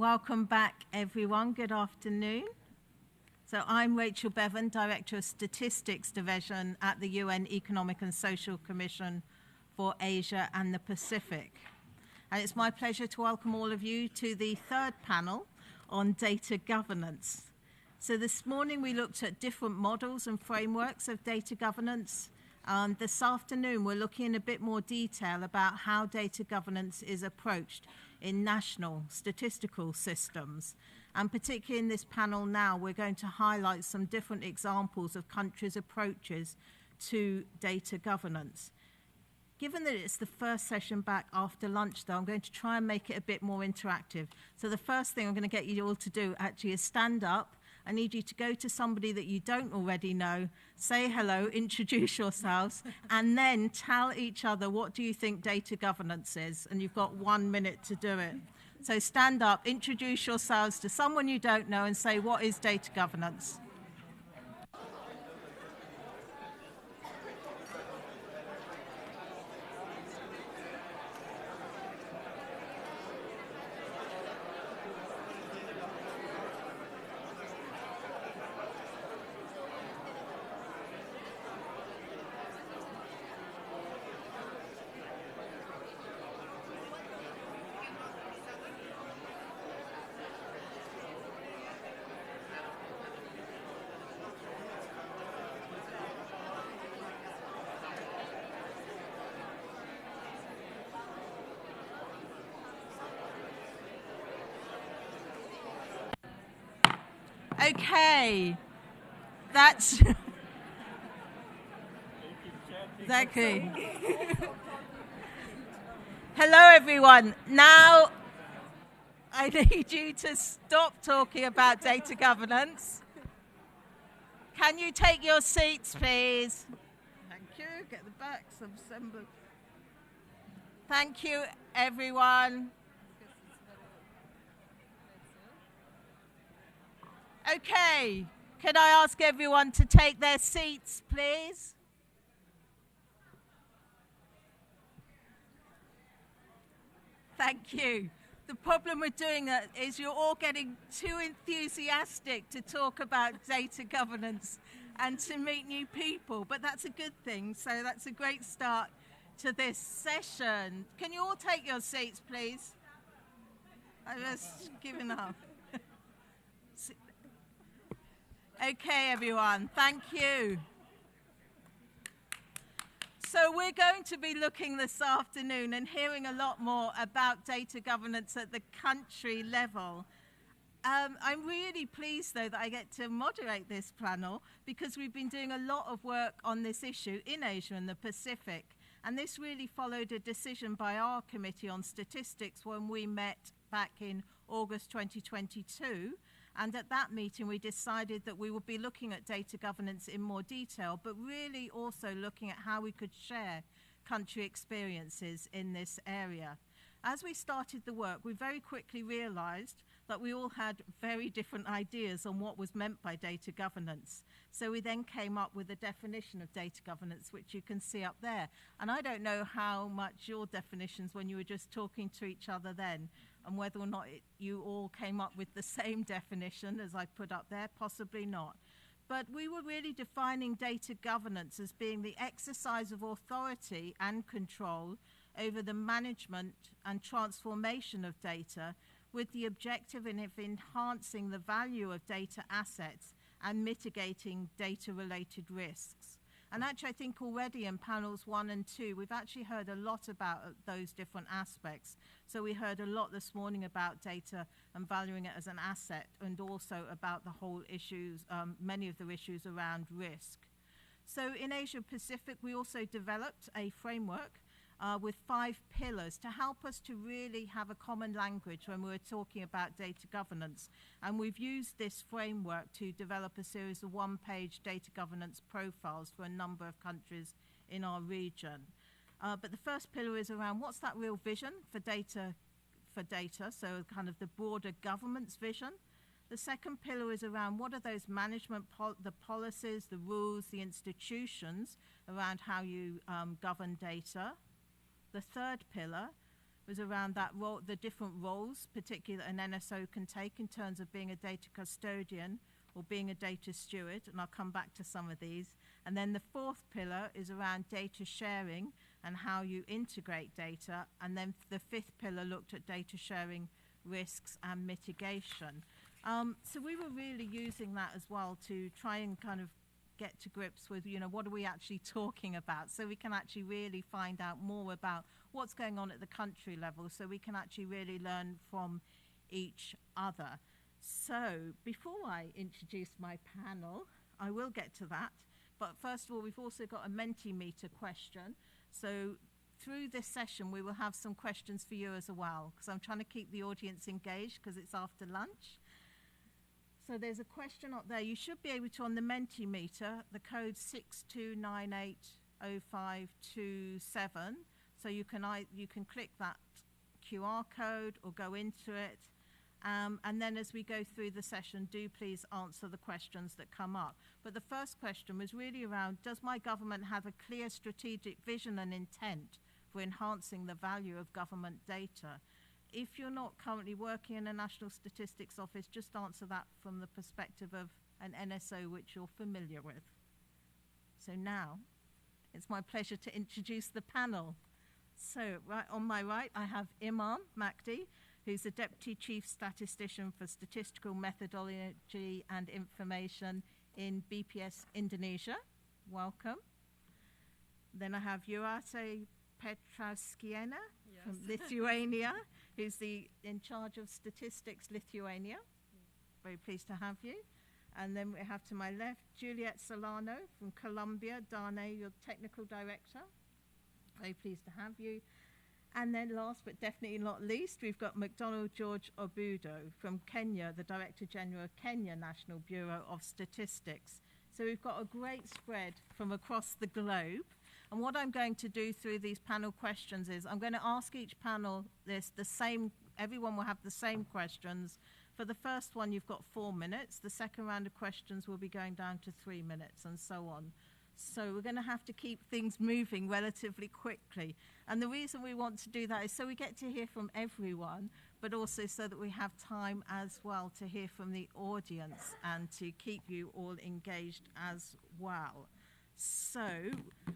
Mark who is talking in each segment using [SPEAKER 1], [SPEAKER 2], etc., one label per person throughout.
[SPEAKER 1] Welcome back, everyone. Good afternoon. So I'm Rachel Bevan, Director of Statistics Division at the UN Economic and Social Commission for Asia and the Pacific. And it's my pleasure to welcome all of you to the third panel on data governance. So this morning we looked at different models and frameworks of data governance. This afternoon we're looking in a bit more detail about how data governance is approached in national statistical systems. And particularly in this panel now, we're going to highlight some different examples of countries' approaches to data governance. Given that it's the first session back after lunch, though, I'm going to try and make it a bit more interactive. So the first thing I'm going to get you all to do actually is stand up. I need you to go to somebody that you don't already know, say hello, introduce yourselves, and then tell each other what do you think data governance is, and you've got 1 minute to do it. So stand up, introduce yourselves to someone you don't know, and say, what is data governance? Okay, that's exactly. Hello, everyone. Now, I need you to stop talking about data governance. Can you take your seats, please? Thank you. Get the back, some semblance. Thank you, everyone. Okay, can I ask everyone to take their seats, please? Thank you. The problem with doing that is you're all getting too enthusiastic to talk about data governance and to meet new people, but that's a good thing, so that's a great start to this session. Can you all take your seats, please? I've just given up. Okay, everyone, thank you. So we're going to be looking this afternoon and hearing a lot more about data governance at the country level. I'm really pleased, though, that I get to moderate this panel because we've been doing a lot of work on this issue in Asia and the Pacific. And this really followed a decision by our Committee on Statistics when we met back in August 2022. And at that meeting, we decided that we would be looking at data governance in more detail, but really also looking at how we could share country experiences in this area. As we started the work, we very quickly realized that we all had very different ideas on what was meant by data governance. So we then came up with a definition of data governance, which you can see up there. And I don't know how much your definitions when you were just talking to each other then, and whether or not you all came up with the same definition as I put up there, possibly not. But we were really defining data governance as being the exercise of authority and control over the management and transformation of data with the objective of enhancing the value of data assets and mitigating data-related risks. And actually, I think already in panels 1 and 2, we've actually heard a lot about those different aspects. So we heard a lot this morning about data and valuing it as an asset, and also about the whole issues, many of the issues around risk. So in Asia Pacific, we also developed a framework with 5 pillars to help us to really have a common language when we're talking about data governance. And we've used this framework to develop a series of 1-page data governance profiles for a number of countries in our region. But the first pillar is around what's that real vision for data, so kind of the broader government's vision. The second pillar is around what are those management, the policies, the rules, the institutions around how you govern data. The third pillar was around that role, the different roles, particularly an NSO can take in terms of being a data custodian or being a data steward, and I'll come back to some of these. And then the fourth pillar is around data sharing and how you integrate data. And then the fifth pillar looked at data sharing risks and mitigation. So we were really using that as well to try and kind of get to grips with, what are we actually talking about, so we can actually really find out more about what's going on at the country level, so we can actually really learn from each other. So before I introduce my panel, I will get to that. But first of all, we've also got a Mentimeter question. So through this session, we will have some questions for you as well, because I'm trying to keep the audience engaged because it's after lunch. So there's a question up there. You should be able to, on the Mentimeter, the code 62980527. So you can click that QR code or go into it. And then as we go through the session, do please answer the questions that come up. But the first question was really around, does my government have a clear strategic vision and intent for enhancing the value of government data? If you're not currently working in a National Statistics Office, just answer that from the perspective of an NSO which you're familiar with. So now, it's my pleasure to introduce the panel. So right on my right, I have Imam Mahdi, who's the Deputy Chief Statistician for Statistical Methodology and Information in BPS Indonesia. Welcome. Then I have Jūratė Petrauskienė from Lithuania, who's in charge of Statistics Lithuania. Very pleased to have you. And then we have to my left, Juliet Solano from Colombia. Dane, your Technical Director. Very pleased to have you. And then last but definitely not least, we've got McDonald George Obudo from Kenya, the Director General of Kenya National Bureau of Statistics. So we've got a great spread from across the globe. And what I'm going to do through these panel questions is I'm going to ask each panel everyone will have the same questions. For the first one, you've got 4 minutes. The second round of questions will be going down to 3 minutes and so on. So we're going to have to keep things moving relatively quickly. And the reason we want to do that is so we get to hear from everyone, but also so that we have time as well to hear from the audience and to keep you all engaged as well. So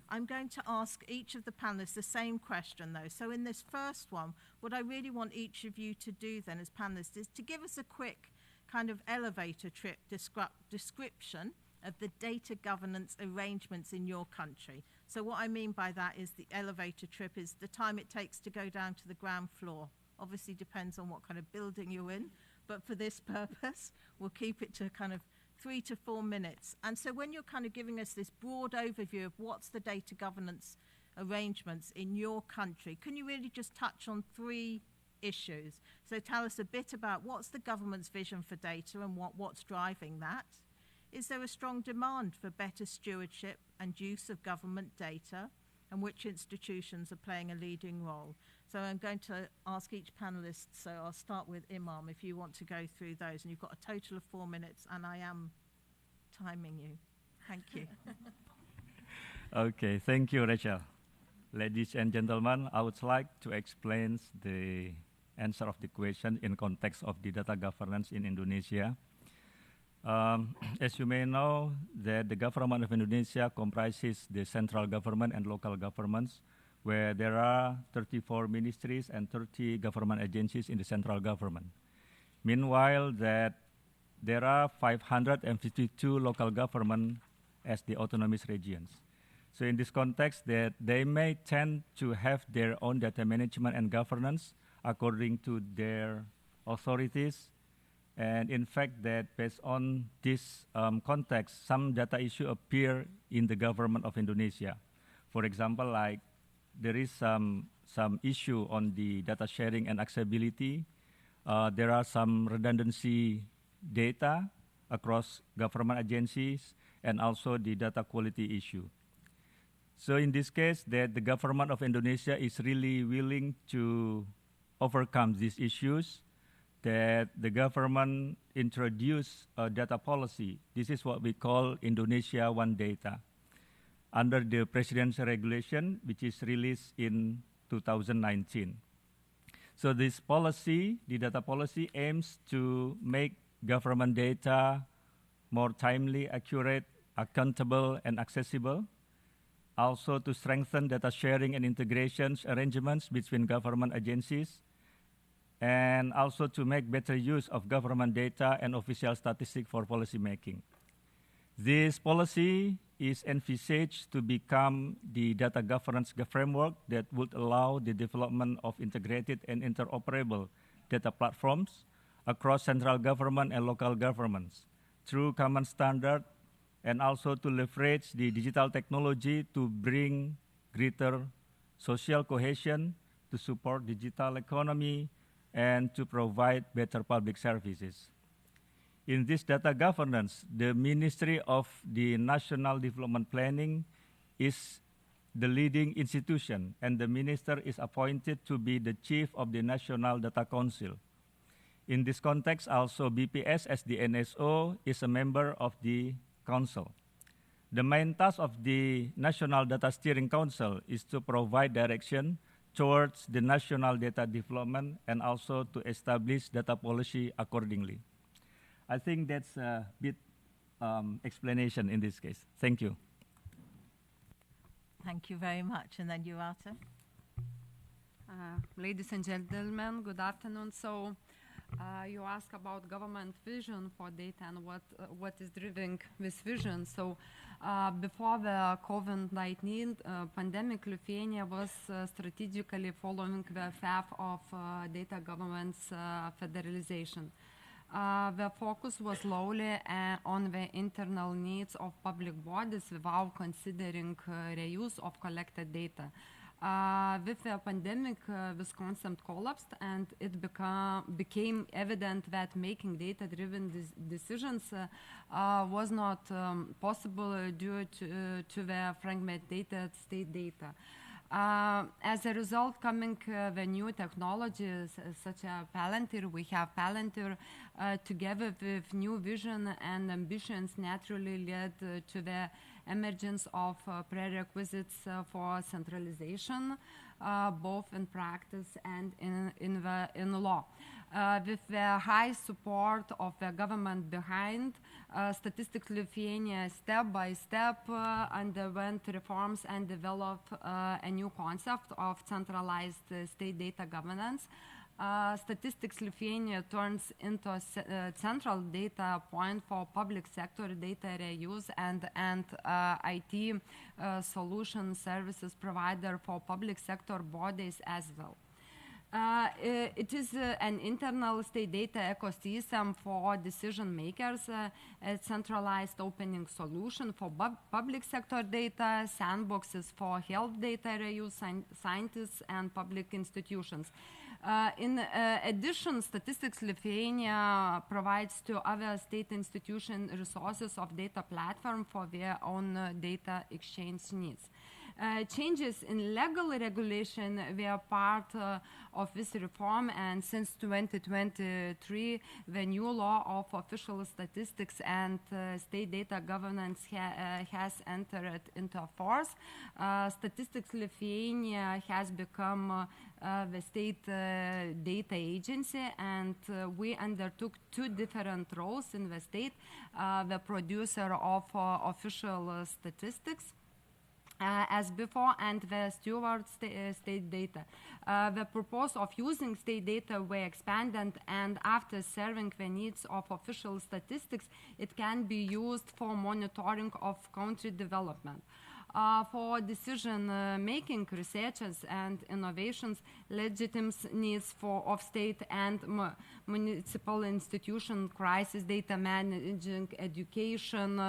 [SPEAKER 1] I'm going to ask each of the panelists the same question, though. So in this first one, what I really want each of you to do then as panelists is to give us a quick kind of elevator trip description of the data governance arrangements in your country. So what I mean by that is the elevator trip is the time it takes to go down to the ground floor. Obviously depends on what kind of building you're in, but for this purpose, we'll keep it to kind of 3 to 4 minutes. And so when you're kind of giving us this broad overview of what's the data governance arrangements in your country, can you really just touch on 3 issues? So tell us a bit about what's the government's vision for data and what's driving that. Is there a strong demand for better stewardship and use of government data, and which institutions are playing a leading role? So I'm going to ask each panelist, so I'll start with Imam, if you want to go through those. And you've got a total of 4 minutes, and I am timing you. Thank you.
[SPEAKER 2] Okay, thank you, Rachel. Ladies and gentlemen, I would like to explain the answer of the question in context of the data governance in Indonesia. As you may know, that the government of Indonesia comprises the central government and local governments, where there are 34 ministries and 30 government agencies in the central government. Meanwhile, that there are 552 local government as the autonomous regions. So in this context, that they may tend to have their own data management and governance according to their authorities. And in fact, that based on this context, some data issues appear in the government of Indonesia. For example, like there is some issue on the data sharing and accessibility. There are some redundancy data across government agencies, and also the data quality issue. So in this case, that the government of Indonesia is really willing to overcome these issues, that the government introduced a data policy. This is what we call Indonesia One Data, under the presidential regulation, which is released in 2019. So this policy, the data policy, aims to make government data more timely, accurate, accountable, and accessible. Also to strengthen data sharing and integrations arrangements between government agencies, and also to make better use of government data and official statistics for policy making. This policy is envisaged to become the data governance framework that would allow the development of integrated and interoperable data platforms across central government and local governments through common standard, and also to leverage the digital technology to bring greater social cohesion, to support digital economy, and to provide better public services. In this data governance, the Ministry of the National Development Planning is the leading institution, and the minister is appointed to be the chief of the National Data Council. In this context, also BPS as the NSO is a member of the council. The main task of the National Data Steering Council is to provide direction towards the national data development and also to establish data policy accordingly. I think that's a bit explanation in this case. Thank you.
[SPEAKER 1] Thank you very much. And then you, Arta.
[SPEAKER 3] Ladies and gentlemen, good afternoon. So you ask about government vision for data and what is driving this vision. So before the COVID-19 pandemic, Lithuania was strategically following the path of data governance federalization. The focus was solely on the internal needs of public bodies without considering reuse of collected data. With the pandemic, this concept collapsed, and it became evident that making data-driven decisions was not possible due to the fragmented state data. As a result, coming the new technologies such as Palantir, we have Palantir together with new vision and ambitions naturally led to the emergence of prerequisites for centralization, both in practice and in law. With the high support of the government behind, Statistics Lithuania step by step underwent reforms and developed a new concept of centralized state data governance. Statistics Lithuania turns into a central data point for public sector data reuse and IT solution services provider for public sector bodies as well. It is an internal state data ecosystem for decision makers, a centralized opening solution for public sector data, sandboxes for health data reuse, scientists and public institutions. In addition, Statistics Lithuania provides to other state institutions resources of data platform for their own data exchange needs. Changes in legal regulation were part of this reform, and since 2023, the new law of official statistics and state data governance has entered into force. Statistics Lithuania has become the state data agency, and we undertook two different roles in the state, the producer of official statistics as before, and the steward state data. The purpose of using state data were expanded, and after serving the needs of official statistics, it can be used for monitoring of country development. For decision-making, researches and innovations, legitimate needs of state and municipal institution, crisis data managing, education,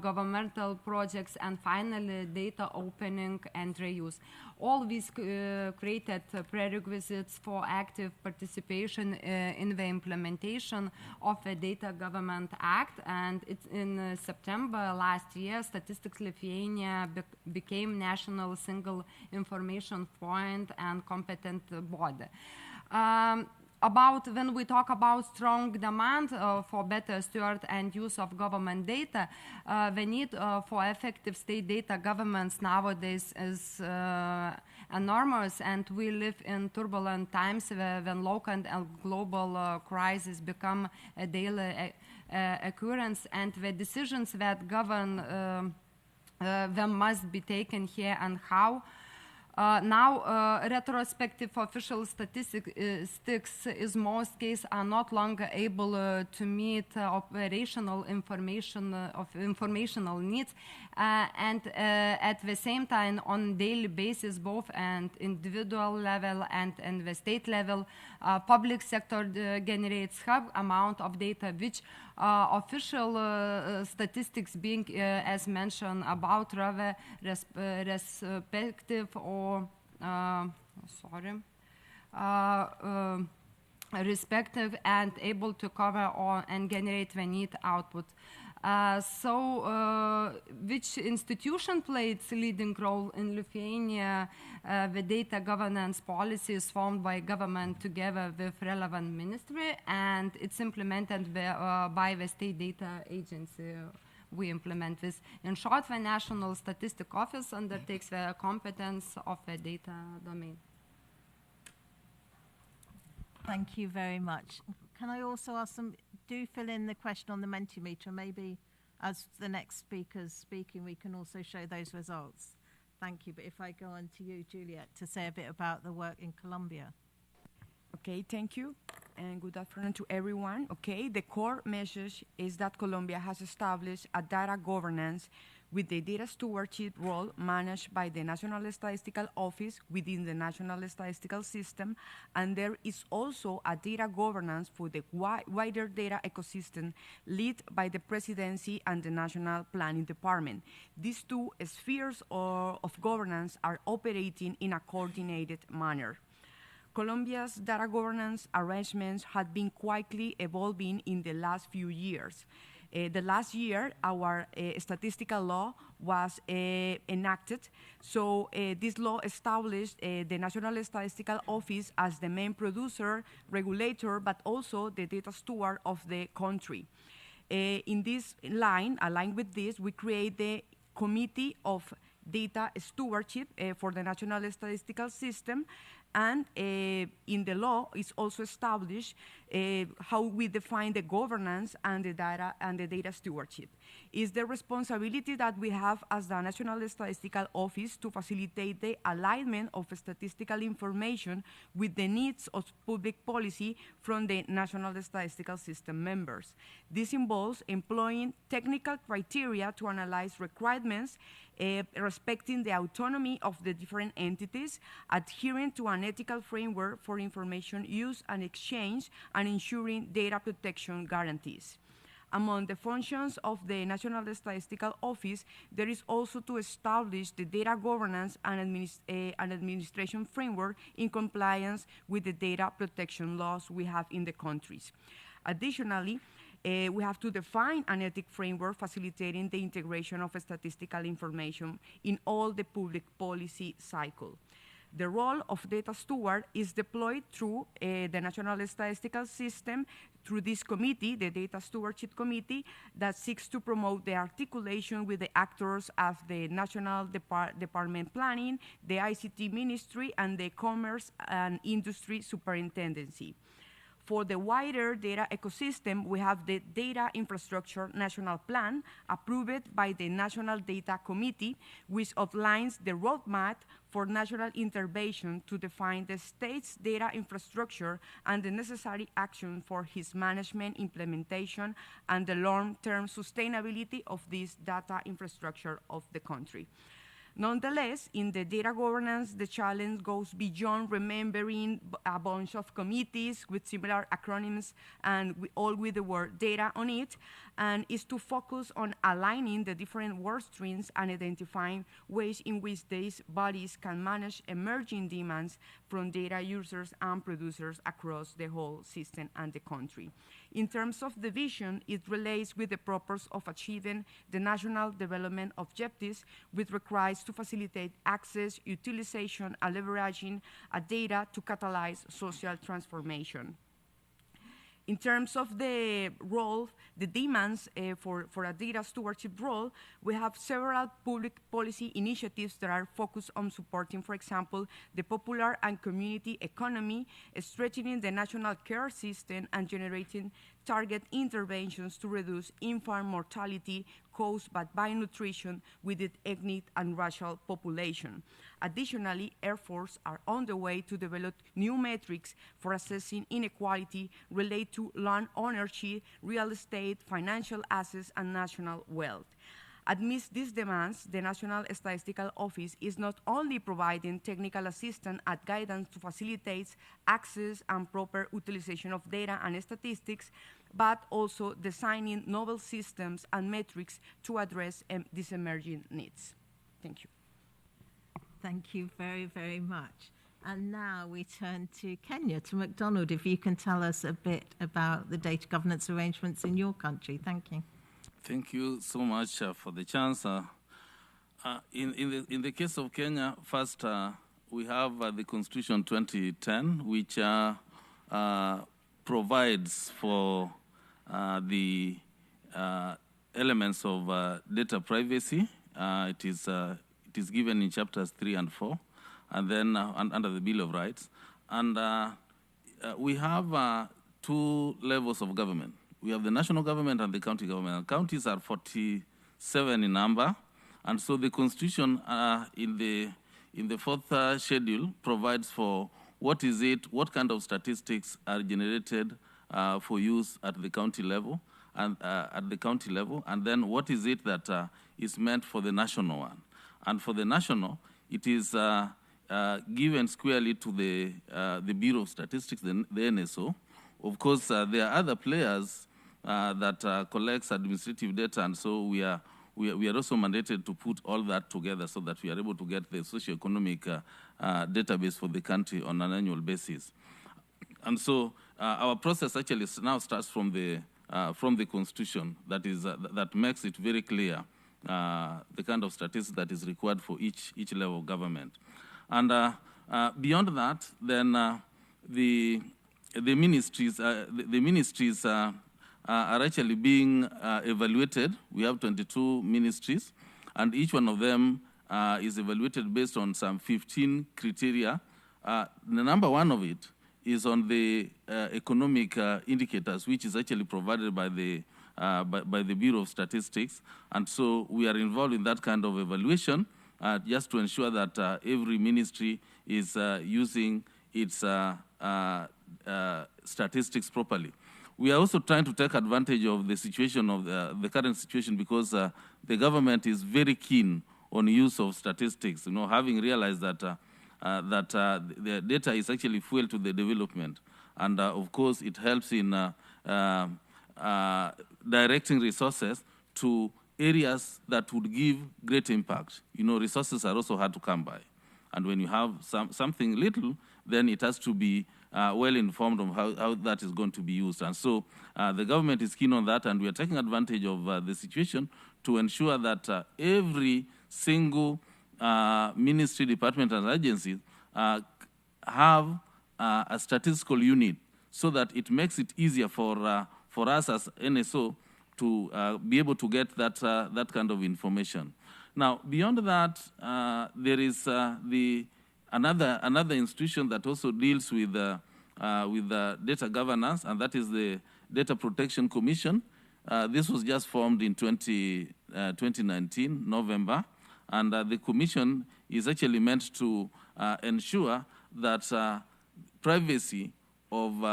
[SPEAKER 3] governmental projects, and finally data opening and reuse. All these created prerequisites for active participation in the implementation of the Data Government Act, and in September last year, Statistics Lithuania became national single information point and competent body. When we talk about strong demand for better steward and use of government data, the need for effective state data governance nowadays is enormous, and we live in turbulent times when local and global crises become a daily occurrence, and the decisions that govern them must be taken here and how. Now, retrospective official statistics is most cases are not longer able to meet operational informational needs, and at the same time, on daily basis, both at individual level and in the state level, public sector generates high amount of data, which official statistics being, as mentioned, about rather respective or respective and able to cover and generate the need output. Which institution plays leading role in Lithuania? The data governance policy is formed by government together with relevant ministry, and it's implemented by the state data agency. We implement this. In short, the National Statistics Office undertakes the competence of the data domain.
[SPEAKER 1] Thank you very much. Can I also ask them, do fill in the question on the Mentimeter, maybe as the next speaker's speaking, we can also show those results. Thank you. But if I go on to you, Juliet, to say a bit about the work in Colombia.
[SPEAKER 4] Okay, thank you, and good afternoon to everyone. Okay, the core message is that Colombia has established a data governance with the data stewardship role managed by the National Statistical Office within the National Statistical System, and there is also a data governance for the wider data ecosystem led by the Presidency and the National Planning Department. These two spheres of governance are operating in a coordinated manner. Colombia's data governance arrangements have been quietly evolving in the last few years. The last year, our statistical law was enacted. So this law established the National Statistical Office as the main producer, regulator, but also the data steward of the country. In this line, aligned with this, we create the Committee of Data Stewardship for the National Statistical System, and in the law is also established how we define the governance and the data stewardship. It's the responsibility that we have as the National Statistical Office to facilitate the alignment of statistical information with the needs of public policy from the National Statistical System members. This involves employing technical criteria to analyze requirements, respecting the autonomy of the different entities, adhering to an ethical framework for information use and exchange, and ensuring data protection guarantees. Among the functions of the National Statistical Office, there is also to establish the data governance and administration framework in compliance with the data protection laws we have in the countries. Additionally, we have to define an ethic framework facilitating the integration of statistical information in all the public policy cycle. The role of data steward is deployed through the National Statistical System through this committee, the Data Stewardship Committee, that seeks to promote the articulation with the actors of the National Department Planning, the ICT Ministry, and the Commerce and Industry Superintendency. For the wider data ecosystem, we have the Data Infrastructure National Plan, approved by the National Data Committee, which outlines the roadmap for national intervention to define the state's data infrastructure and the necessary action for its management, implementation, and the long-term sustainability of this data infrastructure of the country. Nonetheless, in the data governance, the challenge goes beyond remembering a bunch of committees with similar acronyms and all with the word data on it, and is to focus on aligning the different work streams and identifying ways in which these bodies can manage emerging demands from data users and producers across the whole system and the country. In terms of the vision, it relates with the purpose of achieving the national development objectives, which requires to facilitate access, utilization, and leveraging data to catalyze social transformation. In terms of the role, the demands for a data stewardship role, we have several public policy initiatives that are focused on supporting, for example, the popular and community economy, strengthening the national care system, and generating target interventions to reduce infant mortality caused by nutrition within ethnic and racial population. Additionally, efforts are on the way to develop new metrics for assessing inequality related to land ownership, real estate, financial assets, and national wealth. Amidst these demands, the National Statistical Office is not only providing technical assistance and guidance to facilitate access and proper utilization of data and statistics, but also designing novel systems and metrics to address these emerging needs. Thank you.
[SPEAKER 1] Thank you very, very much. And now we turn to Kenya, to MacDonald, if you can tell us a bit about the data governance arrangements in your country. Thank you.
[SPEAKER 5] Thank you so much for the chance. In the case of Kenya, first we have the Constitution 2010, which provides for the elements of data privacy. It is given in chapters 3 and 4, and then under the Bill of Rights. And we have 2 levels of government. We have the national government and the county government. And counties are 47 in number, and so the Constitution in the 4th schedule provides for what kind of statistics are generated for use at the county level, and then what is it that is meant for the national one. And for the national, it is given squarely to the Bureau of Statistics, the NSO. Of course, there are other players that collects administrative data, and so we are also mandated to put all that together so that we are able to get the socioeconomic database for the country on an annual basis. And so our process actually now starts from the Constitution, that makes it very clear the kind of statistics that is required for each level of government. And beyond that, then the ministries are actually being evaluated. We have 22 ministries, and each one of them is evaluated based on some 15 criteria. The number one of it is on the economic indicators, which is actually provided by the Bureau of Statistics. And so we are involved in that kind of evaluation just to ensure that every ministry is using its statistics properly. We are also trying to take advantage of the situation of the current situation, because the government is very keen on use of statistics, having realized that the data is actually fuel to the development. And of course, it helps in directing resources to areas that would give great impact. Resources are also hard to come by. And when you have something little, then it has to be well informed on how that is going to be used. And so the government is keen on that, and we are taking advantage of the situation to ensure that every single ministry, department, and agency have a statistical unit, so that it makes it easier for us as NSO to be able to get that kind of information. Now, beyond that, there is another institution that also deals with data governance, and that is the Data Protection Commission. This was just formed in 2019, November, and the commission is actually meant to ensure that privacy of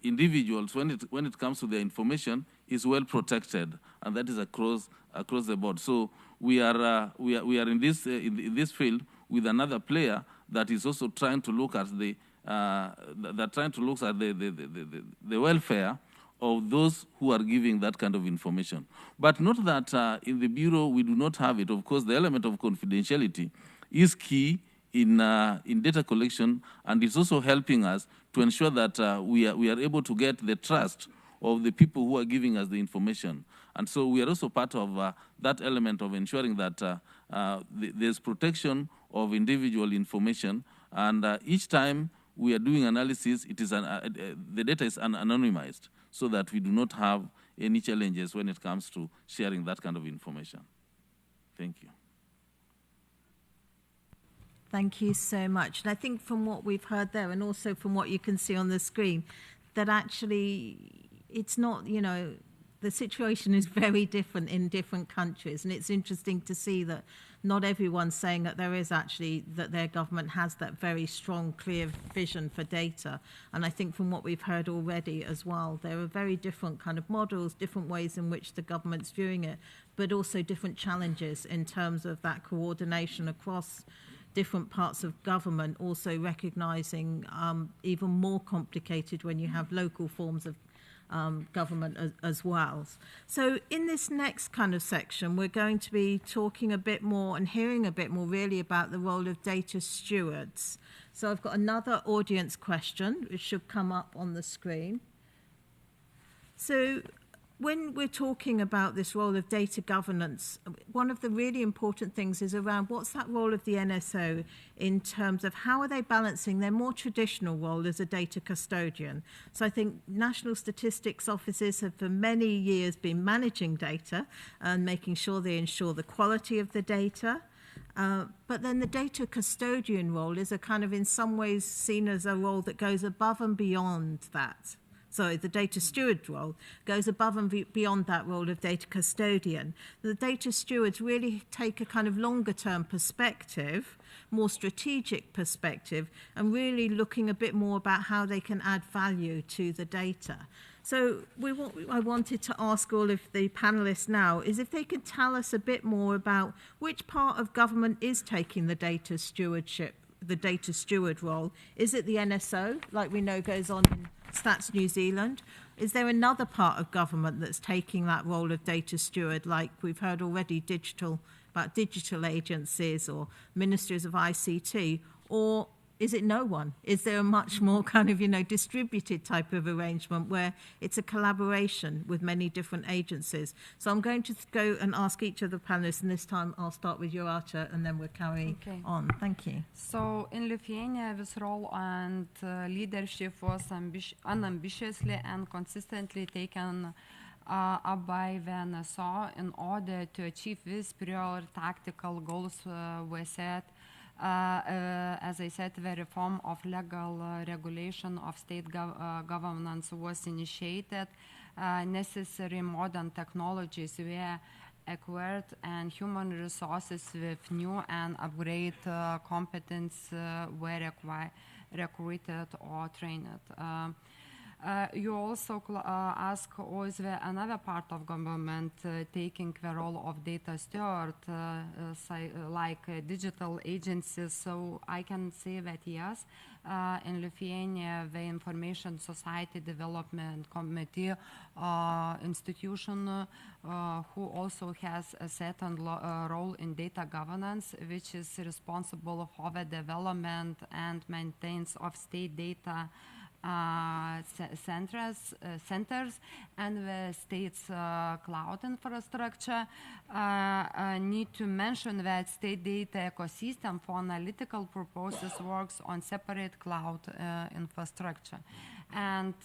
[SPEAKER 5] individuals, when it comes to their information, is well protected, and that is across the board. So we are in this field with another player that is also trying to look at the welfare of those who are giving that kind of information. But not that in the Bureau we do not have it. Of course, the element of confidentiality is key in data collection, and it's also helping us to ensure that we are able to get the trust of the people who are giving us the information. And so we are also part of that element of ensuring that there's protection of individual information. And each time we are doing analysis, it is the data is anonymized so that we do not have any challenges when it comes to sharing that kind of information. Thank you.
[SPEAKER 1] Thank you so much. And I think from what we've heard there, and also from what you can see on the screen, that actually it's not, you know, the situation is very different in different countries. And it's interesting to see that not everyone's saying that there is actually, that their government has that very strong, clear vision for data. And I think from what we've heard already as well, there are very different kind of models, different ways in which the government's viewing it, but also different challenges in terms of that coordination across different parts of government, also recognizing even more complicated when you have local forms of government as well. So in this next kind of section, we're going to be talking a bit more and hearing a bit more really about the role of data stewards. So I've got another audience question, which should come up on the screen. So when we're talking about this role of data governance, one of the really important things is around what's that role of the NSO in terms of how are they balancing their more traditional role as a data custodian. So I think national statistics offices have for many years been managing data and making sure they ensure the quality of the data. But then the data custodian role is a kind of in some ways seen as a role that goes above and beyond that. So the data steward role goes above and beyond that role of data custodian. The data stewards really take a kind of longer term perspective, more strategic perspective, and really looking a bit more about how they can add value to the data. So I wanted to ask all of the panelists now is if they could tell us a bit more about which part of government is taking the data stewardship, the data steward role. Is it the NSO, like we know goes on in Stats New Zealand? Is there another part of government that's taking that role of data steward, like we've heard already about digital agencies or ministries of ICT, or is it no one? Is there a much more kind of, distributed type of arrangement where it's a collaboration with many different agencies? So I'm going to go and ask each of the panelists, and this time I'll start with Jūrate, and then we'll carry on. Thank you.
[SPEAKER 3] So in Lithuania, this role and leadership was unambitiously and consistently taken up by the NSO in order to achieve these prior tactical goals were set. As I said, the reform of legal regulation of state governance was initiated. Necessary modern technologies were acquired and human resources with new and upgraded competence were recruited or trained. You also ask, is there another part of government taking the role of data steward, like digital agencies? So I can say that yes. In Lithuania, the Information Society Development Committee institution who also has a certain role in data governance, which is responsible for the development and maintenance of state data centers and the state's cloud infrastructure. Need to mention that state data ecosystem for analytical purposes works on separate cloud infrastructure. And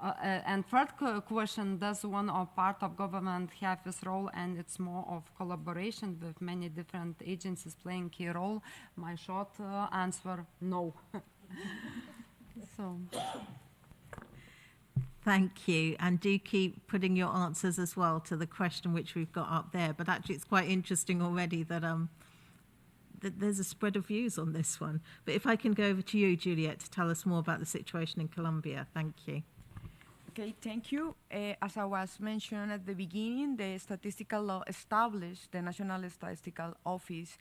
[SPEAKER 3] and third question, does one or part of government have this role? And it's more of collaboration with many different agencies playing key role. My short answer, no. So.
[SPEAKER 1] Thank you, and do keep putting your answers as well to the question which we've got up there. But actually it's quite interesting already that that there's a spread of views on this one. But if I can go over to you, Juliet, to tell us more about the situation in Colombia. Thank you.
[SPEAKER 4] Okay, thank you. As I was mentioned at the beginning, the statistical law established the National Statistical Office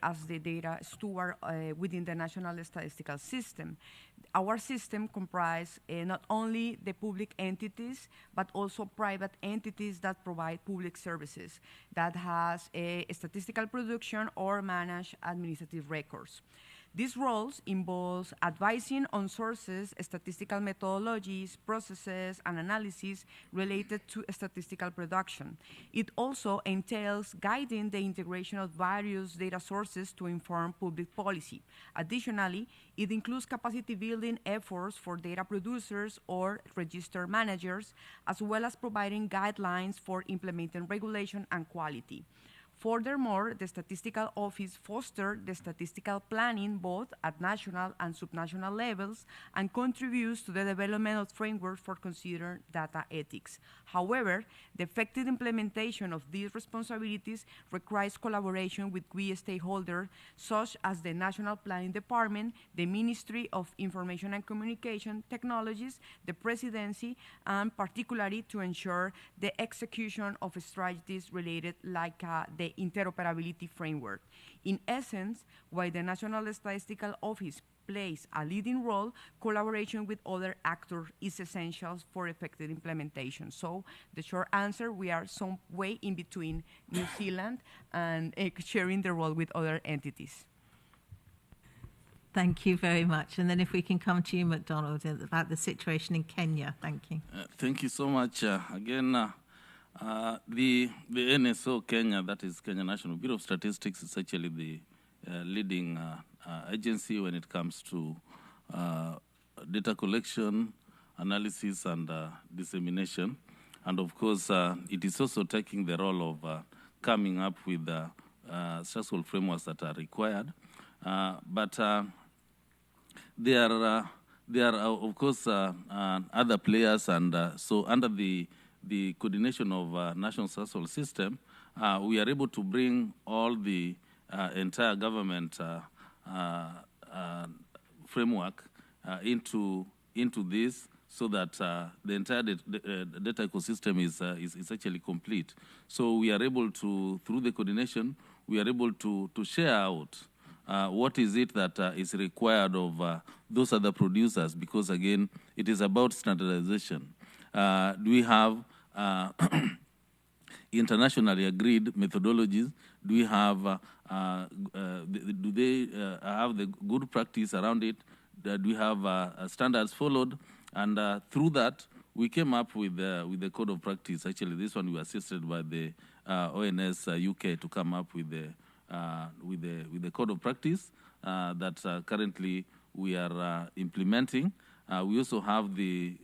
[SPEAKER 4] as the data steward within the National Statistical System. Our system comprises not only the public entities, but also private entities that provide public services that has a statistical production or manage administrative records. These roles involve advising on sources, statistical methodologies, processes, and analysis related to statistical production. It also entails guiding the integration of various data sources to inform public policy. Additionally, it includes capacity building efforts for data producers or register managers, as well as providing guidelines for implementing regulation and quality. Furthermore, the Statistical Office fosters the statistical planning both at national and subnational levels and contributes to the development of frameworks for considering data ethics. However, the effective implementation of these responsibilities requires collaboration with key stakeholders such as the National Planning Department, the Ministry of Information and Communication Technologies, the Presidency, and particularly to ensure the execution of strategies related like the interoperability framework. In essence, while the National Statistical Office plays a leading role, collaboration with other actors is essential for effective implementation. So the short answer, we are some way in between New Zealand and sharing the role with other entities.
[SPEAKER 1] Thank you very much. And then if we can come to you, McDonald, about the situation in Kenya. Thank you.
[SPEAKER 5] Thank you so much. Again, the NSO Kenya, that is Kenya National Bureau of Statistics, is actually the leading agency when it comes to data collection, analysis, and dissemination. And of course, it is also taking the role of coming up with structural frameworks that are required. But there are, of course, other players, and so under the coordination of national structural system, we are able to bring all the entire government framework into this, so that the entire data ecosystem is actually complete. So we are able to, through the coordination, we are able to share out what is it that is required of those other producers, because again, it is about standardization. Do we have internationally agreed methodologies? Do we have, do they have the good practice around it? Do we have standards followed? And through that, we came up with the code of practice. Actually, this one we were assisted by the ONS UK to come up with the code of practice that currently we are implementing. We also have the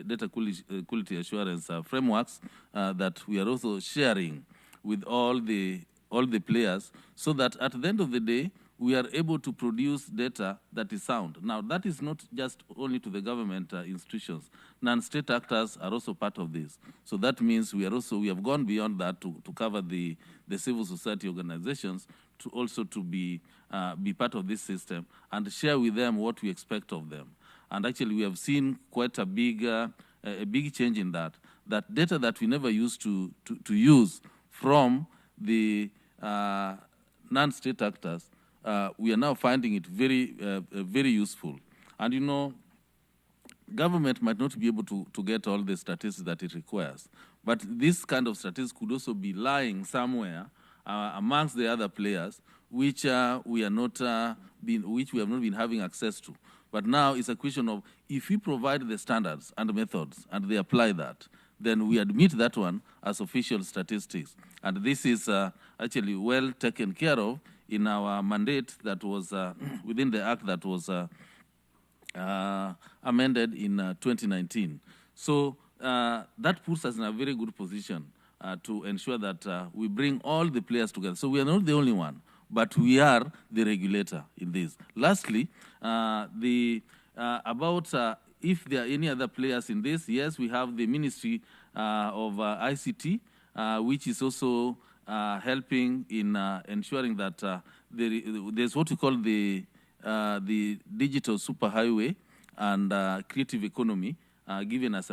[SPEAKER 5] data quality assurance frameworks that we are also sharing with all the players, so that at the end of the day, we are able to produce data that is sound. Now, that is not just only to the government institutions. Non-state actors are also part of this. So that means we have gone beyond that to cover the civil society organizations to also to be part of this system and share with them what we expect of them. And actually, we have seen quite a big change in that data that we never used to use from the non-state actors, we are now finding it very useful. And you know, government might not be able to get all the statistics that it requires, but this kind of statistics could also be lying somewhere amongst the other players, which we have not been having access to. But now it's a question of, if we provide the standards and the methods and they apply that, then we admit that one as official statistics. And this is actually well taken care of in our mandate that was within the act that was amended in 2019. So that puts us in a very good position to ensure that we bring all the players together. So we are not the only one, but we are the regulator in this. Lastly, about if there are any other players in this, yes, we have the Ministry of ICT, which is also helping in ensuring that there's what we call the digital superhighway and creative economy, given as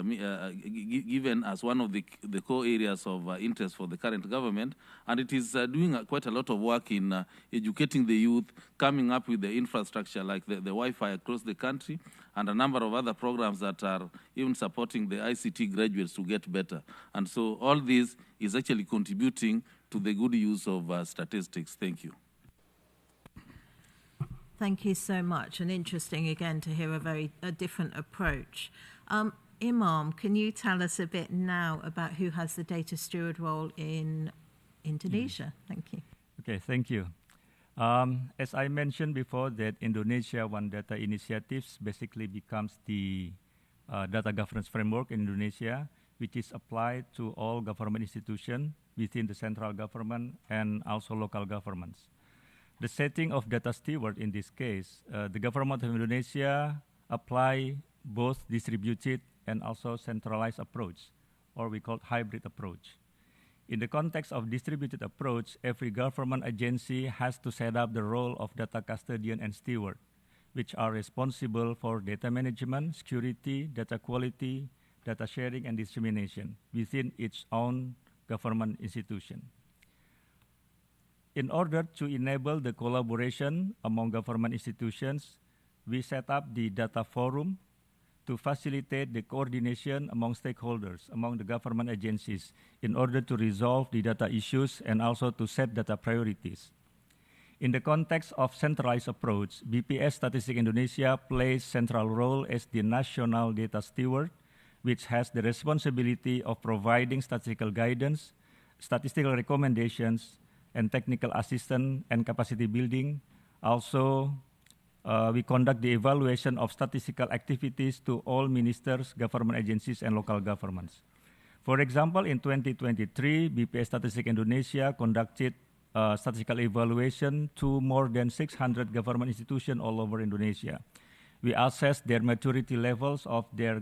[SPEAKER 5] one of the core areas of interest for the current government. And it is doing quite a lot of work in educating the youth, coming up with the infrastructure like the Wi-Fi across the country, and a number of other programs that are even supporting the ICT graduates to get better. And so all this is actually contributing to the good use of statistics. Thank you.
[SPEAKER 1] Thank you so much, and interesting again to hear a different approach. Imam, can you tell us a bit now about who has the data steward role in Indonesia? Thank you.
[SPEAKER 2] Okay, thank you. As I mentioned before, that Indonesia One Data initiatives basically becomes the data governance framework in Indonesia, which is applied to all government institutions within the central government and also local governments. The setting of data steward in this case, the government of Indonesia apply both distributed and also centralized approach, or we call hybrid approach. In the context of distributed approach, every government agency has to set up the role of data custodian and steward, which are responsible for data management, security, data quality, data sharing, and dissemination within its own government institution. In order to enable the collaboration among government institutions, we set up the data forum to facilitate the coordination among stakeholders, among the government agencies, in order to resolve the data issues and also to set data priorities. In the context of centralized approach, BPS Statistics Indonesia plays central role as the national data steward, which has the responsibility of providing statistical guidance, statistical recommendations, and technical assistance and capacity building. Also, we conduct the evaluation of statistical activities to all ministers, government agencies, and local governments. For example, in 2023, BPS Statistics Indonesia conducted statistical evaluation to more than 600 government institutions all over Indonesia. We assess their maturity levels of their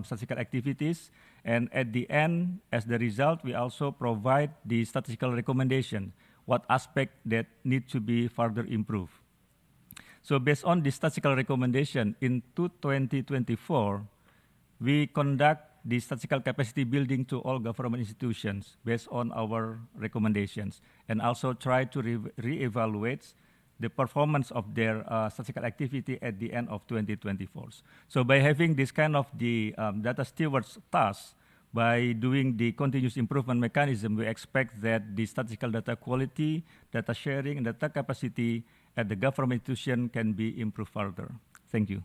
[SPEAKER 2] statistical activities, and at the end, as the result, we also provide the statistical recommendation, what aspect that need to be further improved. So based on the statistical recommendation, in 2024, we conduct the statistical capacity building to all government institutions based on our recommendations, and also try to re-evaluate the performance of their statistical activity at the end of 2024. So by having this kind of the data stewards task, by doing the continuous improvement mechanism, we expect that the statistical data quality, data sharing, and data capacity at the government institution can be improved further. Thank you.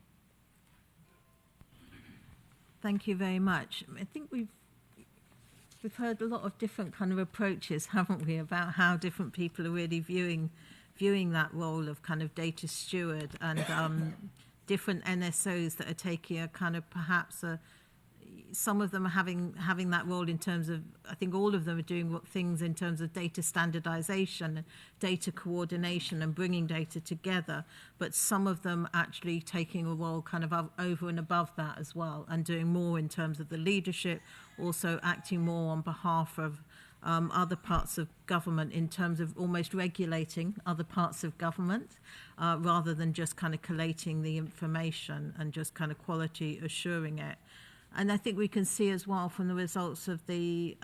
[SPEAKER 1] Thank you very much. I think we've heard a lot of different kind of approaches, haven't we, about how different people are really viewing that role of kind of data steward, and different NSOs that are taking a kind of perhaps some of them are having that role in terms of, I think all of them are doing things in terms of data standardization, data coordination, and bringing data together, but some of them actually taking a role kind of over and above that as well, and doing more in terms of the leadership, also acting more on behalf of other parts of government in terms of almost regulating other parts of government, rather than just kind of collating the information and just kind of quality assuring it. And I think we can see as well from the results of the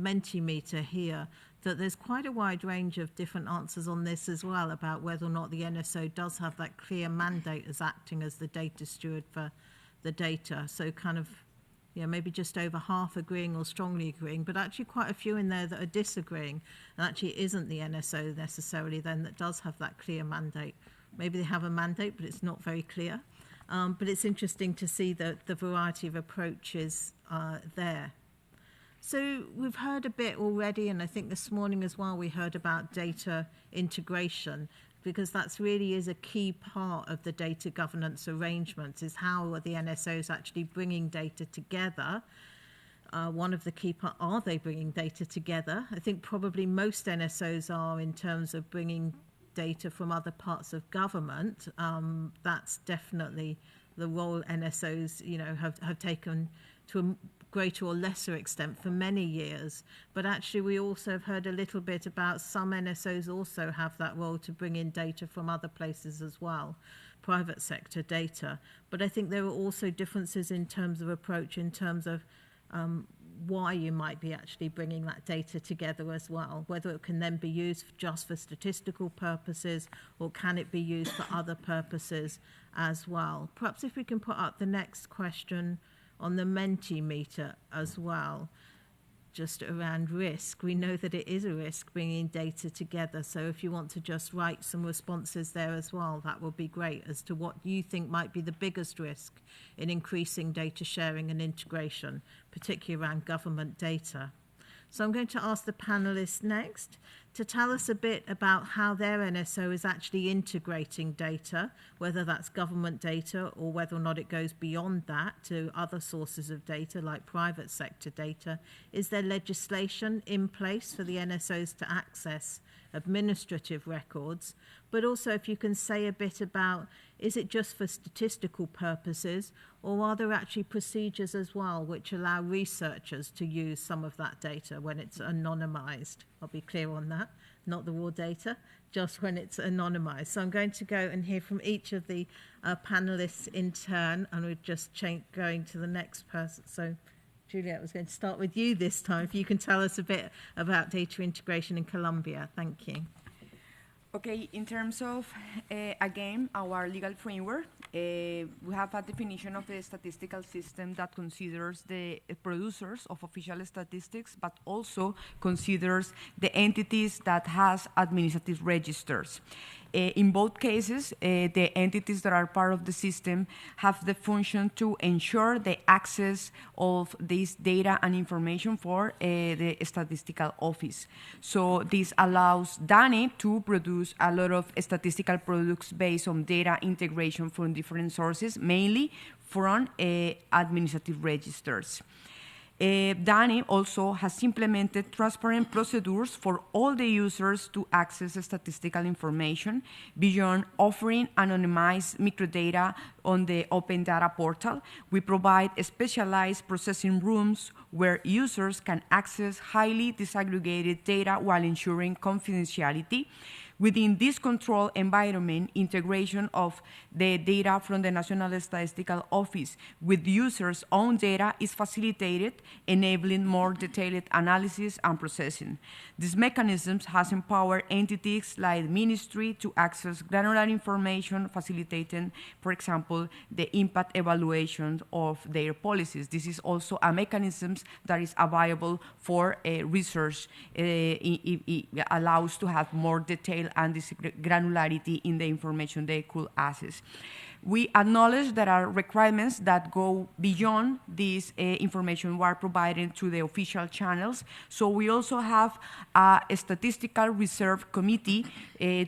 [SPEAKER 1] Mentimeter here that there's quite a wide range of different answers on this as well, about whether or not the NSO does have that clear mandate as acting as the data steward for the data. So kind of, maybe just over half agreeing or strongly agreeing, but actually quite a few in there that are disagreeing. And actually it isn't the NSO necessarily then that does have that clear mandate. Maybe they have a mandate, but it's not very clear. But it's interesting to see the variety of approaches there. So we've heard a bit already, and I think this morning as well we heard about data integration, because that's really is a key part of the data governance arrangements, is how are the NSOs actually bringing data together. One of the key parts, are they bringing data together? I think probably most NSOs are in terms of bringing data from other parts of government. That's definitely the role NSOs, have taken to a greater or lesser extent for many years. But actually, we also have heard a little bit about some NSOs also have that role to bring in data from other places as well, private sector data. But I think there are also differences in terms of approach, in terms of why you might be actually bringing that data together as well, whether it can then be used just for statistical purposes, or can it be used for other purposes as well. Perhaps if we can put up the next question on the Mentimeter as well. just around risk. We know that it is a risk bringing data together. So if you want to just write some responses there as well, that would be great as to what you think might be the biggest risk in increasing data sharing and integration, particularly around government data. So I'm going to ask the panelists next to tell us a bit about how their NSO is actually integrating data, whether that's government data or whether or not it goes beyond that to other sources of data like private sector data. Is there legislation in place for the NSOs to access administrative records? But also if you can say a bit about, is it just for statistical purposes, or are there actually procedures as well which allow researchers to use some of that data when it's anonymized? I'll be clear on that, not the raw data, just when it's anonymized. So I'm going to go and hear from each of the panelists in turn, and we're just going to the next person. So Juliet, I was going to start with you this time. If you can tell us a bit about data integration in Colombia. Thank you.
[SPEAKER 4] Okay, in terms of, again, our legal framework, we have a definition of the statistical system that considers the producers of official statistics, but also considers the entities that has administrative registers. In both cases, the entities that are part of the system have the function to ensure the access of this data and information for the statistical office. So this allows DANE to produce a lot of statistical products based on data integration from different sources, mainly from administrative registers. DANE also has implemented transparent procedures for all the users to access statistical information beyond offering anonymized microdata on the Open Data portal. We provide specialized processing rooms where users can access highly disaggregated data while ensuring confidentiality. Within this control environment, integration of the data from the National Statistical Office with users' own data is facilitated, enabling more detailed analysis and processing. These mechanisms has empowered entities like the Ministry to access granular information, facilitating, for example, the impact evaluation of their policies. This is also a mechanism that is available for research. It allows to have more detail and this granularity in the information they could access. We acknowledge there are requirements that go beyond this information we are providing to the official channels. So we also have a statistical reserve committee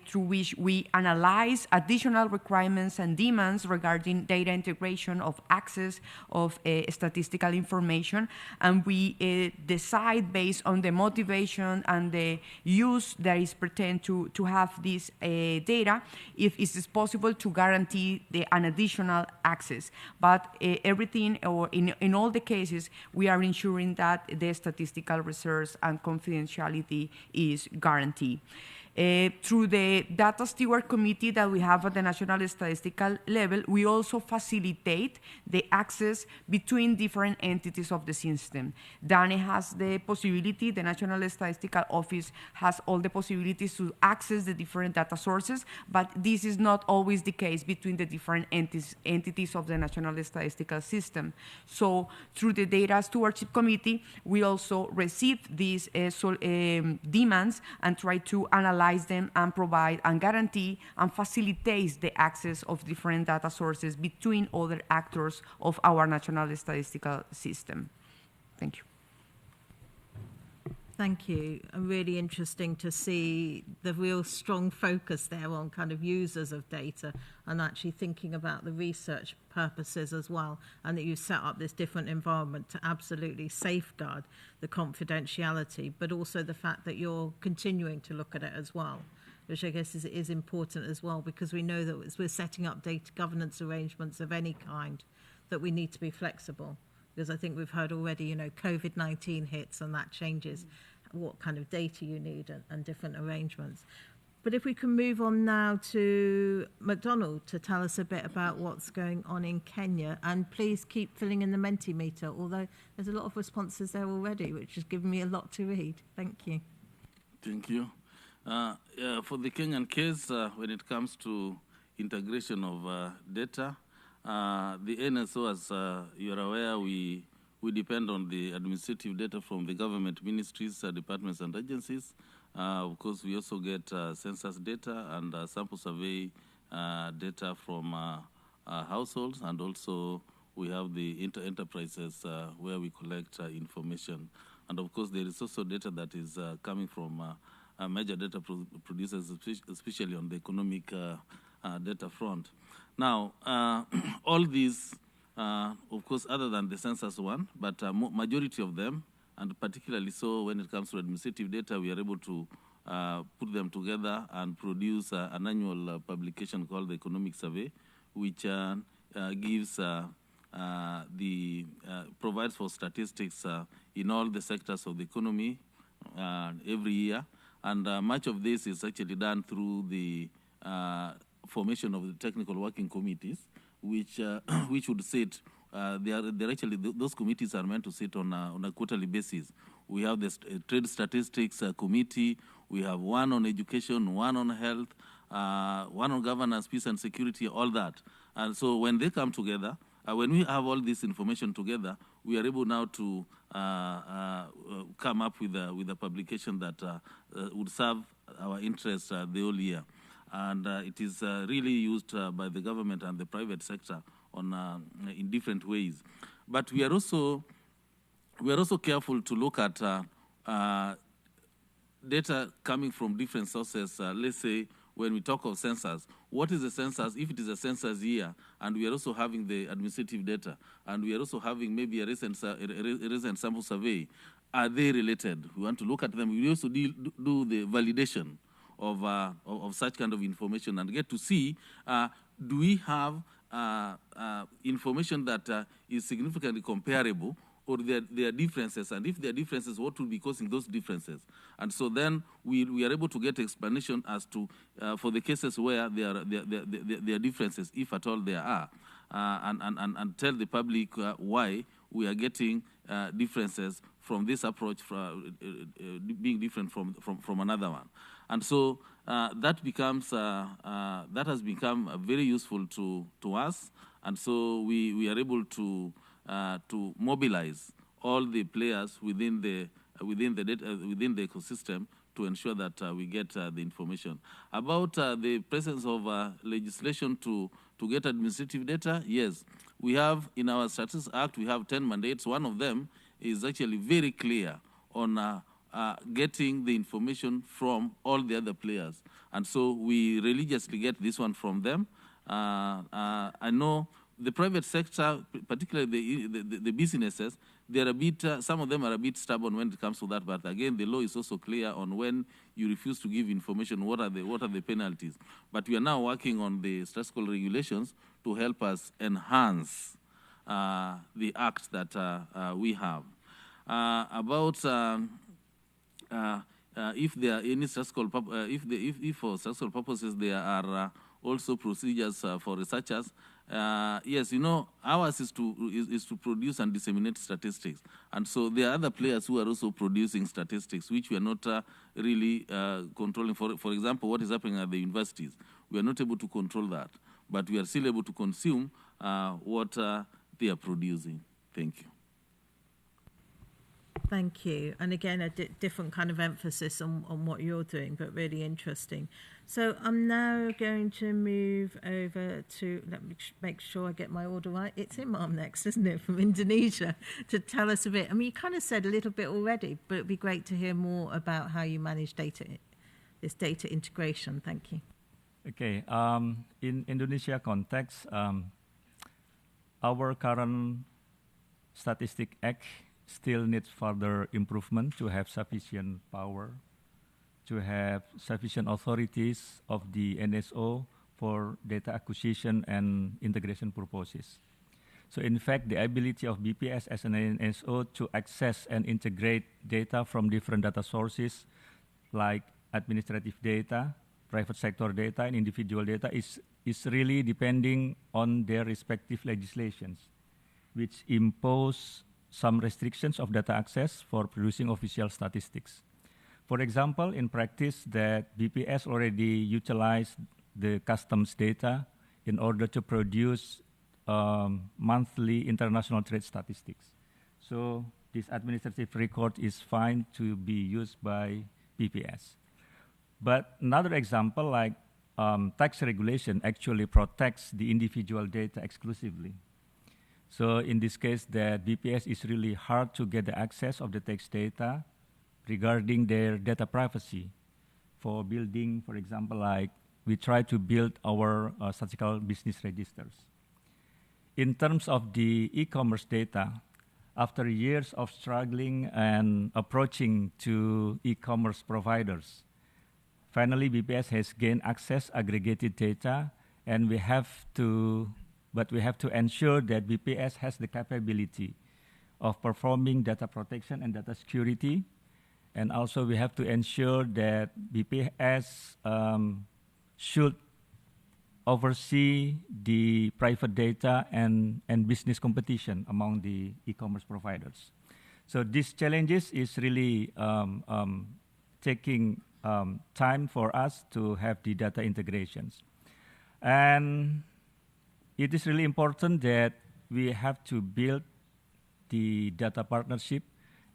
[SPEAKER 4] through which we analyze additional requirements and demands regarding data integration of access of statistical information. And we decide based on the motivation and the use that is pretend to have this data, if it is possible to guarantee an additional access. But everything, or in all the cases, we are ensuring that the statistical reserves and confidentiality is guaranteed. Through the Data Steward Committee that we have at the National Statistical level, we also facilitate the access between different entities of the system. DANE has the possibility, the National Statistical Office has all the possibilities to access the different data sources, but this is not always the case between the different entities of the National Statistical System. So through the Data Stewardship Committee, we also receive these demands and try to analyze them and provide and guarantee and facilitates the access of different data sources between other actors of our national statistical system. Thank you.
[SPEAKER 1] Thank you. Really interesting to see the real strong focus there on kind of users of data and actually thinking about the research purposes as well, and that you set up this different environment to absolutely safeguard the confidentiality, but also the fact that you're continuing to look at it as well, which I guess is important as well, because we know that as we're setting up data governance arrangements of any kind, that we need to be flexible. Because I think we've heard already, you know, COVID-19 hits and that changes what kind of data you need and different arrangements. But if we can move on now to McDonald to tell us a bit about what's going on in Kenya. And please keep filling in the Mentimeter, although there's a lot of responses there already, which has given me a lot to read. Thank you.
[SPEAKER 5] Thank you. For the Kenyan case, when it comes to integration of data, the NSO, as you're aware, we we depend on the administrative data from the government ministries, departments, and agencies. Of course, we also get census data and sample survey data from households, and also we have the enterprises where we collect information. And of course, there is also data that is coming from major data producers, especially on the economic data front. Now, all these, of course, other than the census one, but majority of them, and particularly so when it comes to administrative data, we are able to put them together and produce an annual publication called the Economic Survey, which gives provides for statistics in all the sectors of the economy every year. And much of this is actually done through the formation of the technical working committees, which would sit. They're actually, those committees are meant to sit on a quarterly basis. We have the trade statistics committee. We have one on education, one on health, one on governance, peace and security, all that. And so when they come together, when we have all this information together, we are able now to come up with a publication that would serve our interests the whole year. And it is really used by the government and the private sector on in different ways. But we are also careful to look at data coming from different sources. Let's say when we talk of census, what is the census? If it is a census year, and we are also having the administrative data, and we are also having maybe a recent sample survey, are they related? We want to look at them. We also do the validation of such kind of information and get to see, do we have information that is significantly comparable, or there are differences, and if there are differences, what will be causing those differences? And so then we are able to get explanation as to, for the cases where there are differences, if at all there are, and tell the public why we are getting differences from this approach being different from another one. And so that becomes that has become very useful to us, and so we are able to mobilize all the players within the ecosystem to ensure that we get the information. About the presence of legislation to get administrative data, yes, we have in our Statistics Act, we have 10 mandates. One of them is actually very clear on getting the information from all the other players. And so we religiously get this one from them. I know the private sector, particularly the businesses, they're a bit, some of them are a bit stubborn when it comes to that. But again, the law is also clear on when you refuse to give information, what are the penalties. But we are now working on the statistical regulations to help us enhance the act that we have. About if there are any statistical, if for statistical purposes there are also procedures for researchers. Yes, you know, ours is to produce and disseminate statistics, and so there are other players who are also producing statistics, which we are not really controlling. For example, what is happening at the universities, we are not able to control that, but we are still able to consume what they are producing. Thank you.
[SPEAKER 1] Thank you. And again, a different kind of emphasis on what you're doing, but really interesting. So I'm now going to move over to, let me make sure I get my order right. It's Imam next, isn't it, from Indonesia, to tell us a bit. I mean, you kind of said a little bit already, but it'd be great to hear more about how you manage this data integration. Thank you.
[SPEAKER 2] Okay. In Indonesia context, our current Statistic Act still needs further improvement to have sufficient power, to have sufficient authorities of the NSO for data acquisition and integration purposes. So in fact, the ability of BPS as an NSO to access and integrate data from different data sources like administrative data, private sector data, and individual data is really depending on their respective legislations, which impose some restrictions of data access for producing official statistics. For example, in practice, that BPS already utilized the customs data in order to produce monthly international trade statistics. So this administrative record is fine to be used by BPS. But another example, like tax regulation actually protects the individual data exclusively. So in this case, that BPS is really hard to get the access of the tax data regarding their data privacy. For building, for example, like we try to build our statistical business registers. In terms of the e-commerce data, after years of struggling and approaching to e-commerce providers, finally BPS has gained access aggregated data, and we have to ensure that BPS has the capability of performing data protection and data security. And also we have to ensure that BPS should oversee the private data and business competition among the e-commerce providers. So these challenges is really taking time for us to have the data integrations. And it is really important that we have to build the data partnership,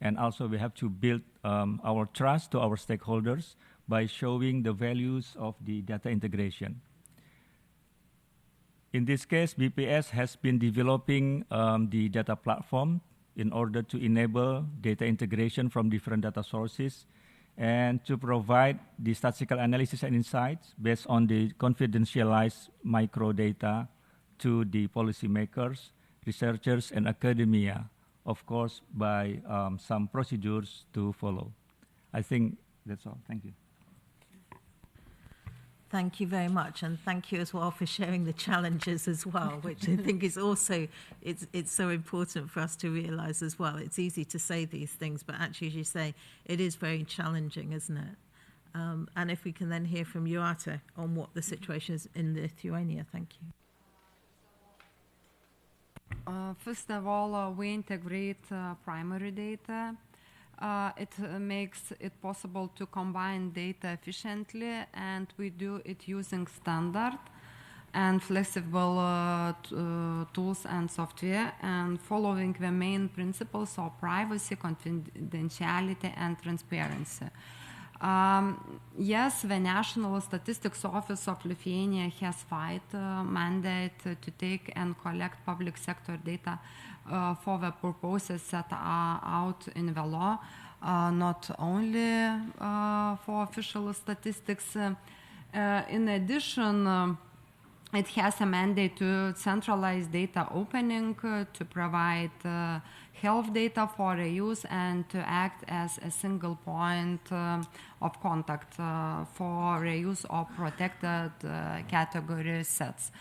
[SPEAKER 2] and also we have to build our trust to our stakeholders by showing the values of the data integration. In this case, BPS has been developing the data platform in order to enable data integration from different data sources and to provide the statistical analysis and insights based on the confidentialized microdata to the policymakers, researchers, and academia, of course, by some procedures to follow. I think that's all. Thank you.
[SPEAKER 1] Thank you very much, and thank you as well for sharing the challenges as well, which I think is also, it's so important for us to realize as well. It's easy to say these things, but actually, as you say, it is very challenging, isn't it? And if we can then hear from Yuata on what the situation is in Lithuania. Thank you.
[SPEAKER 3] First of all, we integrate primary data. It makes it possible to combine data efficiently, and we do it using standard and flexible tools and software, and following the main principles of privacy, confidentiality, and transparency. Yes, the National Statistics Office of Lithuania has mandate to take and collect public sector data for the purposes set out in the law, not only for official statistics. In addition, it has a mandate to centralize data opening, to provide health data for reuse, and to act as a single point of contact for reuse of protected category sets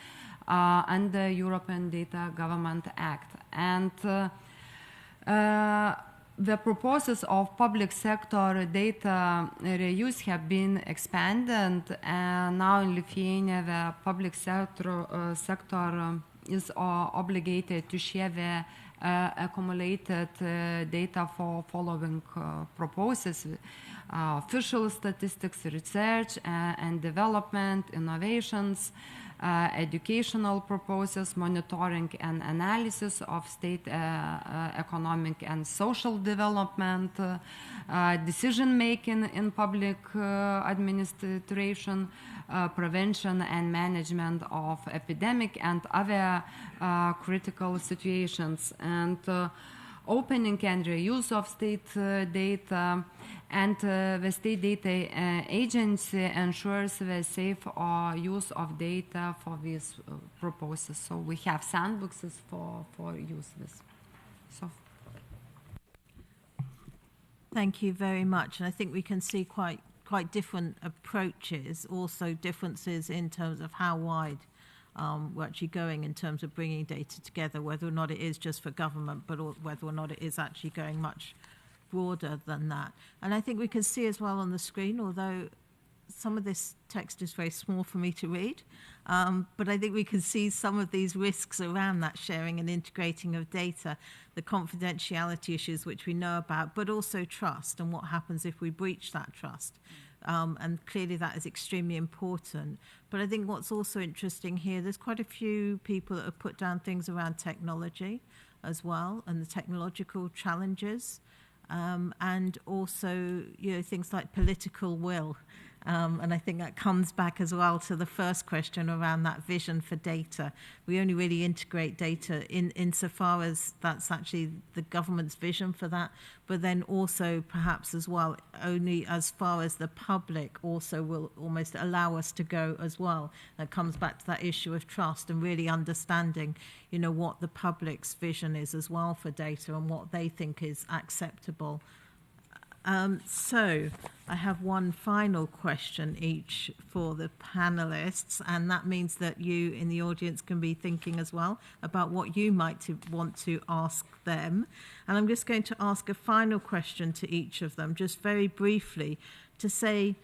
[SPEAKER 3] under the European Data Government Act. And the purposes of public sector data reuse have been expanded, and now in Lithuania the public sector is obligated to share the accumulated data for following purposes: official statistics, research and development, innovations, educational purposes, monitoring and analysis of state economic and social development, decision-making in public administration, prevention and management of epidemic and other critical situations, and opening and reuse of state data. And the State Data Agency ensures the safe use of data for these purposes. So we have sandboxes for use this. So.
[SPEAKER 1] Thank you very much. And I think we can see quite different approaches, also differences in terms of how wide we're actually going in terms of bringing data together, whether or not it is just for government, but whether or not it is actually going much broader than that. And I think we can see as well on the screen, although some of this text is very small for me to read, but I think we can see some of these risks around that sharing and integrating of data, the confidentiality issues which we know about, but also trust and what happens if we breach that trust. And clearly that is extremely important. But I think what's also interesting here, there's quite a few people that have put down things around technology as well, and the technological challenges, and also, things like political will. And I think that comes back as well to the first question around that vision for data. We only really integrate data insofar as that's actually the government's vision for that, but then also perhaps as well, only as far as the public also will almost allow us to go as well. That comes back to that issue of trust and really understanding, what the public's vision is as well for data and what they think is acceptable. So I have one final question each for the panelists, and that means that you in the audience can be thinking as well about what you might want to ask them. And I'm just going to ask a final question to each of them, just very briefly, to say,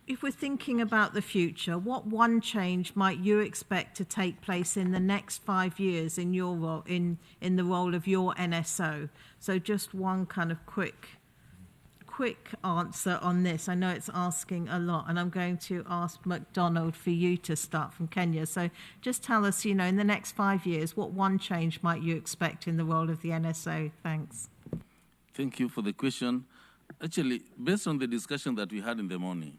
[SPEAKER 1] if we're thinking about the future, what one change might you expect to take place in the next 5 years in your role, in the role of your NSO? So just one kind of quick answer on this. I know it's asking a lot, and I'm going to ask McDonald for you to start from Kenya. So just tell us, in the next 5 years, what one change might you expect in the role of the NSO? Thanks.
[SPEAKER 5] Thank you for the question. Actually, based on the discussion that we had in the morning,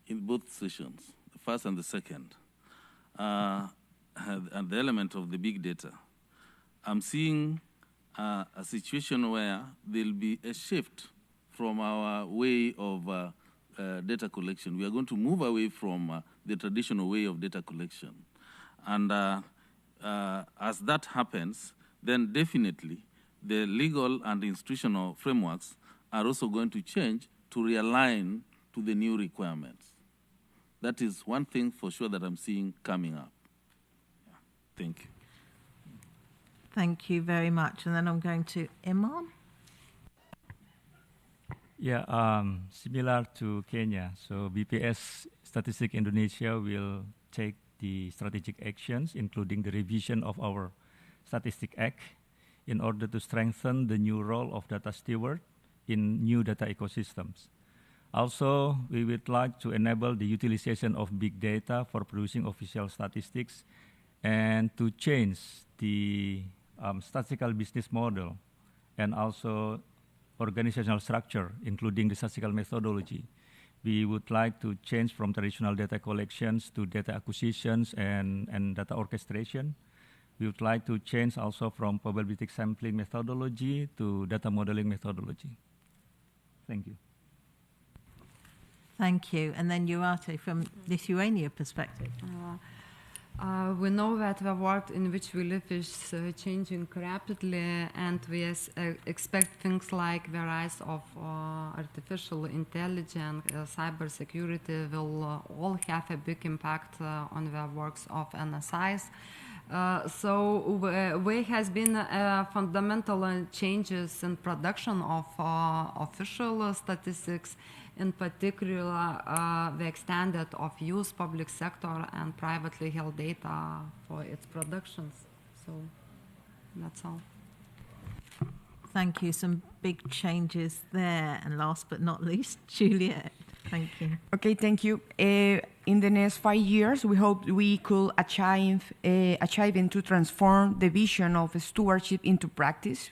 [SPEAKER 5] in both sessions, the first and the second, and the element of the big data, I'm seeing a situation where there'll be a shift from our way of data collection. We are going to move away from the traditional way of data collection. And as that happens, then definitely the legal and institutional frameworks are also going to change to realign to the new requirements. That is one thing for sure that I'm seeing coming up. Yeah. Thank you.
[SPEAKER 1] Thank you very much. And then I'm going to Imam.
[SPEAKER 2] Yeah, similar to Kenya. So BPS Statistics Indonesia will take the strategic actions, including the revision of our Statistics Act, in order to strengthen the new role of data steward in new data ecosystems. Also, we would like to enable the utilization of big data for producing official statistics and to change the statistical business model and also organizational structure, including the statistical methodology. We would like to change from traditional data collections to data acquisitions and data orchestration. We would like to change also from probabilistic sampling methodology to data modeling methodology. Thank you.
[SPEAKER 1] Thank you. And then Jūratė, from Lithuania perspective.
[SPEAKER 3] We know that the world in which we live is changing rapidly, and we expect things like the rise of artificial intelligence, cybersecurity will all have a big impact on the works of NSIs. So there has been fundamental changes in production of official statistics, in particular the extended of use public sector and privately held data for its productions. So that's all.
[SPEAKER 1] Thank you. Some big changes there. And last but not least, Juliet. Thank you.
[SPEAKER 4] Okay, thank you. In the next 5 years, we hope we could achieve to transform the vision of stewardship into practice,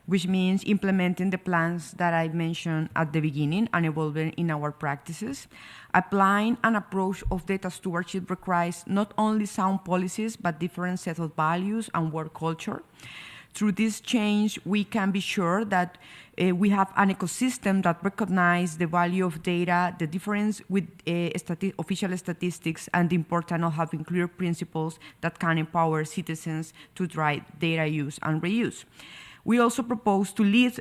[SPEAKER 4] which means implementing the plans that I mentioned at the beginning and evolving in our practices. Applying an approach of data stewardship requires not only sound policies, but different sets of values and work culture. Through this change, we can be sure that we have an ecosystem that recognizes the value of data, the difference with official statistics, and the importance of having clear principles that can empower citizens to drive data use and reuse. We also propose to lead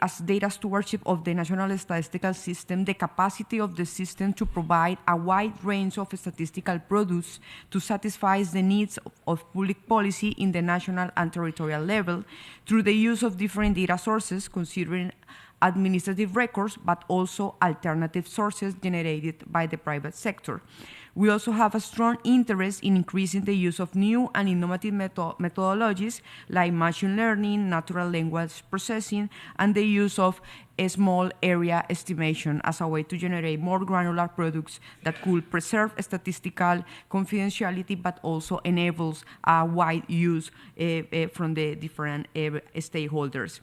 [SPEAKER 4] as data stewardship of the national statistical system, the capacity of the system to provide a wide range of statistical products to satisfy the needs of public policy in the national and territorial level through the use of different data sources, considering administrative records, but also alternative sources generated by the private sector. We also have a strong interest in increasing the use of new and innovative methodologies like machine learning, natural language processing, and the use of a small area estimation as a way to generate more granular products that could preserve statistical confidentiality but also enables a wide use from the different stakeholders.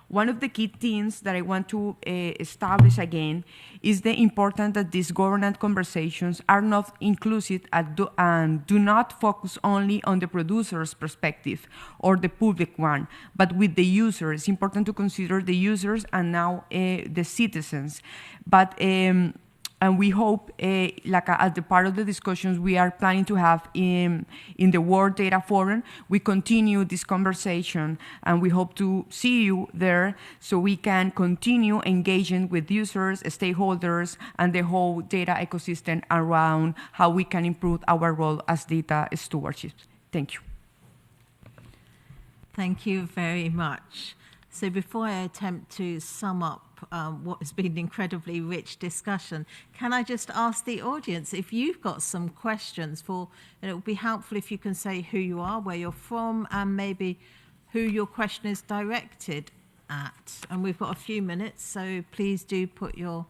[SPEAKER 4] One of the key themes that I want to establish again is the importance that these governance conversations are not inclusive and do not focus only on the producer's perspective or the public one, but with the user. It's important to consider the users and now the citizens. But and we hope, as the part of the discussions we are planning to have in the World Data Forum, we continue this conversation, and we hope to see you there so we can continue engaging with users, stakeholders, and the whole data ecosystem around how we can improve our role as data stewards. Thank you.
[SPEAKER 1] Thank you very much. So before I attempt to sum up what has been an incredibly rich discussion, can I just ask the audience if you've got some questions and it would be helpful if you can say who you are, where you're from, and maybe who your question is directed at. And we've got a few minutes, so please do put your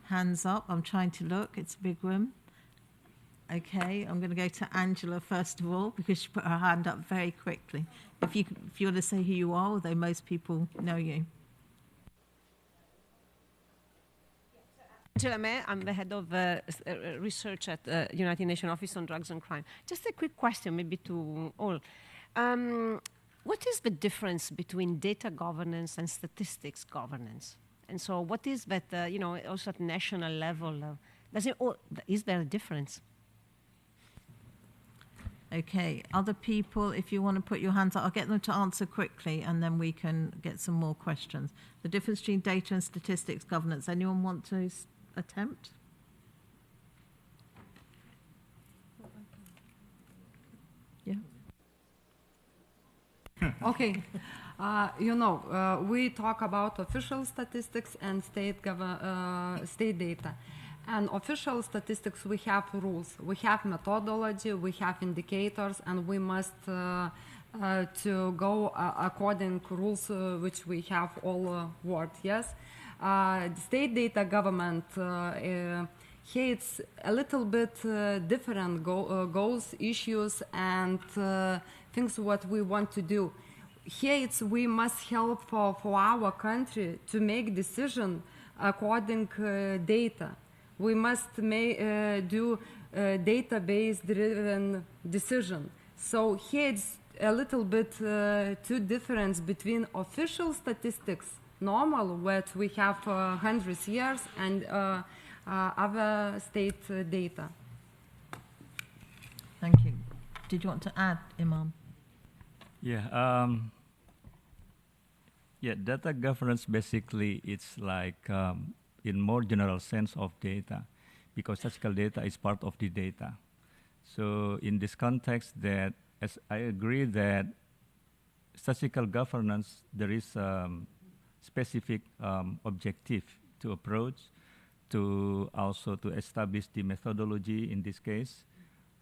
[SPEAKER 1] hands up. I'm trying to look, it's a big room. Okay, I'm going to go to Angela first of all, because she put her hand up very quickly. If you want to say who you are, although most people know you.
[SPEAKER 6] Angela May, I'm the head of research at the United Nations Office on Drugs and Crime. Just a quick question, maybe to all. What is the difference between data governance and statistics governance? And so what is that, also at national level, is there a difference?
[SPEAKER 1] Okay, other people, if you want to put your hands up, I'll get them to answer quickly and then we can get some more questions. The difference between data and statistics governance. Anyone want to attempt? Yeah.
[SPEAKER 3] Okay. We talk about official statistics and state data. And official statistics, we have rules, we have methodology, we have indicators, and we must to go according to rules which we have all worked. Yes, state data government. Here it's a little bit different goals, issues, and things what we want to do. Here we must help for our country to make decision according data. We must do database-driven decision. So here it's a little bit too difference between official statistics, normal, what we have for hundreds of years, and other state data.
[SPEAKER 1] Thank you. Did you want to add, Imam?
[SPEAKER 2] Yeah. Data governance basically it's like in more general sense of data, because statistical data is part of the data. So in this context, that as I agree that statistical governance, there is specific objective to approach, to also to establish the methodology in this case.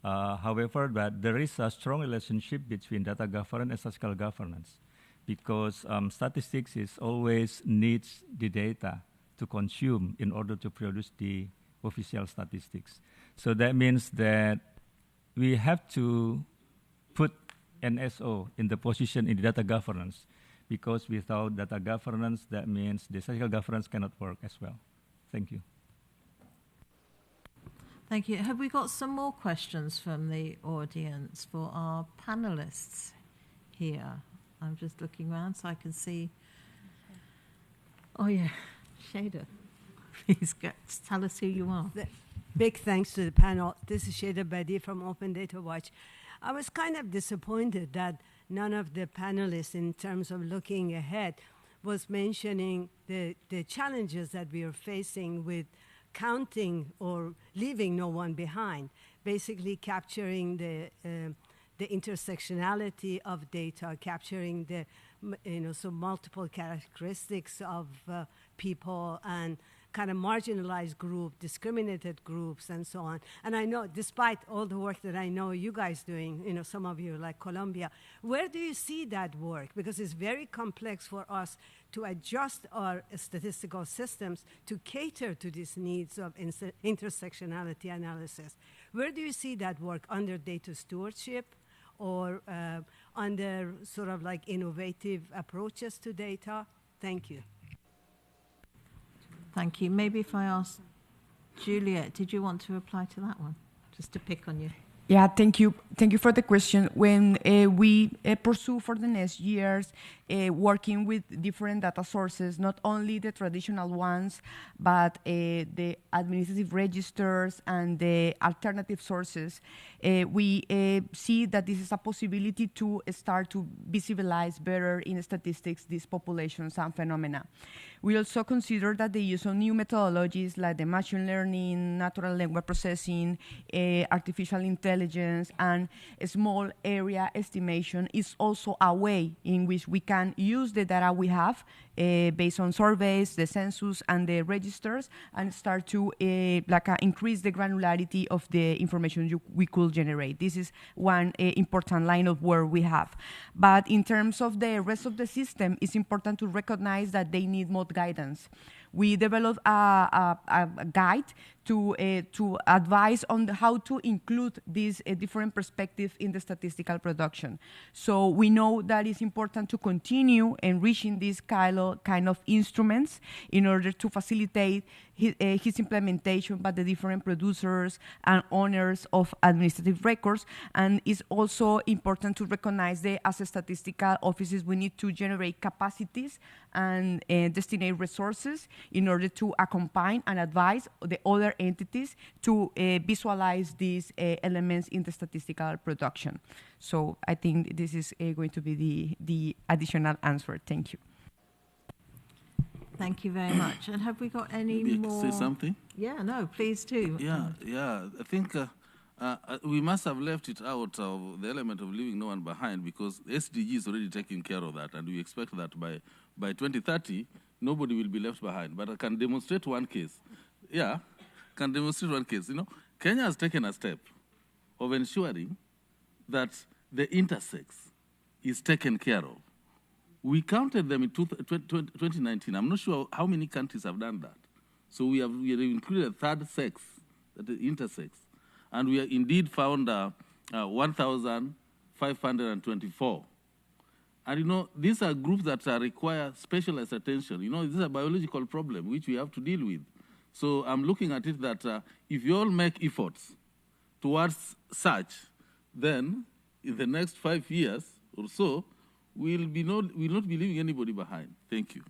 [SPEAKER 2] However, that there is a strong relationship between data governance and statistical governance, because statistics is always needs the data to consume in order to produce the official statistics. So that means that we have to put NSO in the position in the data governance, because without data governance, that means the statistical governance cannot work as well. Thank you.
[SPEAKER 1] Thank you. Have we got some more questions from the audience for our panelists here? I'm just looking around so I can see. Oh, yeah. Shada, please tell us who you are.
[SPEAKER 7] Big thanks to the panel. This is Shada Badi from Open Data Watch. I was kind of disappointed that none of the panelists, in terms of looking ahead, was mentioning the challenges that we are facing with counting or leaving no one behind, basically capturing the intersectionality of data, capturing the multiple characteristics of people, and kind of marginalized group, discriminated groups, and so on. And I know, despite all the work that I know you guys doing, some of you like Colombia, where do you see that work? Because it's very complex for us to adjust our statistical systems to cater to these needs of intersectionality analysis. Where do you see that work under data stewardship or under sort of like innovative approaches to data? Thank you.
[SPEAKER 1] Thank you. Maybe if I ask Juliet, did you want to reply to that one? Just to pick on you.
[SPEAKER 4] Yeah, thank you. Thank you for the question. When we pursue for the next years working with different data sources, not only the traditional ones, but the administrative registers and the alternative sources, we see that this is a possibility to start to visualize better in statistics these populations and phenomena. We also consider that the use of new methodologies like the machine learning, natural language processing, artificial intelligence, and small area estimation is also a way in which we can use the data we have based on surveys, the census, and the registers, and start to increase the granularity of the information we could generate. This is one important line of work we have. But in terms of the rest of the system, it's important to recognize that they need more guidance. We developed a guide to advise on how to include these different perspectives in the statistical production. So we know that it's important to continue enriching these kind of instruments in order to facilitate his implementation by the different producers and owners of administrative records. And it's also important to recognize that as statistical offices, we need to generate capacities and destinate resources in order to accompany and advise the other entities to visualize these elements in the statistical production. So I think this is going to be the additional answer. Thank you.
[SPEAKER 1] Thank you very much. And have we got any more?
[SPEAKER 5] Say something?
[SPEAKER 1] Yeah, no, please do.
[SPEAKER 5] Yeah. I think we must have left it out of the element of leaving no one behind, because SDG is already taking care of that, and we expect that by 2030, nobody will be left behind. But I can demonstrate one case. Yeah, can demonstrate one case. Kenya has taken a step of ensuring that the intersex is taken care of. We counted them in 2019. I'm not sure how many countries have done that. So we have included a third sex, that is intersex. And we have indeed found 1,524. And these are groups that require specialized attention. This is a biological problem which we have to deal with. So I'm looking at it that if you all make efforts towards such, then in the next 5 years or so, we'll not be leaving anybody behind. Thank you.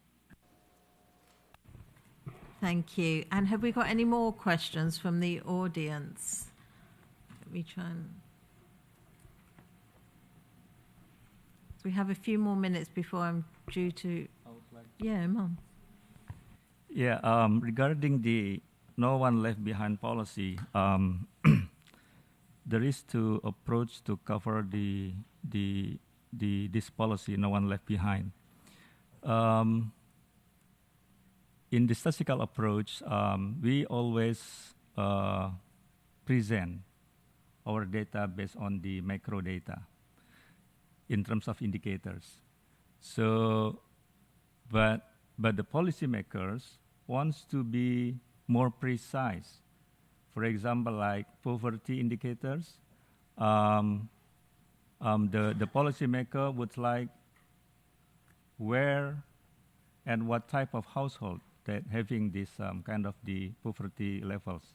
[SPEAKER 1] Thank you. And have we got any more questions from the audience? Let me try and... We have a few more minutes before I'm due to... Yeah, Mom.
[SPEAKER 2] Yeah, regarding the no one left behind policy, there is two approach to cover this policy, no one left behind. In the statistical approach, we always present our data based on the macro data in terms of indicators. So, but the policymakers wants to be more precise. For example, like poverty indicators, the policymaker would like where and what type of household that having this kind of the poverty levels.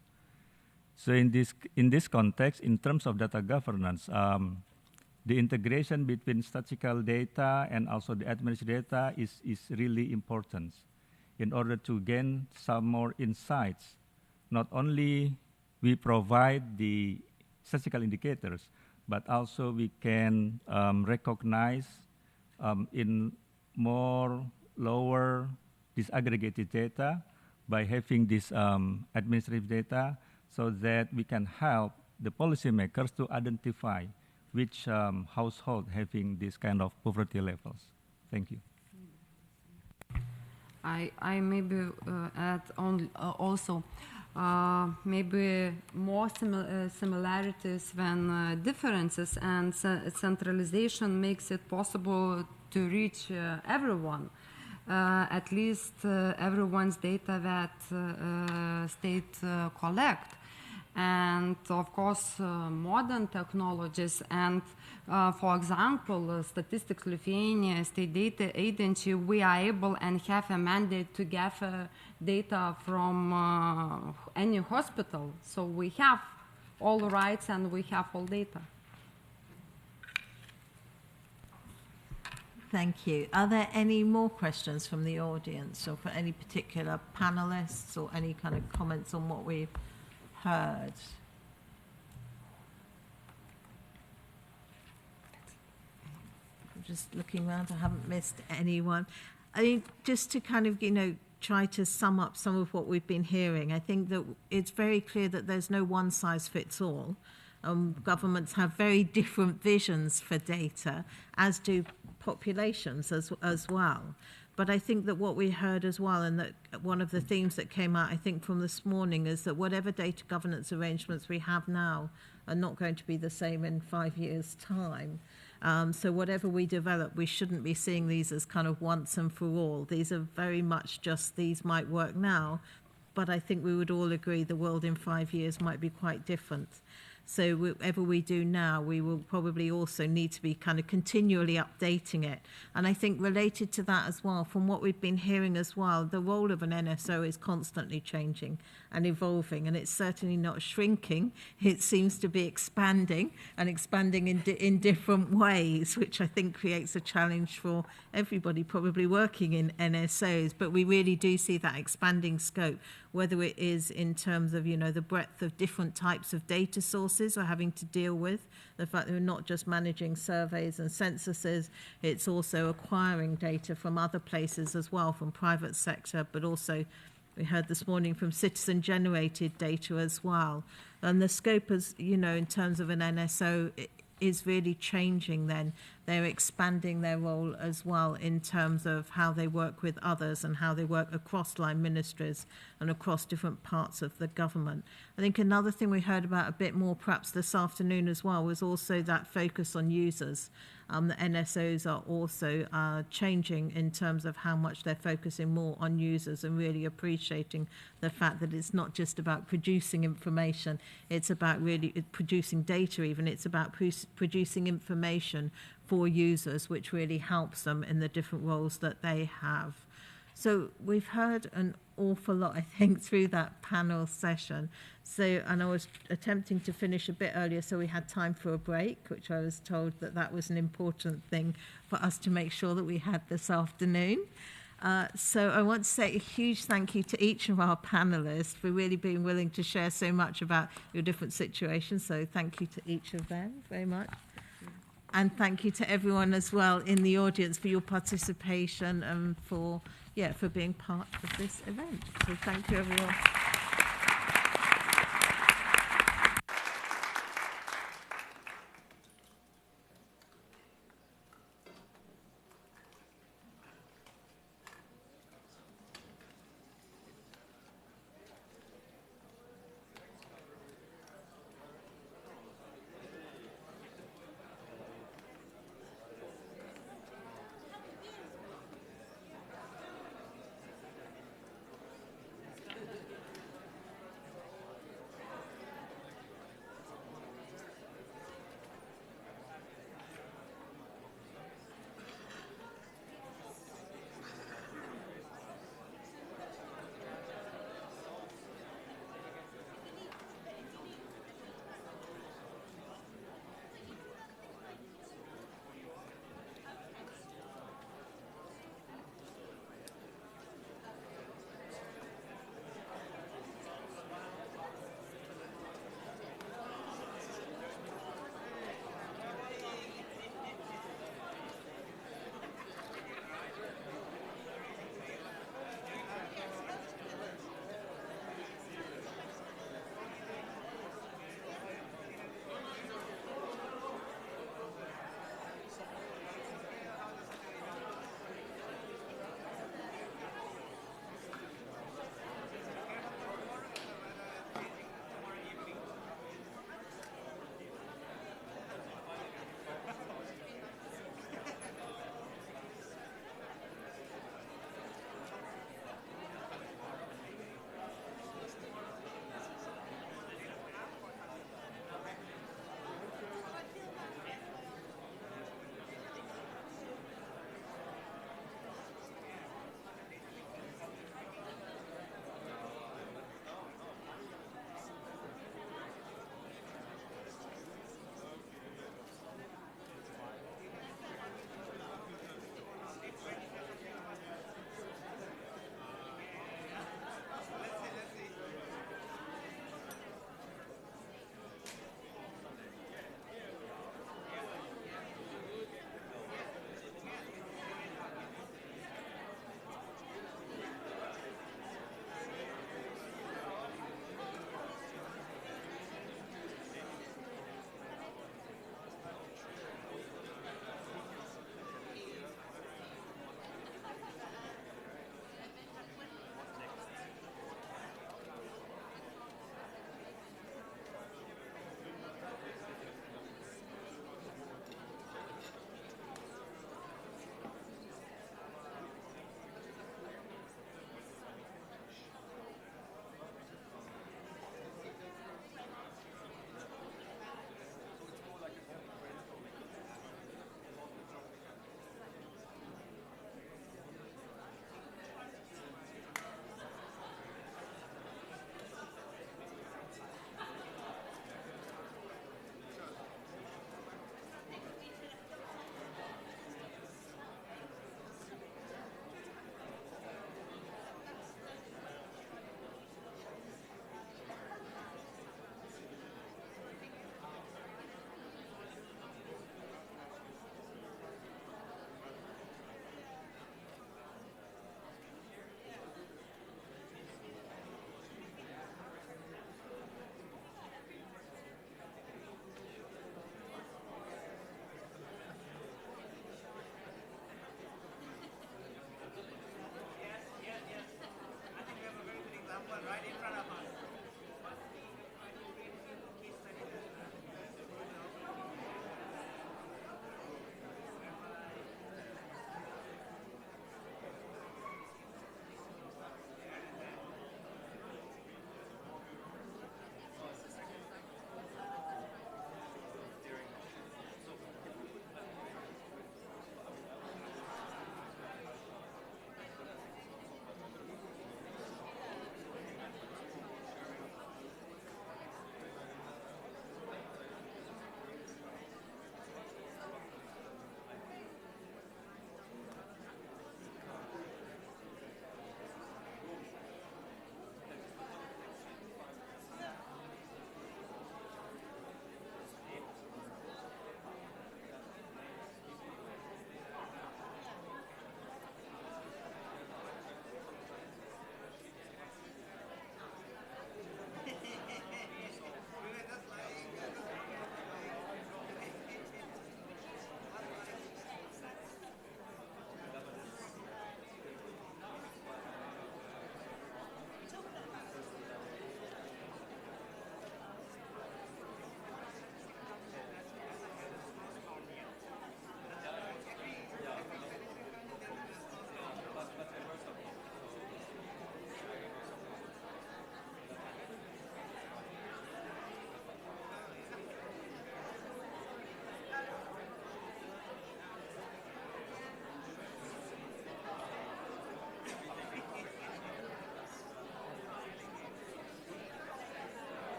[SPEAKER 2] So in this context, in terms of data governance, the integration between statistical data and also the administrative data is really important in order to gain some more insights. Not only we provide the statistical indicators, but also we can recognize in more lower disaggregated data by having this administrative data, so that we can help the policymakers to identify which household having this kind of poverty levels. Thank you.
[SPEAKER 3] I maybe add on also maybe more similarities than differences, and centralization makes it possible to reach everyone, at least everyone's data that state collect. And of course, modern technologies and, for example, Statistics Lithuania State Data Agency, we are able and have a mandate to gather data from any hospital. So we have all rights and we have all data.
[SPEAKER 1] Thank you. Are there any more questions from the audience or for any particular panelists or any kind of comments on what we've heard? I'm just looking around, I haven't missed anyone. I mean, just to kind of, try to sum up some of what we've been hearing, I think that it's very clear that there's no one size fits all. Governments have very different visions for data, as do populations as well. But I think that what we heard as well, and that one of the themes that came out, I think, from this morning, is that whatever data governance arrangements we have now are not going to be the same in 5 years' time. So whatever we develop, we shouldn't be seeing these as kind of once and for all. These are very much just, these might work now, but I think we would all agree the world in 5 years might be quite different. So whatever we do now, we will probably also need to be kind of continually updating it. And I think related to that as well, from what we've been hearing as well, the role of an NSO is constantly changing and evolving, and it's certainly not shrinking. It seems to be expanding, and expanding in different ways, which I think creates a challenge for everybody probably working in NSOs. But we really do see that expanding scope, whether it is in terms of, the breadth of different types of data sources we're having to deal with, the fact that we're not just managing surveys and censuses, it's also acquiring data from other places as well, from private sector, but also we heard this morning from citizen-generated data as well. And the scope, is, in terms of an NSO, is really changing then. They're expanding their role as well in terms of how they work with others and how they work across line ministries and across different parts of the government. I think another thing we heard about a bit more perhaps this afternoon as well was also that focus on users. The NSOs are also changing in terms of how much they're focusing more on users and really appreciating the fact that it's not just about producing information, it's about really producing data even, it's about producing information for users, which really helps them in the different roles that they have. So we've heard an awful lot, I think, through that panel session. So, and I was attempting to finish a bit earlier so we had time for a break, which I was told that was an important thing for us to make sure that we had this afternoon. So I want to say a huge thank you to each of our panelists for really being willing to share so much about your different situations. So thank you to each of them very much. And thank you to everyone as well in the audience for your participation and for being part of this event. So thank you, everyone.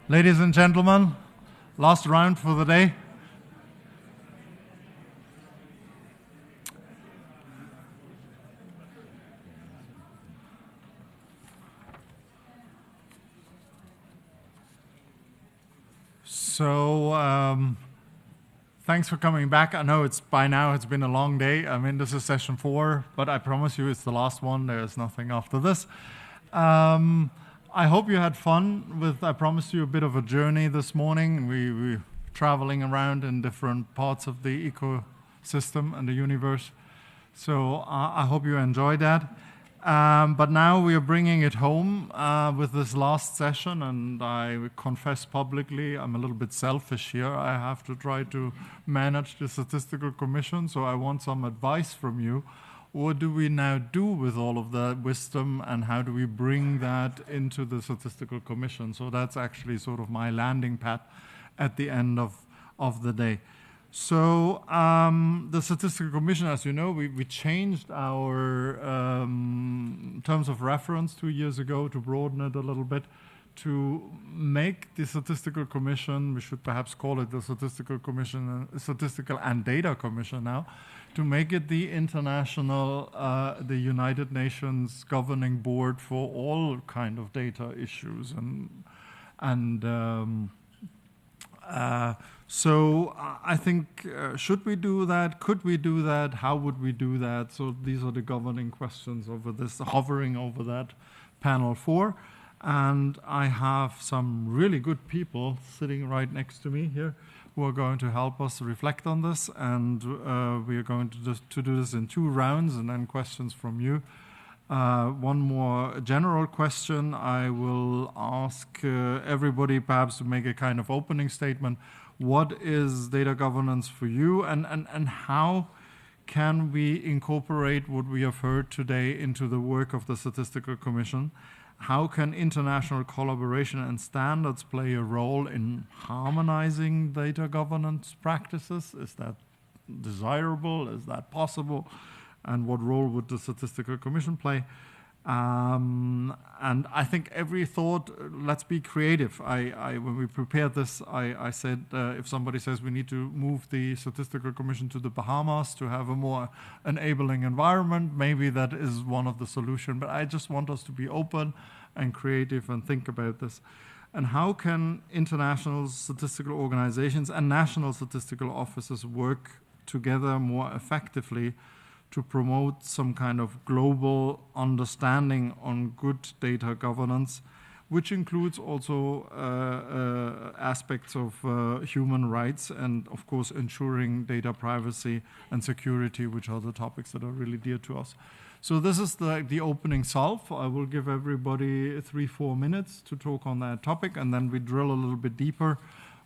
[SPEAKER 8] Ladies and gentlemen, last round for the day. So, thanks for coming back. I know it's by now it's been a long day. I mean, this is session 4, but I promise you it's the last one. There's nothing after this. I hope you had fun with, I promised you a bit of a journey this morning. We're traveling around in different parts of the ecosystem and the universe. So I hope you enjoyed that. But now we are bringing it home with this last session, and I confess publicly I'm a little bit selfish here. I have to try to manage the Statistical Commission, so I want some advice from you. What do we now do with all of that wisdom, and how do we bring that into the Statistical Commission? So that's actually sort of my landing pad at the end of the day. So the Statistical Commission, as you know, we changed our terms of reference 2 years ago to broaden it a little bit, to make the Statistical Commission, we should perhaps call it the Statistical Commission, Statistical and Data Commission now, to make it the international, the United Nations governing board for all kind of data issues. So I think, should we do that? Could we do that? How would we do that? So these are the governing questions over this, hovering over that panel 4. And I have some really good people sitting right next to me here who are going to help us reflect on this. And we are going to do this in 2 rounds, and then questions from you. One more general question. I will ask everybody perhaps to make a kind of opening statement. What is data governance for you, and how can we incorporate what we have heard today into the work of the Statistical Commission? How can international collaboration and standards play a role in harmonizing data governance practices? Is that desirable? Is that possible? And what role would the Statistical Commission play? And I think every thought, let's be creative. When we prepared this, I said, if somebody says we need to move the Statistical Commission to the Bahamas to have a more enabling environment, maybe that is one of the solutions. But I just want us to be open and creative and think about this. And how can international statistical organizations and national statistical offices work together more effectively to promote some kind of global understanding on good data governance, which includes also aspects of human rights and, of course, ensuring data privacy and security, which are the topics that are really dear to us. So this is the opening salve. I will give everybody 3-4 minutes to talk on that topic, and then we drill a little bit deeper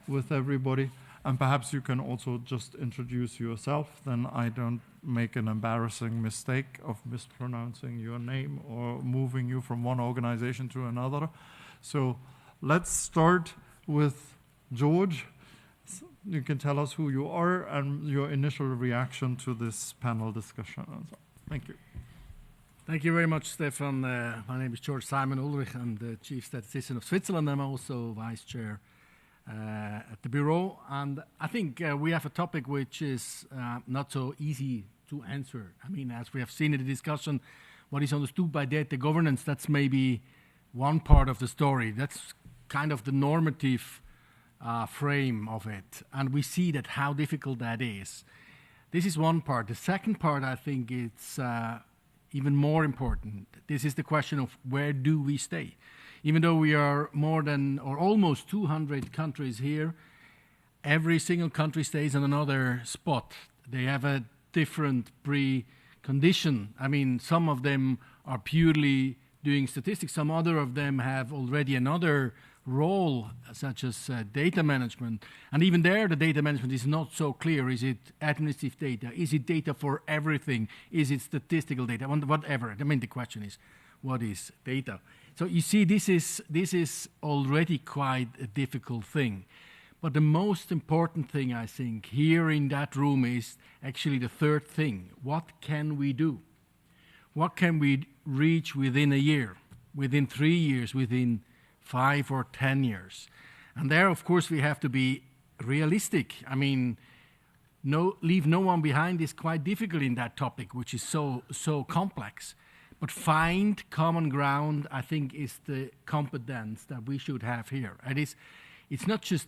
[SPEAKER 8] with everybody. And perhaps you can also just introduce yourself, then I don't make an embarrassing mistake of mispronouncing your name or moving you from one organization to another. So let's start with George. You can tell us who you are and your initial reaction to this panel discussion. Thank you.
[SPEAKER 9] Thank you very much, Stefan. My name is George Simon Ulrich. I'm the Chief Statistician of Switzerland. I'm also Vice Chair at the Bureau. And I think we have a topic which is not so easy to answer. I mean, as we have seen in the discussion, what is understood by data governance, that's maybe one part of the story. That's kind of the normative frame of it. And we see that how difficult that is. This is one part. The second part, I think it's even more important. This is the question of where do we stay? Even though we are more than or almost 200 countries here, every single country stays on another spot. They have a different precondition. I mean, some of them are purely doing statistics. Some other of them have already another role, such as data management. And even there, the data management is not so clear. Is it administrative data? Is it data for everything? Is it statistical data? Whatever. I mean, the question is, what is data? So you see, this is already quite a difficult thing. But the most important thing, I think, here in that room is actually the third thing. What can we do? What can we reach within a year, within 3 years, within 5 or 10 years? And there, of course, we have to be realistic. I mean, leave no one behind is quite difficult in that topic, which is so complex. But find common ground, I think, is the competence that we should have here. And it's not just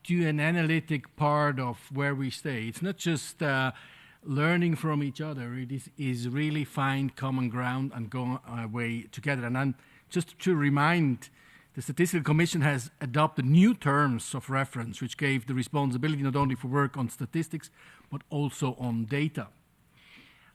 [SPEAKER 9] do an analytic part of where we stay. It's not just learning from each other. It is really find common ground and go away together. And just to remind, the Statistical Commission has adopted new terms of reference, which gave the responsibility not only for work on statistics, but also on data.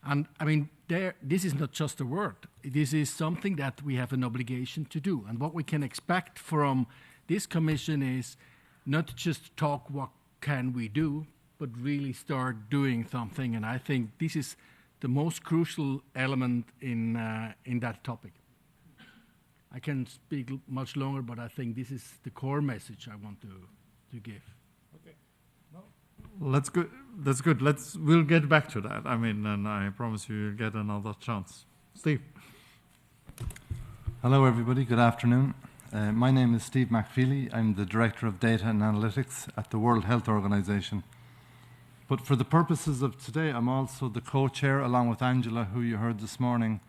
[SPEAKER 9] And I mean, this is not just a word. This is something that we have an obligation to do. And what we can expect from this commission is not just talk what can we do, but really start doing something. And I think this is the most crucial element in that topic. I can speak much longer, but I think this is the core message I want to give. Okay.
[SPEAKER 8] That's good. That's good. We'll get back to that. I mean, and I promise you'll get another chance. Steve.
[SPEAKER 10] Hello, everybody. Good afternoon. My name is Steve McFeely. I'm the Director of Data and Analytics at the World Health Organization. But for the purposes of today, I'm also the co-chair, along with Angela, who you heard this morning,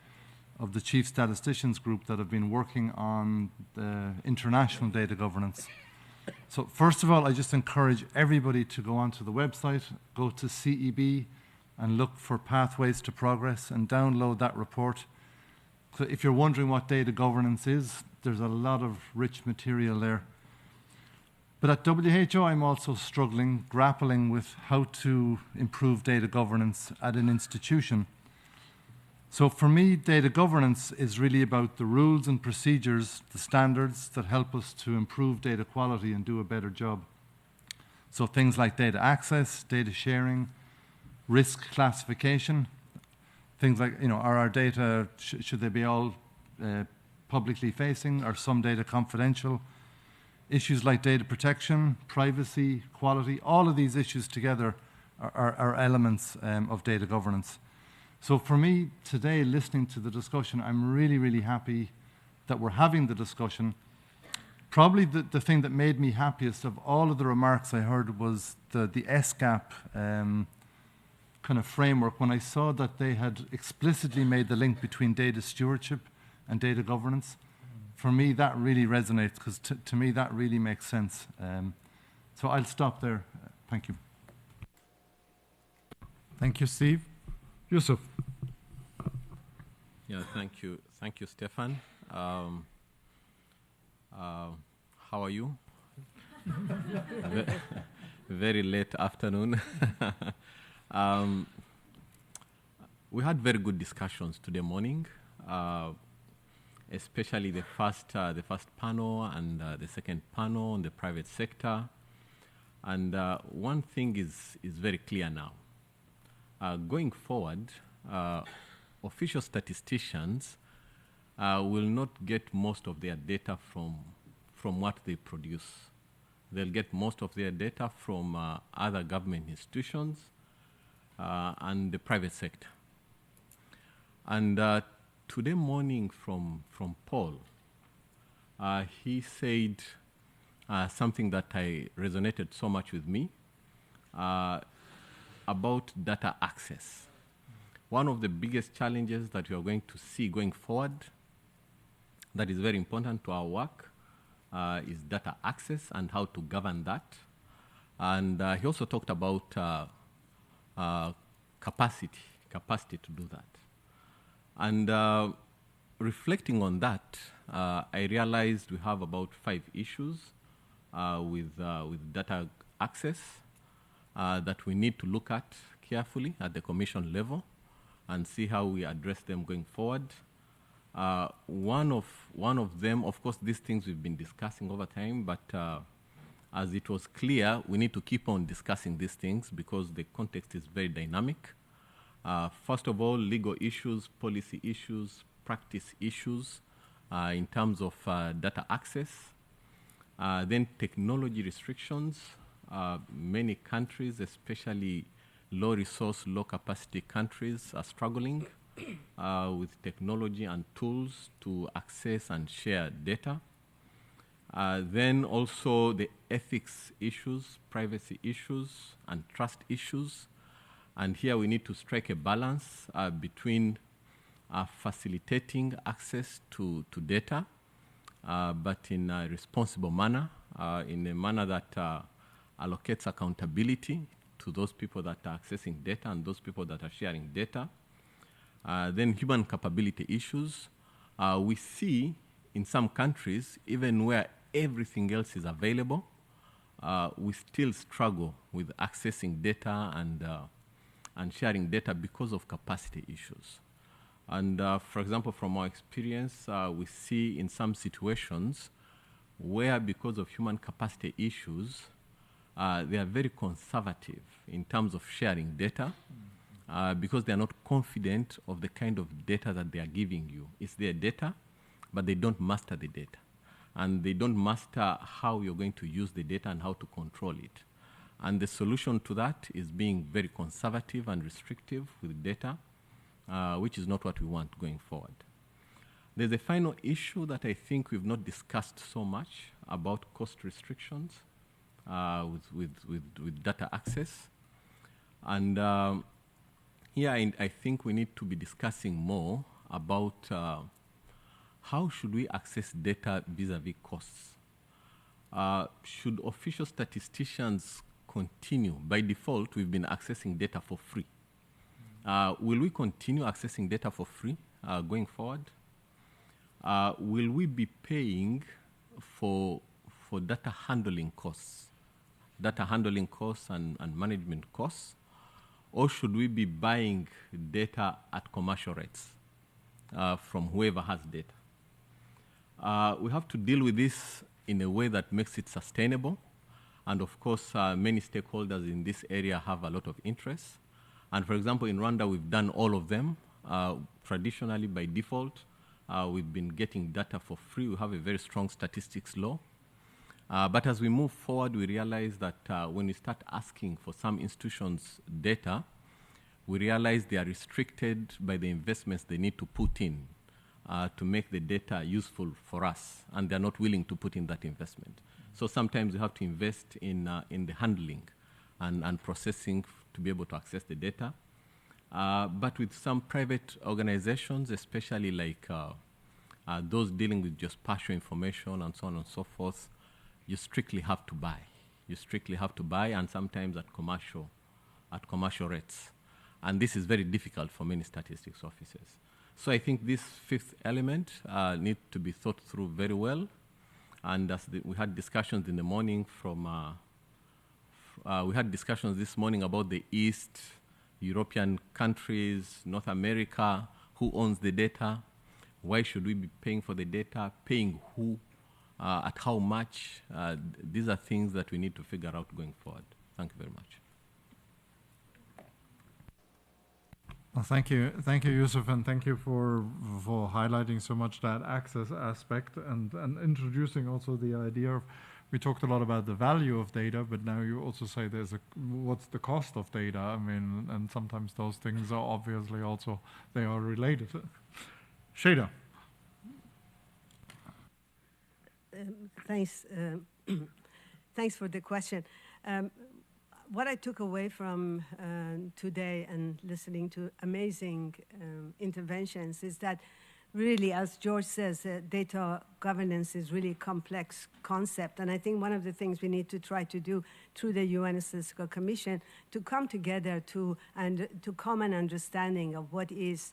[SPEAKER 10] of the Chief Statisticians Group that have been working on the international data governance. So first of all, I just encourage everybody to go onto the website, go to CEB and look for Pathways to Progress and download that report. So if you're wondering what data governance is, there's a lot of rich material there. But at WHO, I'm also grappling with how to improve data governance at an institution. So for me, data governance is really about the rules and procedures, the standards that help us to improve data quality and do a better job. So things like data access, data sharing, risk classification, things like, are our data, should they be all publicly facing? Are some data confidential? Issues like data protection, privacy, quality, all of these issues together are elements of data governance. So for me, today, listening to the discussion, I'm really, really happy that we're having the discussion. Probably the thing that made me happiest of all of the remarks I heard was the SGAP kind of framework, when I saw that they had explicitly made the link between data stewardship and data governance. For me, that really resonates, because to me, that really makes sense. So I'll stop there. Thank you.
[SPEAKER 8] Thank you, Steve. Yusuf.
[SPEAKER 11] Yeah, thank you. Thank you, Stefan. How are you? Very late afternoon. We had very good discussions today morning, especially the first panel and the second panel on the private sector. And one thing is very clear now. Going forward, official statisticians will not get most of their data from what they produce. They'll get most of their data from other government institutions and the private sector. And today morning from Paul, he said something that resonated so much with me. About data access. One of the biggest challenges that we are going to see going forward that is very important to our work is data access and how to govern that. And he also talked about capacity to do that. And reflecting on that, I realized we have about 5 issues with data access that we need to look at carefully at the Commission level and see how we address them going forward. One of them, of course, these things we've been discussing over time, but as it was clear, we need to keep on discussing these things because the context is very dynamic. First of all, legal issues, policy issues, practice issues in terms of data access. Then technology restrictions. Many countries, especially low-resource, low-capacity countries, are struggling with technology and tools to access and share data. Then also the ethics issues, privacy issues, and trust issues. And here we need to strike a balance between facilitating access to data, but in a responsible manner, in a manner that allocates accountability to those people that are accessing data and those people that are sharing data. Then human capability issues. We see in some countries, even where everything else is available, we still struggle with accessing data and sharing data because of capacity issues. And for example, from our experience, we see in some situations where because of human capacity issues, they are very conservative in terms of sharing data because they are not confident of the kind of data that they are giving you. It's their data, but they don't master the data. And they don't master how you're going to use the data and how to control it. And the solution to that is being very conservative and restrictive with data, which is not what we want going forward. There's a final issue that I think we've not discussed so much about cost restrictions with data access. And here I think we need to be discussing more about how should we access data vis-a-vis costs. Should official statisticians continue? By default, we've been accessing data for free. Will we continue accessing data for free going forward? Will we be paying for data handling costs and management costs? Or should we be buying data at commercial rates from whoever has data? We have to deal with this in a way that makes it sustainable. And of course, many stakeholders in this area have a lot of interest. And for example, in Rwanda, we've done all of them. Traditionally, by default, we've been getting data for free. We have a very strong statistics law. But as we move forward, we realize that when we start asking for some institutions' data, we realize they are restricted by the investments they need to put in to make the data useful for us, and they're not willing to put in that investment. So sometimes you have to invest in the handling and processing to be able to access the data. But with some private organizations, especially like those dealing with just partial information and so on and so forth, you strictly have to buy. You strictly have to buy, and sometimes at commercial rates. And this is very difficult for many statistics officers. So I think this fifth element needs to be thought through very well. And as we had discussions in the morning we had discussions this morning about the East, European countries, North America, who owns the data, why should we be paying for the data, paying who, at how much. These are things that we need to figure out going forward. Thank you very much.
[SPEAKER 8] Well, thank you, Yusuf, and thank you for highlighting so much that access aspect and introducing also the idea of. We talked a lot about the value of data, but now you also say what's the cost of data? I mean, and sometimes those things are obviously also they are related. Shada.
[SPEAKER 7] Thanks. Thanks for the question. What I took away from today and listening to amazing interventions is that really, as George says, data governance is really a complex concept. And I think one of the things we need to try to do through the UN Statistical Commission to come together to common understanding of what is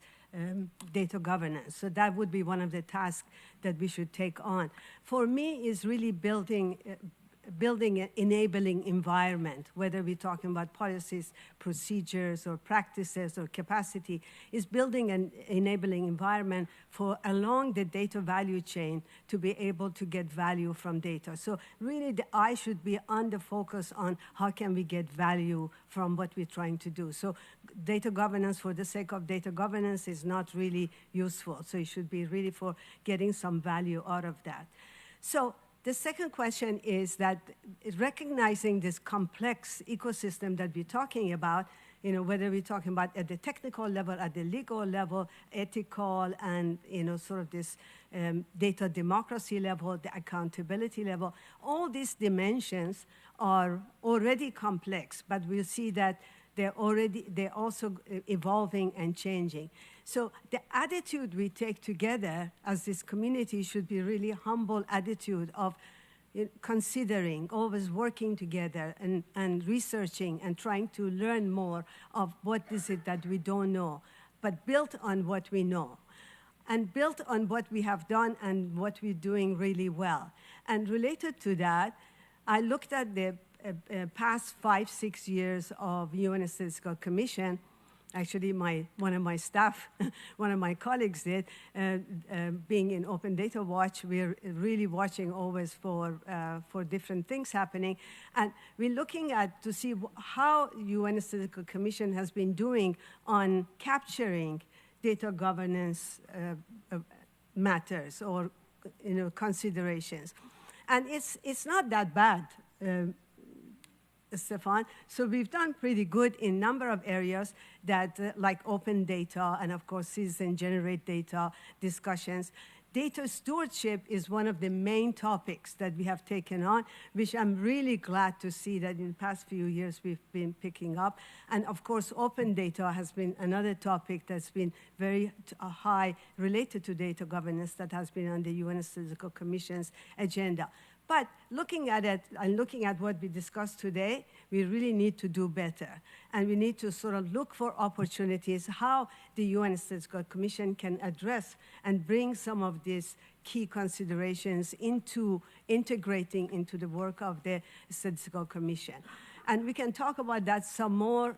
[SPEAKER 7] data governance. So that would be one of the tasks that we should take on. For me, is really building an enabling environment, whether we're talking about policies, procedures, or practices, or capacity, is building an enabling environment for along the data value chain to be able to get value from data. So really the eye should be on the focus on how can we get value from what we're trying to do. So data governance for the sake of data governance is not really useful. So it should be really for getting some value out of that. So the second question is that recognizing this complex ecosystem that we're talking about, whether we're talking about at the technical level, at the legal level, ethical, and, sort of this data democracy level, the accountability level, all these dimensions are already complex, but we'll see that they're also evolving and changing. So the attitude we take together as this community should be really humble attitude of considering, always working together and researching and trying to learn more of what is it that we don't know, but built on what we know and built on what we have done and what we're doing really well. And related to that, I looked at the past 5-6 years of UN Statistical Commission. Actually, one of my staff, one of my colleagues did, being in Open Data Watch, we're really watching always for different things happening. And we're looking at to see how UN Statistical Commission has been doing on capturing data governance matters or considerations. And it's not that bad. Stefan. So we've done pretty good in a number of areas that, like open data and, of course, citizen-generated data discussions. Data stewardship is one of the main topics that we have taken on, which I'm really glad to see that in the past few years we've been picking up. And, of course, open data has been another topic that's been very high related to data governance that has been on the UN Statistical Commission's agenda. But looking at it and looking at what we discussed today, we really need to do better. And we need to sort of look for opportunities how the UN Statistical Commission can address and bring some of these key considerations into integrating into the work of the Statistical Commission. And we can talk about that some more,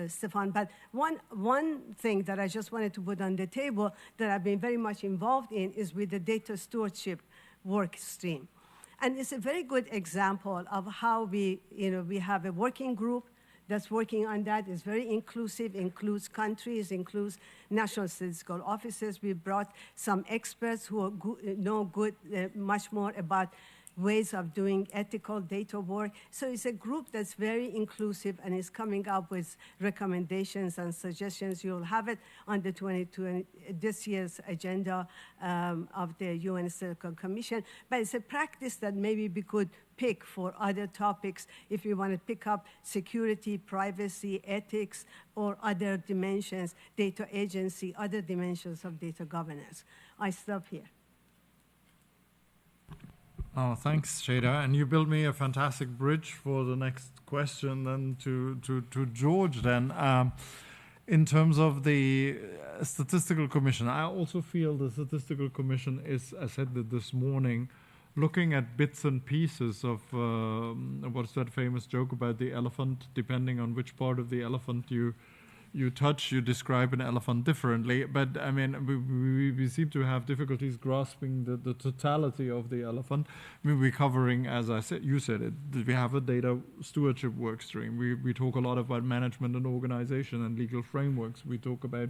[SPEAKER 7] Stefan, but one thing that I just wanted to put on the table that I've been very much involved in is with the data stewardship work stream. And it's a very good example of how we have a working group that's working on that. It's very inclusive, includes countries, includes national statistical offices. We brought some experts who know much more about ways of doing ethical data work. So it's a group that's very inclusive and is coming up with recommendations and suggestions. You'll have it on the this year's agenda of the UN Statistical Commission. But it's a practice that maybe we could pick for other topics if we want to pick up security, privacy, ethics, or other dimensions, data agency, other dimensions of data governance. I stop here.
[SPEAKER 8] Oh, thanks, Shada. And you built me a fantastic bridge for the next question then to George then. In terms of the Statistical Commission, I also feel the Statistical Commission is, as I said this morning, looking at bits and pieces of what's that famous joke about the elephant? Depending on which part of the elephant you touch, you describe an elephant differently. But I mean, we seem to have difficulties grasping the totality of the elephant. I mean, we're covering, as I said, you said it, we have a data stewardship work stream. We talk a lot about management and organization and legal frameworks. We talk about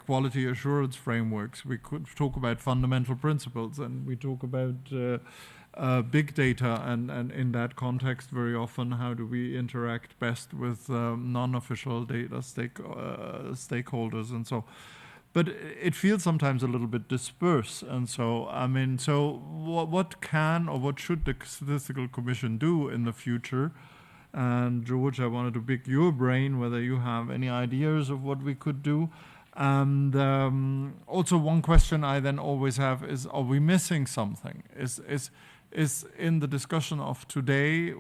[SPEAKER 8] quality assurance frameworks. We could talk about fundamental principles, and we talk about big data, and in that context, very often, how do we interact best with non-official data stakeholders and so. But it feels sometimes a little bit dispersed, and so I mean, so what can or what should the Statistical Commission do in the future? And George, I wanted to pick your brain whether you have any ideas of what we could do. And also one question I then always have is: are we missing something? Is in the discussion of today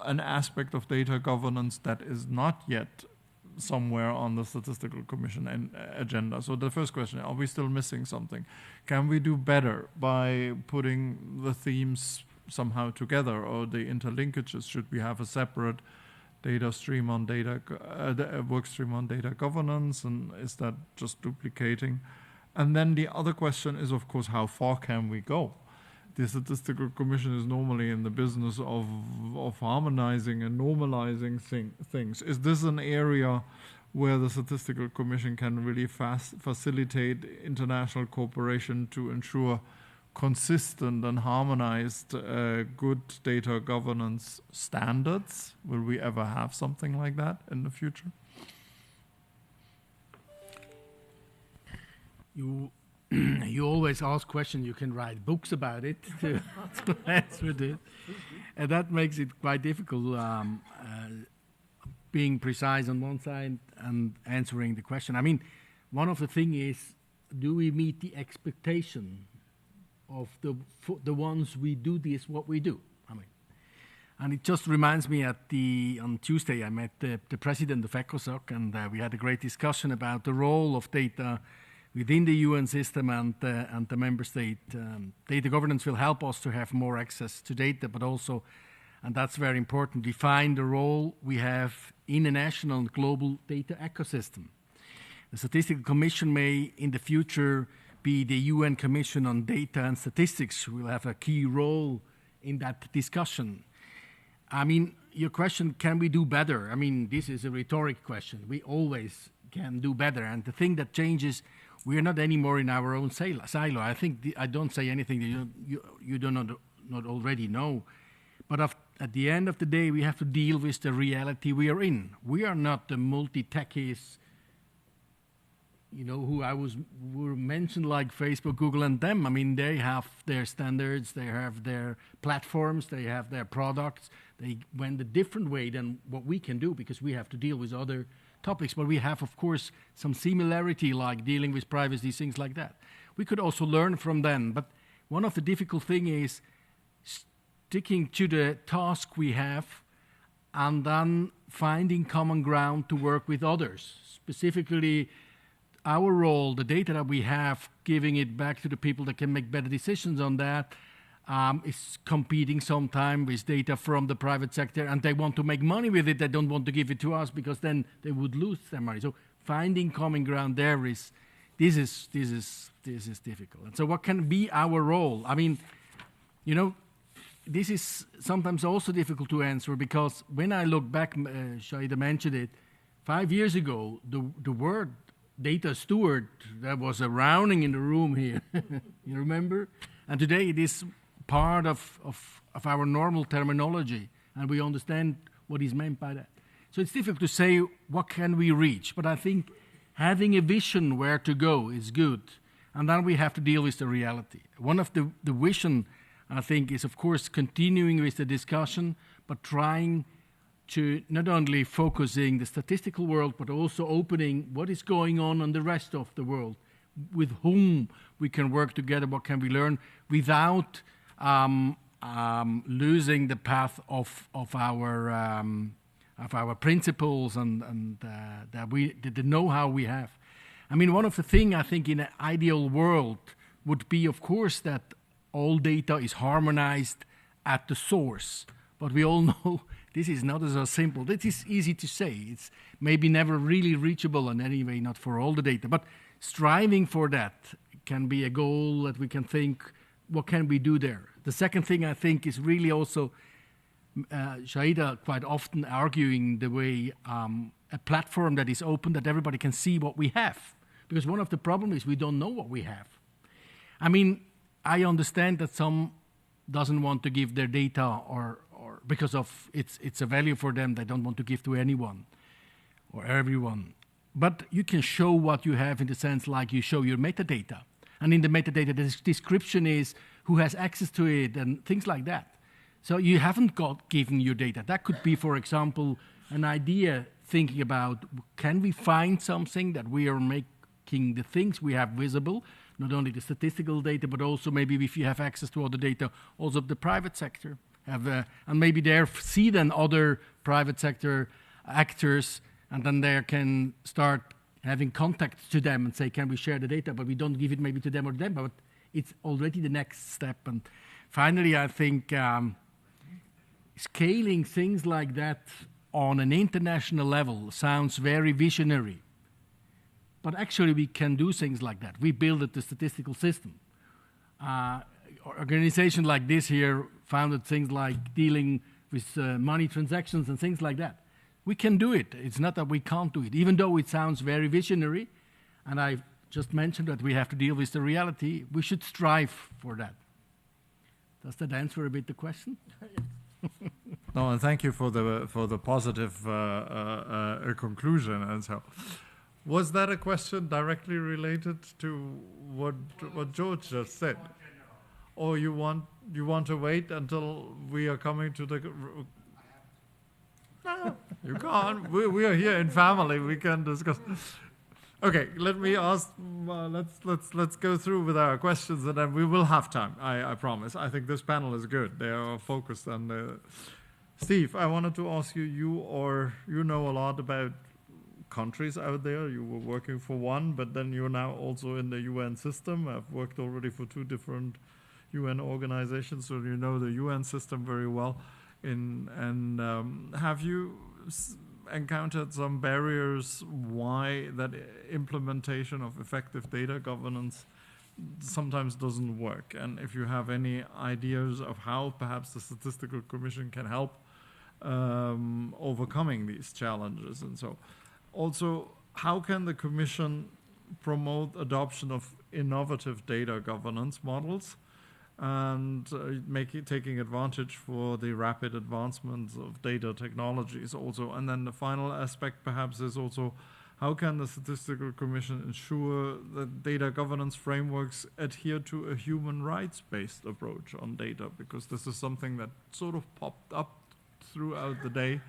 [SPEAKER 8] an aspect of data governance that is not yet somewhere on the Statistical Commission agenda? So the first question: are we still missing something? Can we do better by putting the themes somehow together, or the interlinkages? Should we have a separate data stream on data, work stream on data governance, and is that just duplicating? And then the other question is, of course, how far can we go? The Statistical Commission is normally in the business of harmonizing and normalizing things. Is this an area where the Statistical Commission can really facilitate international cooperation to ensure consistent and harmonized good data governance standards? Will we ever have something like that in the future?
[SPEAKER 9] You always ask questions, you can write books about it to answer this. And that makes it quite difficult being precise on one side and answering the question. I mean, one of the things is, do we meet the expectation of the ones we do this, what we do? I mean, and it just reminds me on Tuesday I met the president of ECOSOC, and we had a great discussion about the role of data within the UN system and the member state. Data governance will help us to have more access to data, but also, and that's very important, define the role we have in a national and global data ecosystem. The Statistical Commission may, in the future, be the UN Commission on Data and Statistics. Will have a key role in that discussion. I mean, your question, can we do better? I mean, this is a rhetoric question. We always can do better. And the thing that changes, we are not anymore in our own silo. I think I don't say anything that you do not already know. But at the end of the day, we have to deal with the reality we are in. We are not the multi-techies, you know, were mentioned, like Facebook, Google, and them. I mean, they have their standards, they have their platforms, they have their products. They went a different way than what we can do because we have to deal with other topics. But we have, of course, some similarity, like dealing with privacy, things like that. We could also learn from them. But one of the difficult things is sticking to the task we have and then finding common ground to work with others, specifically our role, the data that we have, giving it back to the people that can make better decisions on that, is competing sometimes with data from the private sector, and they want to make money with it. They don't want to give it to us because then they would lose their money. So finding common ground there is difficult. And so what can be our role? I mean, you know, this is sometimes also difficult to answer because when I look back, Shaida mentioned it, 5 years ago, the word data steward, that was a rounding in the room here. You remember? And today it is part of our normal terminology, and we understand what is meant by that. So it's difficult to say what can we reach, but I think having a vision where to go is good, and then we have to deal with the reality. One of the vision, I think, is of course continuing with the discussion, but trying to not only focusing the statistical world, but also opening what is going on the rest of the world, with whom we can work together, what can we learn, without losing the path of our principles and the know-how we have. I mean, one of the things I think in an ideal world would be, of course, that all data is harmonized at the source. But we all know this is not so simple. That is easy to say. It's maybe never really reachable, and anyway, not for all the data. But striving for that can be a goal that we can think, what can we do there? The second thing I think is really also Shaida quite often arguing the way a platform that is open, that everybody can see what we have. Because one of the problems is we don't know what we have. I mean, I understand that some doesn't want to give their data or because of it's a value for them, they don't want to give to anyone or everyone. But you can show what you have in the sense like you show your metadata. And in the metadata, the description is who has access to it and things like that. So you haven't given your data. That could be, for example, an idea thinking about, can we find something that we are making the things we have visible, not only the statistical data, but also maybe if you have access to other data, also the private sector. And maybe there see then other private sector actors, and then they can start having contact to them and say, can we share the data? But we don't give it maybe to them or them, but it's already the next step. And finally, I think scaling things like that on an international level sounds very visionary. But actually, we can do things like that. We built the statistical system. Organization like this here founded things like dealing with money transactions and things like that. We can do it. It's not that we can't do it, even though it sounds very visionary. And I just mentioned that we have to deal with the reality. We should strive for that. Does that answer a bit the question?
[SPEAKER 8] No, and thank you for the positive conclusion. And so, was that a question directly related to what George just said, or you want to wait until we are coming to the? No, you can't. We are here in family. We can discuss. Okay, let me ask. Let's go through with our questions, and then we will have time. I promise. I think this panel is good. They are focused on. Steve, I wanted to ask you. You know a lot about countries out there. You were working for one, but then you're now also in the UN system. I've worked already for 2 different UN organizations, so you know the UN system very well. Have you encountered some barriers why that implementation of effective data governance sometimes doesn't work? And if you have any ideas of how perhaps the Statistical Commission can help overcoming these challenges. And so also, how can the Commission promote adoption of innovative data governance models and taking advantage for the rapid advancements of data technologies also? And then the final aspect perhaps is also, how can the Statistical Commission ensure that data governance frameworks adhere to a human rights-based approach on data? Because this is something that sort of popped up throughout the day,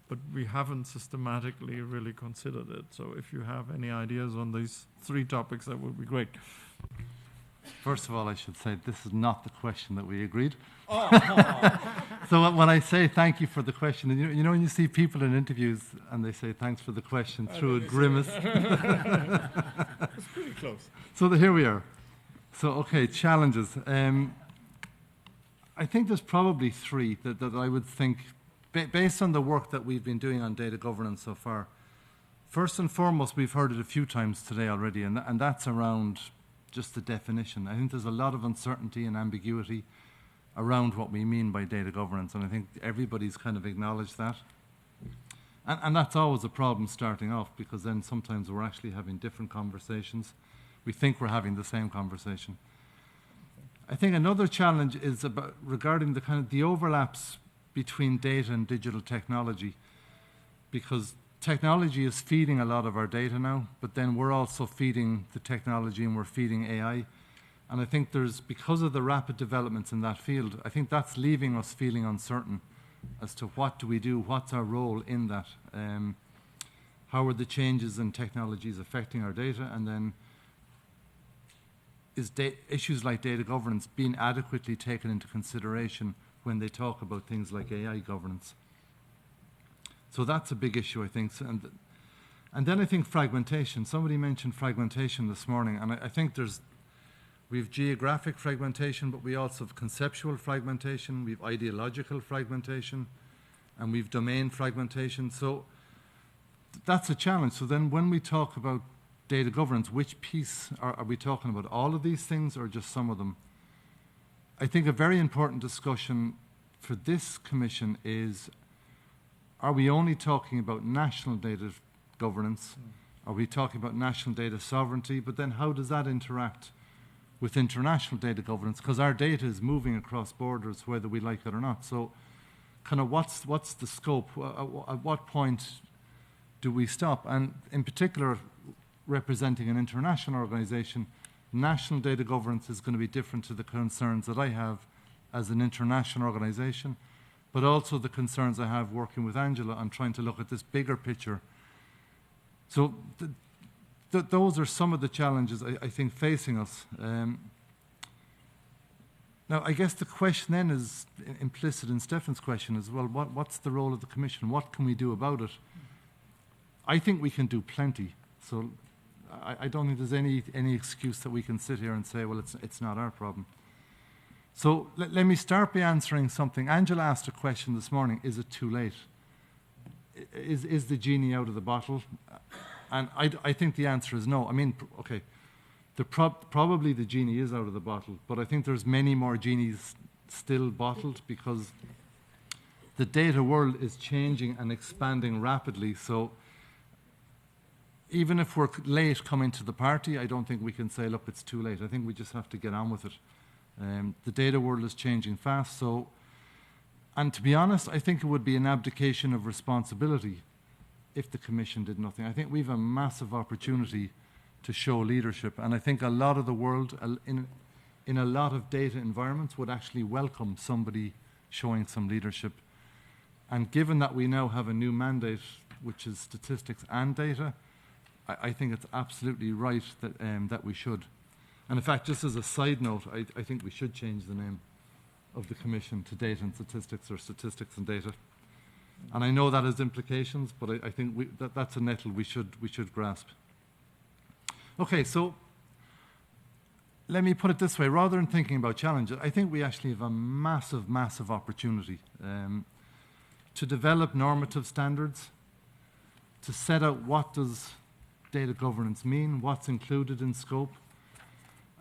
[SPEAKER 8] but we haven't systematically really considered it. So if you have any ideas on these 3 topics, that would be great.
[SPEAKER 10] First of all, I should say this is not the question that we agreed. So when I say thank you for the question, and you know when you see people in interviews and they say thanks for the question through a grimace.
[SPEAKER 8] It's pretty close.
[SPEAKER 10] So here we are. So, okay, challenges. I think there's probably 3 that I would think, based on the work that we've been doing on data governance so far. First and foremost, we've heard it a few times today already, and that's around just the definition. I think there's a lot of uncertainty and ambiguity around what we mean by data governance, and I think everybody's kind of acknowledged that. And that's always a problem starting off, because then sometimes we're actually having different conversations. We think we're having the same conversation. I think another challenge is regarding the kind of the overlaps between data and digital technology, because technology is feeding a lot of our data now, but then we're also feeding the technology and we're feeding AI. And I think because of the rapid developments in that field, I think that's leaving us feeling uncertain as to what do we do, what's our role in that, how are the changes in technologies affecting our data, and then is issues like data governance being adequately taken into consideration when they talk about things like AI governance. So that's a big issue, I think. And then I think fragmentation. Somebody mentioned fragmentation this morning, and I think we have geographic fragmentation, but we also have conceptual fragmentation, we have ideological fragmentation, and we have domain fragmentation. So that's a challenge. So then when we talk about data governance, which piece are we talking about? All of these things or just some of them? I think a very important discussion for this commission is, are we only talking about national data governance? Are we talking about national data sovereignty? But then how does that interact with international data governance? Because our data is moving across borders whether we like it or not. So kind of what's the scope? At what point do we stop? And in particular, representing an international organization, national data governance is going to be different to the concerns that I have as an international organization, but also the concerns I have working with Angela on trying to look at this bigger picture. So those are some of the challenges I think facing us. Now, I guess the question then is implicit in Stefan's question as well, what's the role of the Commission? What can we do about it? I think we can do plenty. So I don't think there's any excuse that we can sit here and say, well, it's not our problem. So let me start by answering something. Angela asked a question this morning, is it too late? Is the genie out of the bottle? And I think the answer is no. I mean, okay, probably the genie is out of the bottle, but I think there's many more genies still bottled because the data world is changing and expanding rapidly. So even if we're late coming to the party, I don't think we can say, look, it's too late. I think we just have to get on with it The data world is changing fast, and to be honest, I think it would be an abdication of responsibility if the Commission did nothing. I think we have a massive opportunity to show leadership, and I think a lot of the world, in a lot of data environments, would actually welcome somebody showing some leadership. And given that we now have a new mandate, which is statistics and data, I think it's absolutely right that we should. And in fact, just as a side note, I think we should change the name of the Commission to Data and Statistics, or Statistics and Data. And I know that has implications, but I think that's a nettle we should grasp. Okay, so let me put it this way. Rather than thinking about challenges, I think we actually have a massive, massive opportunity to develop normative standards, to set out what does data governance mean, what's included in scope.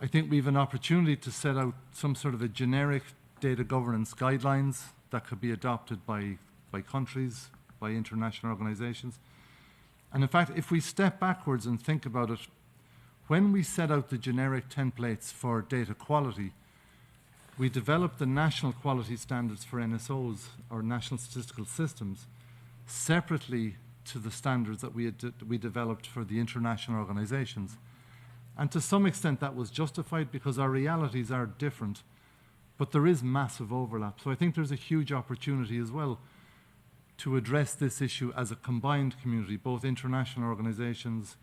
[SPEAKER 10] I think we have an opportunity to set out some sort of a generic data governance guidelines that could be adopted by countries, by international organizations. And in fact, if we step backwards and think about it, when we set out the generic templates for data quality, we developed the national quality standards for NSOs, or National Statistical Systems, separately to the standards that we developed for the international organizations. And to some extent that was justified because our realities are different, but there is massive overlap. So I think there's a huge opportunity as well to address this issue as a combined community, both international organizations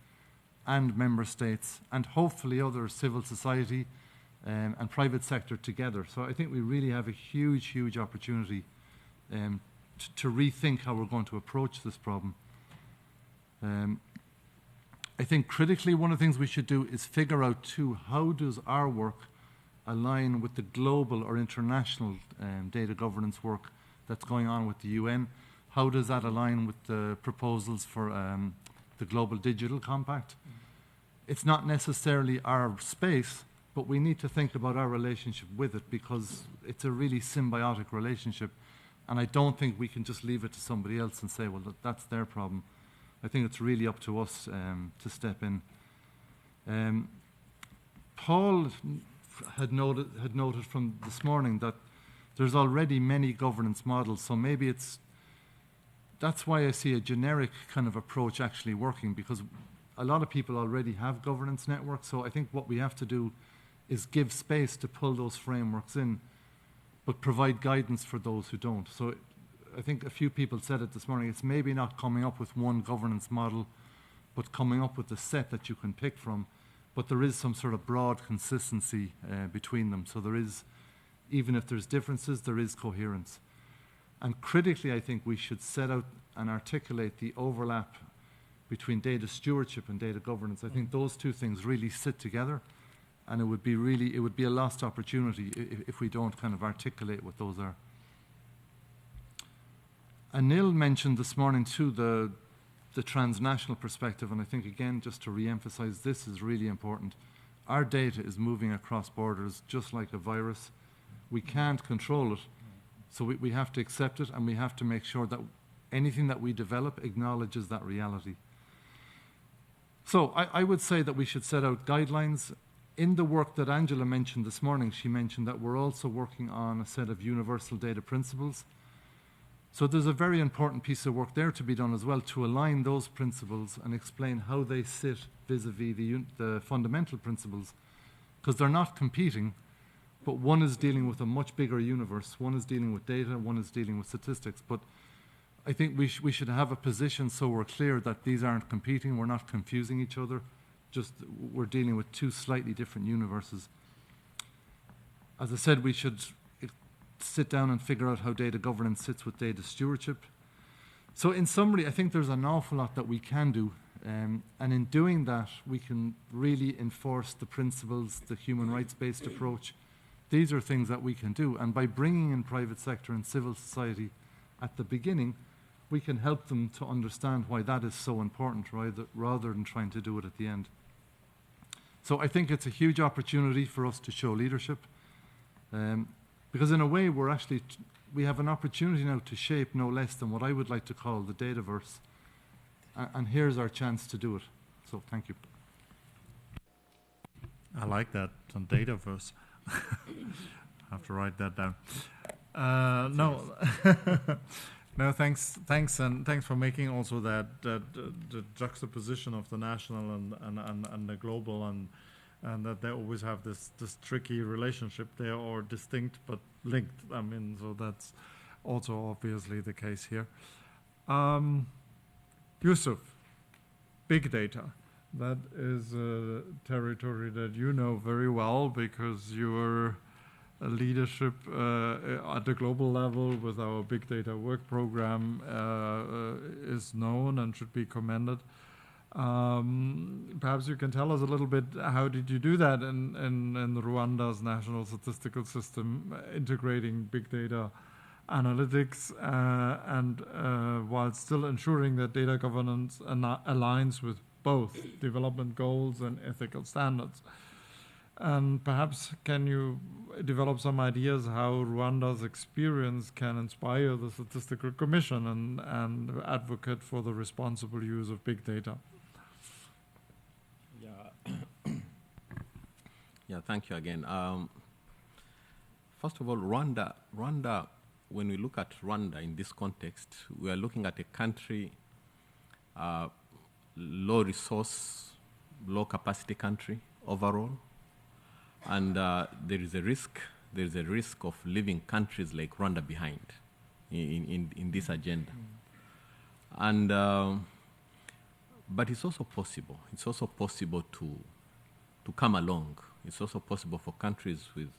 [SPEAKER 10] and member states, and hopefully other civil society and private sector together. So I think we really have a huge, huge opportunity to rethink how we're going to approach this problem. I think critically one of the things we should do is figure out too, how does our work align with the global or international data governance work that's going on with the UN? How does that align with the proposals for the Global Digital Compact? It's not necessarily our space, but we need to think about our relationship with it because it's a really symbiotic relationship. And I don't think we can just leave it to somebody else and say, well, that's their problem. I think it's really up to us to step in. Paul had noted from this morning that there's already many governance models, so maybe that's why I see a generic kind of approach actually working, because a lot of people already have governance networks. So I think what we have to do is give space to pull those frameworks in, but provide guidance for those who don't. So I think a few people said it this morning, it's maybe not coming up with one governance model, but coming up with a set that you can pick from. But there is some sort of broad consistency between them. So there is, even if there's differences, there is coherence. And critically, I think we should set out and articulate the overlap between data stewardship and data governance. I think those two things really sit together, and it would be a lost opportunity if we don't kind of articulate what those are. Anil mentioned this morning too the transnational perspective, and I think again, just to re-emphasize, this is really important. Our data is moving across borders just like a virus. We can't control it, so we have to accept it, and we have to make sure that anything that we develop acknowledges that reality. So I would say that we should set out guidelines. In the work that Angela mentioned this morning, she mentioned that we're also working on a set of universal data principles. So there's a very important piece of work there to be done as well, to align those principles and explain how they sit vis-a-vis the fundamental principles, because they're not competing, but one is dealing with a much bigger universe. One is dealing with data, one is dealing with statistics. But I think we should have a position so we're clear that these aren't competing, we're not confusing each other, just we're dealing with two slightly different universes. As I said, we should sit down and figure out how data governance sits with data stewardship. So in summary, I think there's an awful lot that we can do, and in doing that, we can really enforce the principles, the human rights-based approach. These are things that we can do, and by bringing in private sector and civil society at the beginning, we can help them to understand why that is so important, rather than trying to do it at the end. So I think it's a huge opportunity for us to show leadership, because in a way we have an opportunity now to shape no less than what I would like to call the Dataverse, and here's our chance to do it. So thank you.
[SPEAKER 8] I like that, on Dataverse. I have to write that down. No, no. Thanks, and thanks for making also that the juxtaposition of the national and the global, and that they always have this tricky relationship there, or distinct but linked. I mean, so that's also obviously the case here. Yusuf, big data. That is a territory that you know very well because your leadership at the global level with our big data work program is known and should be commended. Perhaps you can tell us a little bit, how did you do that in Rwanda's national statistical system, integrating big data analytics and while still ensuring that data governance aligns with both development goals and ethical standards? And perhaps can you develop some ideas how Rwanda's experience can inspire the Statistical Commission and advocate for the responsible use of big data?
[SPEAKER 11] Yeah, thank you again. First of all, Rwanda, when we look at Rwanda in this context, we are looking at a country, low resource, low capacity country overall. And there is a risk of leaving countries like Rwanda behind in this agenda. And but it's also possible. It's also possible to come along. It's also possible for countries with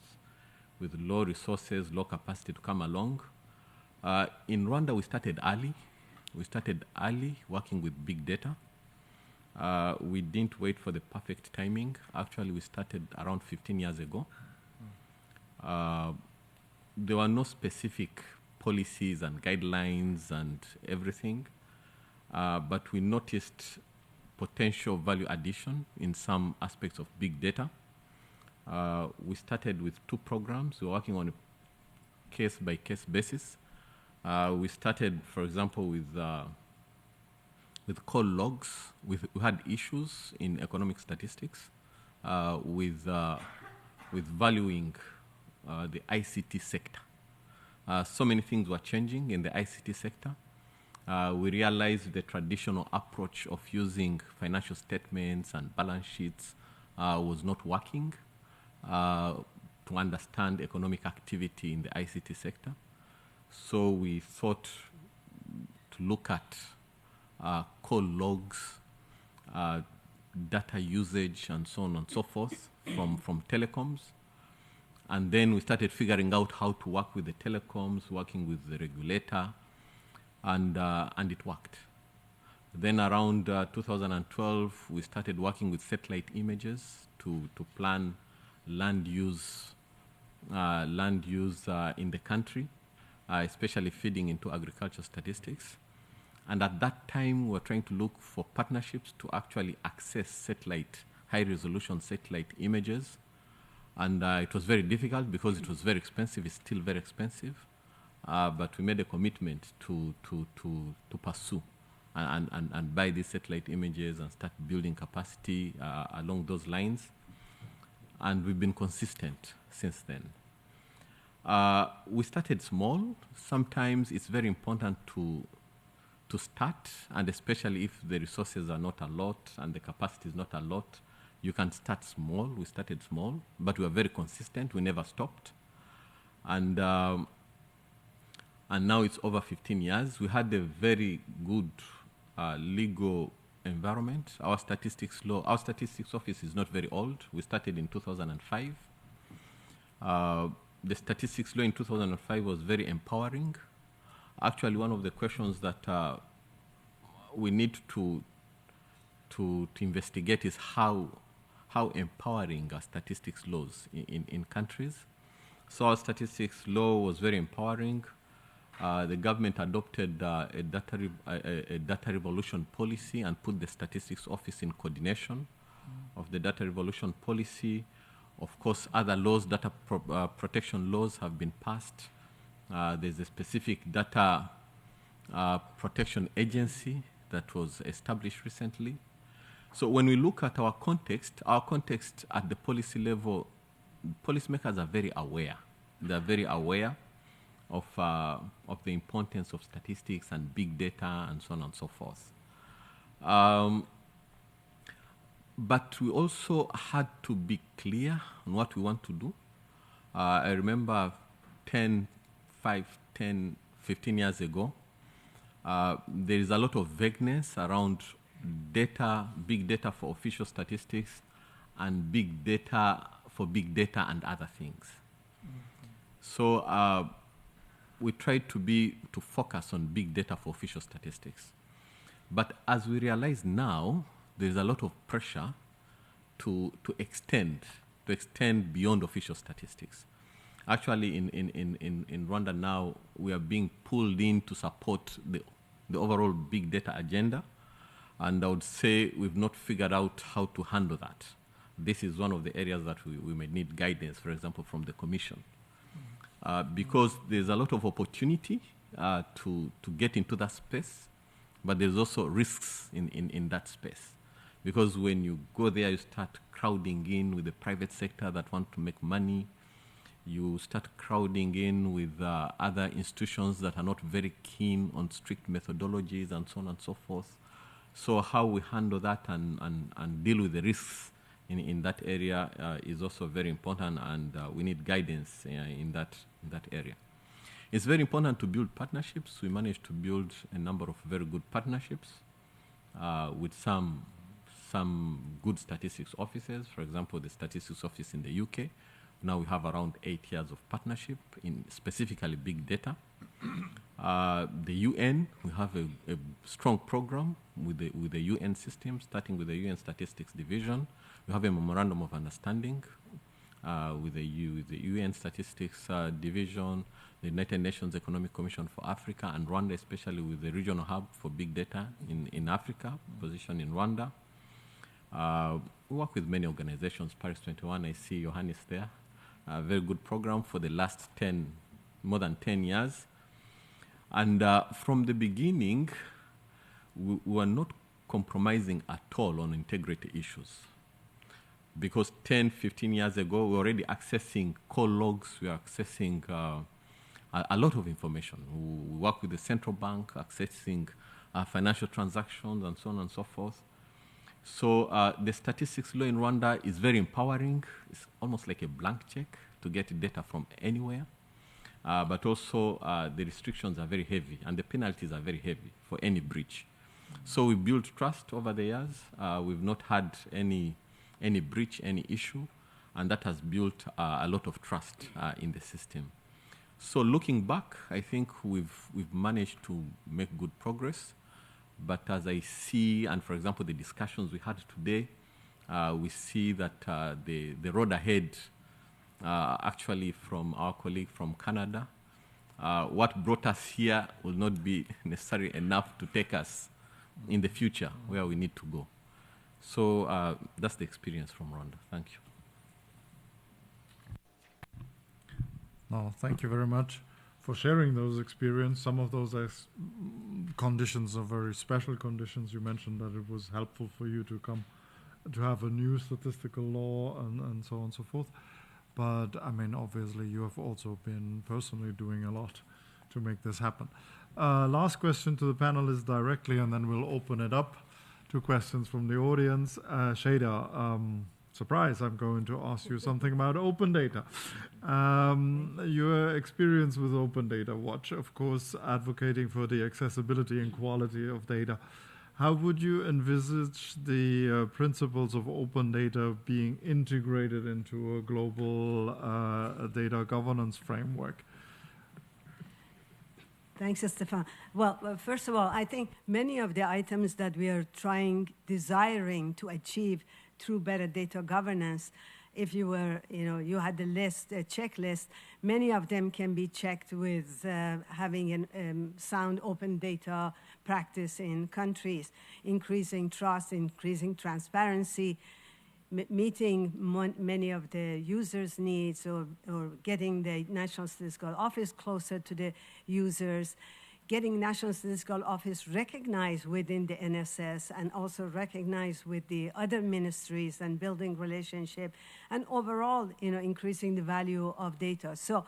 [SPEAKER 11] low resources, low capacity to come along. In Rwanda, we started early. We started early working with big data. We didn't wait for the perfect timing. Actually, we started around 15 years ago. There were no specific policies and guidelines and everything, but we noticed potential value addition in some aspects of big data. We started with 2 programs. We were working on a case-by-case basis. We started, for example, with call logs. We had issues in economic statistics with valuing the ICT sector. So many things were changing in the ICT sector. We realized the traditional approach of using financial statements and balance sheets was not working to understand economic activity in the ICT sector. So we thought to look at call logs, data usage, and so on and so forth from telecoms. And then we started figuring out how to work with the telecoms, working with the regulator, and it worked. Then around 2012, we started working with satellite images to plan land use in the country, especially feeding into agriculture statistics. And at that time, we were trying to look for partnerships to actually access high-resolution satellite images. And it was very difficult because it was very expensive. It's still very expensive. But we made a commitment to pursue and buy these satellite images and start building capacity along those lines. And we've been consistent since then. We started small. Sometimes it's very important to start, and especially if the resources are not a lot and the capacity is not a lot, you can start small. We started small, but we were very consistent. We never stopped. And now it's over 15 years. We had a very good legal environment. Our statistics office is not very old. We started in 2005. The statistics law in 2005 was very empowering. Actually, one of the questions that we need to investigate is how empowering are statistics laws in countries. So our statistics law was very empowering. The government adopted a data revolution policy and put the statistics office in coordination of the data revolution policy. Of course, other laws, data protection laws have been passed. There's a specific data protection agency that was established recently. So when we look at our context at the policy level policymakers are very aware. They're very aware of the importance of statistics and big data and so on and so forth. But we also had to be clear on what we want to do. I remember 15 years ago, there is a lot of vagueness around data, big data for official statistics, and big data for big data and other things. So we tried to focus on big data for official statistics. But as we realize now, there's a lot of pressure to extend beyond official statistics. Actually, in Rwanda now, we are being pulled in to support the overall big data agenda, and I would say we've not figured out how to handle that. This is one of the areas that we may need guidance, for example, from the Commission, because there's a lot of opportunity to get into that space, but there's also risks in that space. Because when you go there, you start crowding in with the private sector that want to make money. You start crowding in with other institutions that are not very keen on strict methodologies and so on and so forth. So how we handle that and deal with the risks in that area is also very important, and we need guidance in that area. It's very important to build partnerships. We managed to build a number of very good partnerships with some good statistics offices. For example, the statistics office in the UK. Now we have around 8 years of partnership in specifically big data. The UN, we have a strong program with the UN system, starting with the UN Statistics Division. We have a memorandum of understanding with the UN Statistics Division, the United Nations Economic Commission for Africa, and Rwanda, especially with the regional hub for big data in Africa, positioned in Rwanda. We work with many organizations, Paris 21, I see Johannes there. A very good program for the last more than 10 years. And from the beginning, we were not compromising at all on integrity issues. Because 10, 15 years ago, we were already accessing call logs, we were accessing a lot of information. We work with the central bank, accessing financial transactions and so on and so forth. So the statistics law in Rwanda is very empowering. It's almost like a blank check to get data from anywhere. But also the restrictions are very heavy and the penalties are very heavy for any breach. So we built trust over the years. We've not had any breach, any issue, and that has built a lot of trust in the system. So looking back, I think we've managed to make good progress. But as I see, and for example, the discussions we had today, we see that the road ahead, actually from our colleague from Canada, what brought us here will not be necessarily enough to take us in the future where we need to go. So that's the experience from Rwanda. Thank you.
[SPEAKER 8] No, thank you very much for sharing those experiences. Some of those conditions are very special conditions. You mentioned that it was helpful for you to come to have a new statistical law and so on and so forth. But I mean, obviously, you have also been personally doing a lot to make this happen. Last question to the panelists directly, and then we'll open it up to questions from the audience. Shada, surprise, I'm going to ask you something about open data. Your experience with Open Data Watch, of course, advocating for the accessibility and quality of data. How would you envisage the principles of open data being integrated into a global data governance framework?
[SPEAKER 7] Thanks, Stefan. Well, first of all, I think many of the items that we are desiring to achieve through better data governance, if you were, you had the list, a checklist, many of them can be checked with having a sound open data practice in countries, increasing trust, increasing transparency, meeting many of the users' needs, or getting the National Statistical Office closer to the users, getting National Statistical Office recognized within the NSS and also recognized with the other ministries and building relationship and overall, increasing the value of data. So,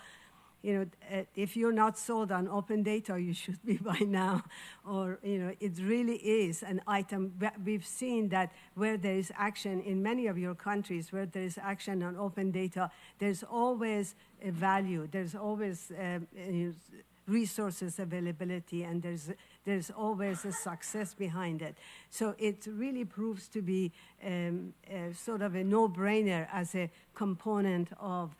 [SPEAKER 7] if you're not sold on open data, you should be by now, or, it really is an item. We've seen that where there is action in many of your countries, where there is action on open data, there's always a value, there's always resources availability, and there's always a success behind it. So it really proves to be sort of a no-brainer as a component of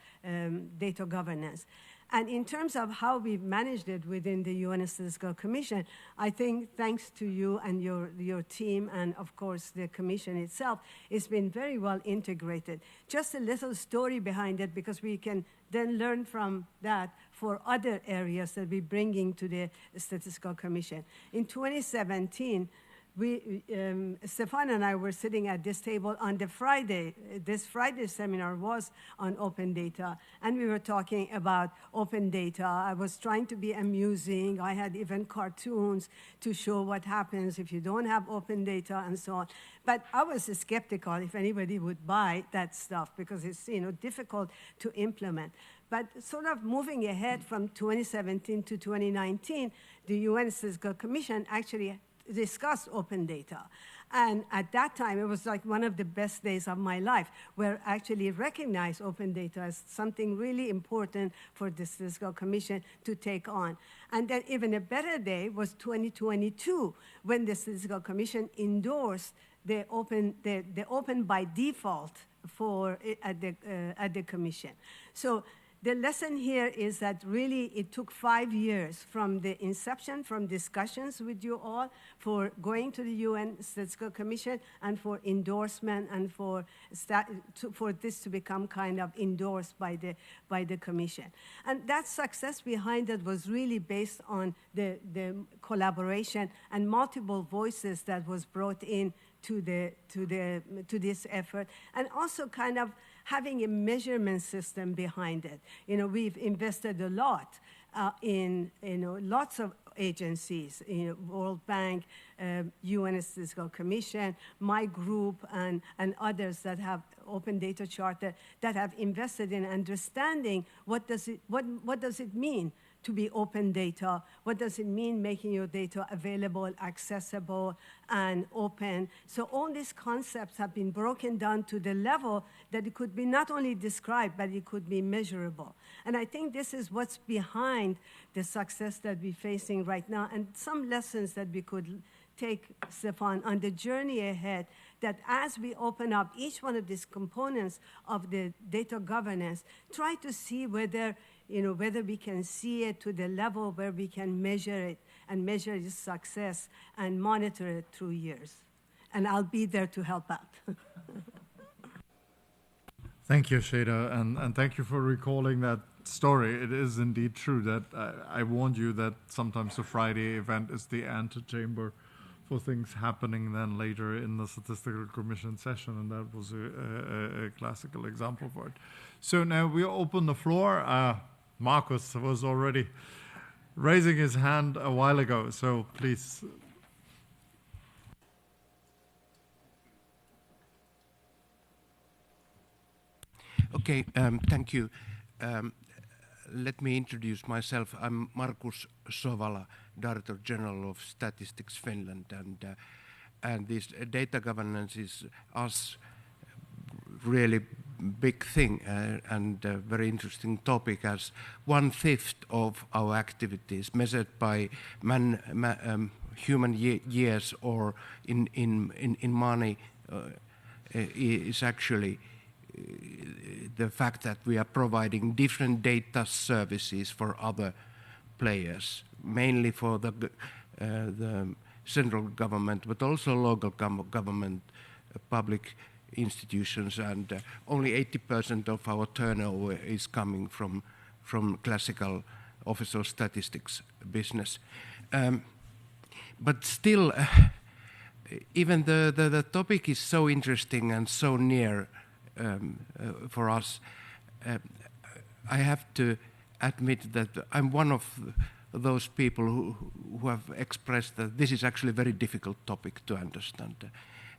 [SPEAKER 7] data governance. And in terms of how we've managed it within the UN Statistical Commission, I think thanks to you and your team and, of course, the Commission itself, it's been very well integrated. Just a little story behind it, because we can then learn from that for other areas that we're bringing to the Statistical Commission. In 2017, Stefan and I were sitting at this table on the Friday. This Friday seminar was on open data, and we were talking about open data. I was trying to be amusing. I had even cartoons to show what happens if you don't have open data and so on. But I was skeptical if anybody would buy that stuff, because it's difficult to implement. But sort of moving ahead from 2017 to 2019, the UN Statistical Commission actually discussed open data. And at that time, it was like one of the best days of my life, where I actually recognized open data as something really important for the Statistical Commission to take on. And then even a better day was 2022, when the Statistical Commission endorsed the open by default at the Commission. So the lesson here is that really it took 5 years from the inception, from discussions with you all, for going to the UN Statistical Commission, and for endorsement, and for this to become kind of endorsed by the Commission. And that success behind it was really based on the collaboration and multiple voices that was brought in to this effort, and also kind of having a measurement system behind it. We've invested a lot in lots of agencies, World Bank, UN Statistical Commission, my group, and others that have Open Data Charter, that have invested in understanding what does it mean to be open data? What does it mean making your data available, accessible, and open? So all these concepts have been broken down to the level that it could be not only described, but it could be measurable. And I think this is what's behind the success that we're facing right now, and some lessons that we could take, Stefan, on the journey ahead, that as we open up each one of these components of the data governance, try to see whether we can see it to the level where we can measure it and measure its success and monitor it through years. And I'll be there to help out.
[SPEAKER 8] Thank you, Shada, and thank you for recalling that story. It is indeed true that I warned you that sometimes the Friday event is the antechamber for things happening then later in the Statistical Commission session, and that was a classical example for it. So now we open the floor. Marcus was already raising his hand a while ago, so please.
[SPEAKER 12] Okay, thank you. Let me introduce myself. I'm Markus Sovala, Director General of Statistics Finland, and this data governance is us really big thing and a very interesting topic, as 1/5 of our activities measured by human years or in money is actually the fact that we are providing different data services for other players, mainly for the central government, but also local government, public institutions, and only 80% of our turnover is coming from classical official statistics business. But still, even the topic is so interesting and so near for us, I have to admit that I'm one of those people who have expressed that this is actually a very difficult topic to understand.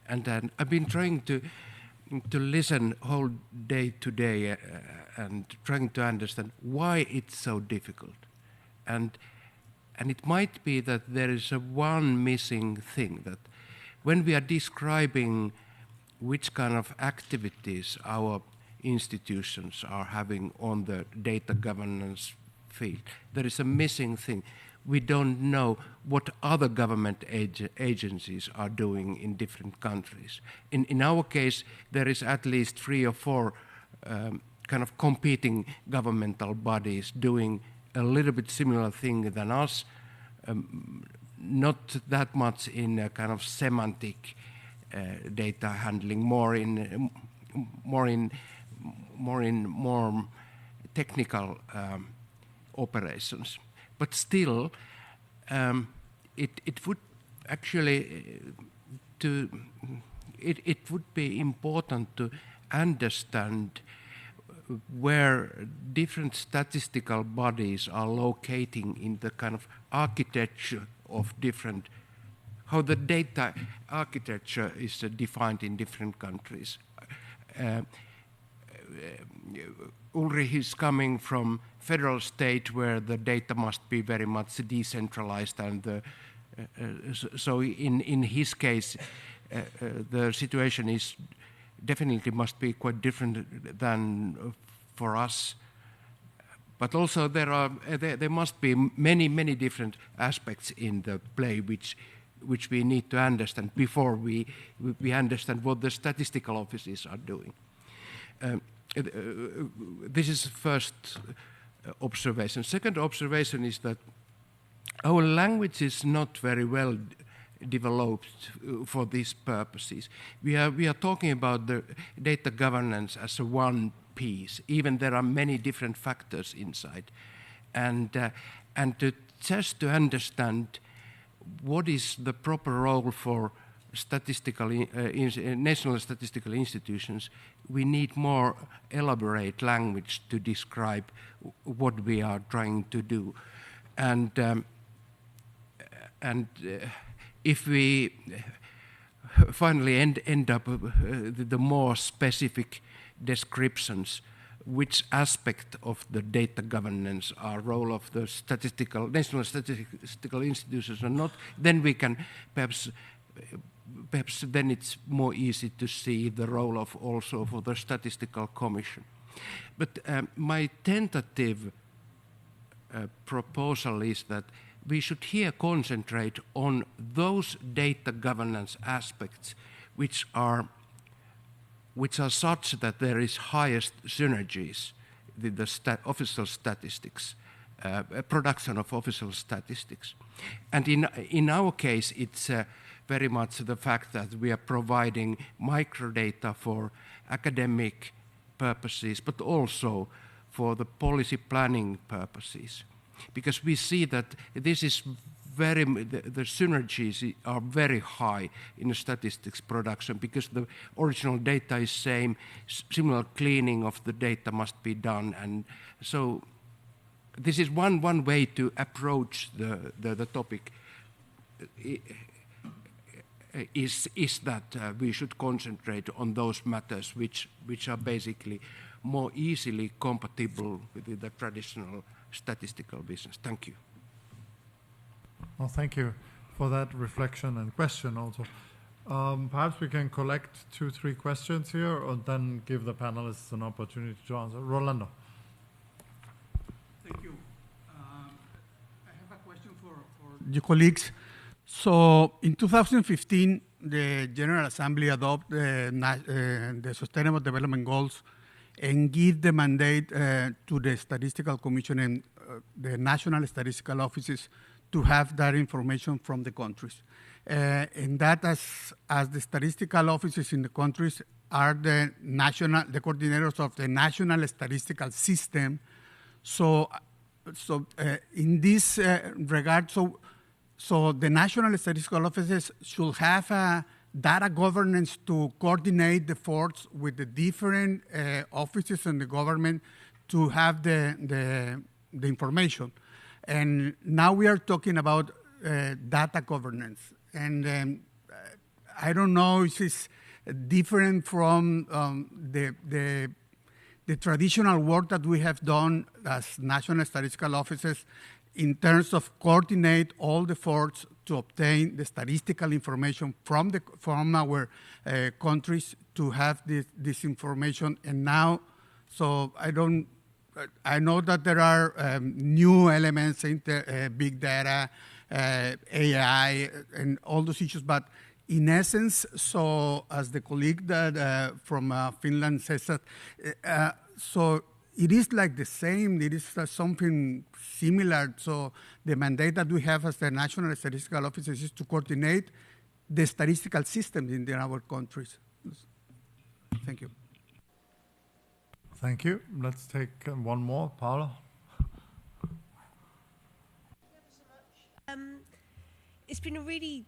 [SPEAKER 12] And I've been trying to listen whole day today and trying to understand why it's so difficult. And it might be that there is one missing thing, that when we are describing which kind of activities our institutions are having on the data governance field, there is a missing thing. We don't know what other government agencies are doing in different countries. In our case, there is at least 3 or 4 kind of competing governmental bodies doing a little bit similar thing than us, not that much in a kind of semantic data handling, more technical operations. But still, it would actually it would be important to understand where different statistical bodies are locating in the kind of architecture of different, how the data architecture is defined in different countries. Ulrich is coming from federal state where the data must be very much decentralized, and so in his case the situation is definitely must be quite different than for us. But also there must be many different aspects in the play which we need to understand before we understand what the statistical offices are doing. This is the first observation. Second observation is that our language is not very well developed for these purposes. We are talking about the data governance as a one piece, even there are many different factors inside. And just to understand what is the proper role for national statistical institutions, we need more elaborate language to describe what we are trying to do. And if we finally end up the more specific descriptions, which aspect of the data governance are role of the national statistical institutions or not, then we can perhaps then it's more easy to see the role of also for the statistical commission. But my tentative proposal is that we should here concentrate on those data governance aspects which are such that there is highest synergies with the official statistics, production of official statistics. And in our case, it's very much the fact that we are providing microdata for academic purposes, but also for the policy planning purposes. Because we see that this is the synergies are very high in the statistics production, because the original data is same, similar cleaning of the data must be done, and so this is one way to approach the topic. Is that we should concentrate on those matters which are basically more easily compatible with the traditional statistical business. Thank you.
[SPEAKER 8] Well, thank you for that reflection and question also. Perhaps we can collect 2-3 questions here and then give the panelists an opportunity to answer. Rolando.
[SPEAKER 13] Thank you. I have a question for your colleagues. So in 2015, the General Assembly adopted the Sustainable Development Goals and give the mandate to the Statistical Commission and the national statistical offices to have that information from the countries. And that as the statistical offices in the countries are the coordinators of the national statistical system. So in this regard, so the national statistical offices should have a data governance to coordinate the efforts with the different offices in the government to have the information. and now we are talking about data governance. And I don't know if it's different from the traditional work that we have done as national statistical offices in terms of coordinate all the efforts to obtain the statistical information from our countries to have this information. And now, so I know that there are new elements in big data, AI, and all those issues, but in essence, so as the colleague that from Finland says that, so it is like the same, it is something similar. So the mandate that we have as the National Statistical Offices is to coordinate the statistical systems in our countries. Thank you.
[SPEAKER 8] Thank you. Let's take one more. Paula?
[SPEAKER 6] It's been a really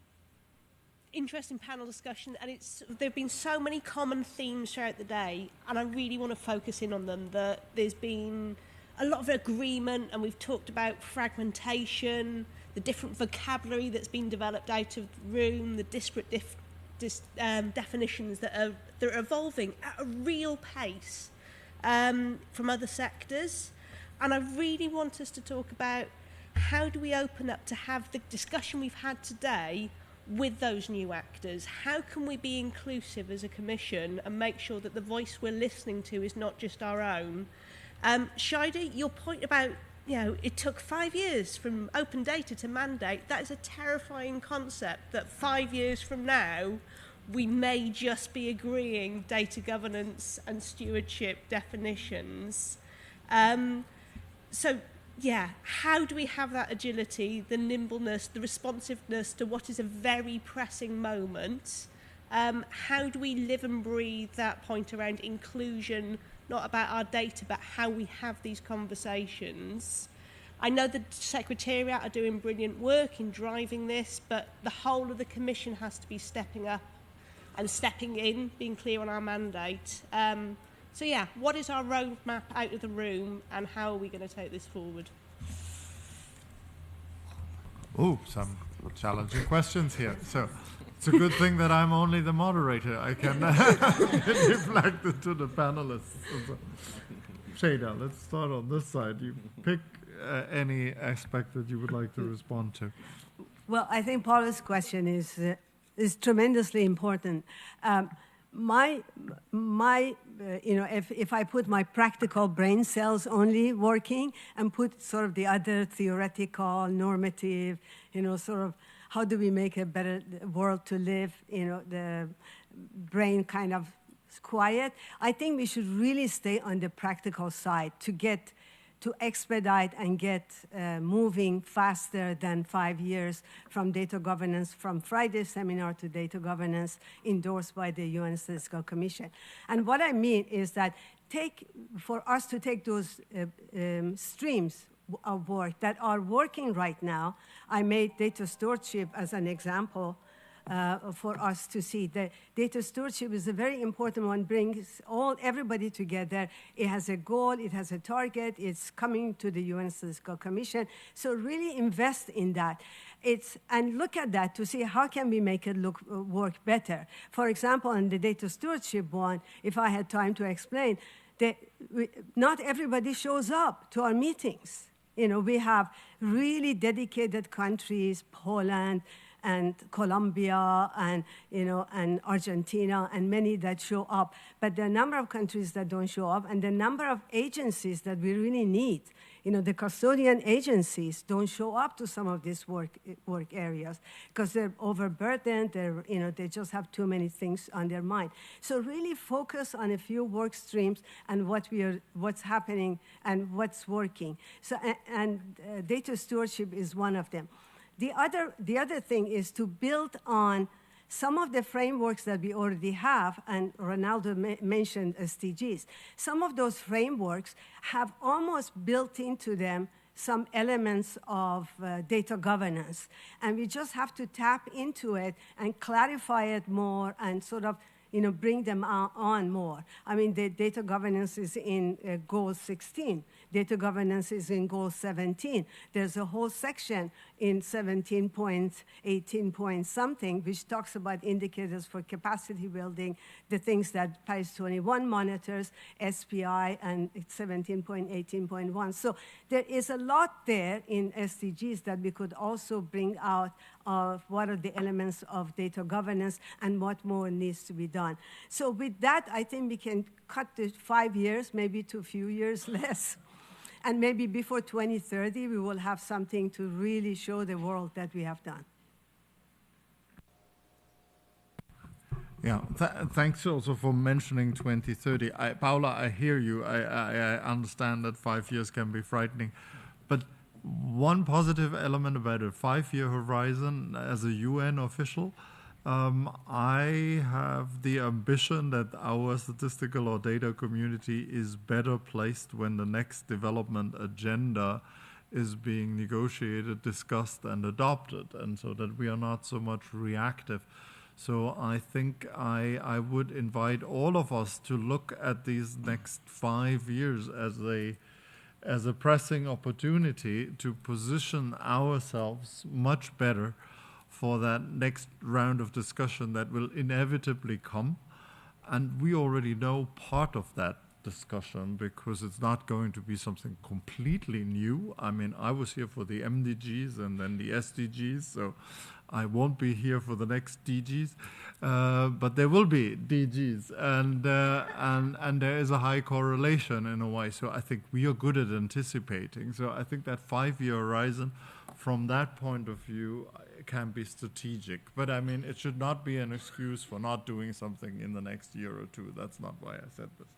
[SPEAKER 6] interesting panel discussion, and there have been so many common themes throughout the day, and I really want to focus in on them. There's been a lot of agreement, and we've talked about fragmentation, the different vocabulary that's been developed out of the room, the disparate definitions that are evolving at a real pace from other sectors. And I really want us to talk about how do we open up to have the discussion we've had today with those new actors. How can we be inclusive as a commission and make sure that the voice we're listening to is not just our own? Shida, your point about, it took 5 years from open data to mandate, that is a terrifying concept, that 5 years from now we may just be agreeing data governance and stewardship definitions. How do we have that agility, the nimbleness, the responsiveness to what is a very pressing moment? How do we live and breathe that point around inclusion, not about our data, but how we have these conversations? I know the Secretariat are doing brilliant work in driving this, but the whole of the Commission has to be stepping up and stepping in, being clear on our mandate. What is our roadmap out of the room, and how are we going to take this forward?
[SPEAKER 8] Oh, some challenging questions here. So it's a good thing that I'm only the moderator. I can reflect it to the panelists. Shada, let's start on this side. You pick any aspect that you would like to respond to.
[SPEAKER 7] Well, I think Paula's question is tremendously important. If I put my practical brain cells only working and put sort of the other theoretical, normative, sort of how do we make a better world to live, the brain kind of quiet, I think we should really stay on the practical side to expedite and get moving faster than 5 years from data governance, from Friday's seminar to data governance endorsed by the UN Statistical Commission. And what I mean is that for us to take those streams of work that are working right now, I made data stewardship as an example for us to see. The data stewardship is a very important one, brings everybody together. It has a goal, it has a target, it's coming to the UN Statistical Commission. So really invest in that. And look at that to see how can we make it work better. For example, in the data stewardship one, if I had time to explain, not everybody shows up to our meetings. We have really dedicated countries, Poland, and Colombia, and and Argentina, and many that show up. But the number of countries that don't show up, and the number of agencies that we really need, the custodian agencies don't show up to some of these work areas because they're overburdened. They just have too many things on their mind. So really focus on a few work streams and what's happening and what's working. So data stewardship is one of them. The other thing is to build on some of the frameworks that we already have, and Ronaldo mentioned SDGs. Some of those frameworks have almost built into them some elements of data governance, and we just have to tap into it and clarify it more and sort of bring them on more. I mean, the data governance is in Goal 16. Data governance is in Goal 17. There's a whole section in 17.18 point something, which talks about indicators for capacity building, the things that Paris 21 monitors, SPI, and 17.18.1. So there is a lot there in SDGs that we could also bring out of what are the elements of data governance and what more needs to be done. So with that, I think we can cut the 5 years, maybe to a few years less. And maybe before 2030, we will have something to really show the world that we have done.
[SPEAKER 8] Yeah, thanks also for mentioning 2030. Paula, I hear you. I understand that 5 years can be frightening. But one positive element about a 5-year horizon as a UN official, I have the ambition that our statistical or data community is better placed when the next development agenda is being negotiated, discussed, and adopted, and so that we are not so much reactive. So I think I would invite all of us to look at these next 5 years as a pressing opportunity to position ourselves much better for that next round of discussion that will inevitably come. And we already know part of that discussion because it's not going to be something completely new. I mean, I was here for the MDGs and then the SDGs, so I won't be here for the next DGs, but there will be DGs, and there is a high correlation in a way. So I think we are good at anticipating. So I think that 5-year horizon, from that point of view, can be strategic. But I mean, it should not be an excuse for not doing something in the next year or two. That's not why I said this.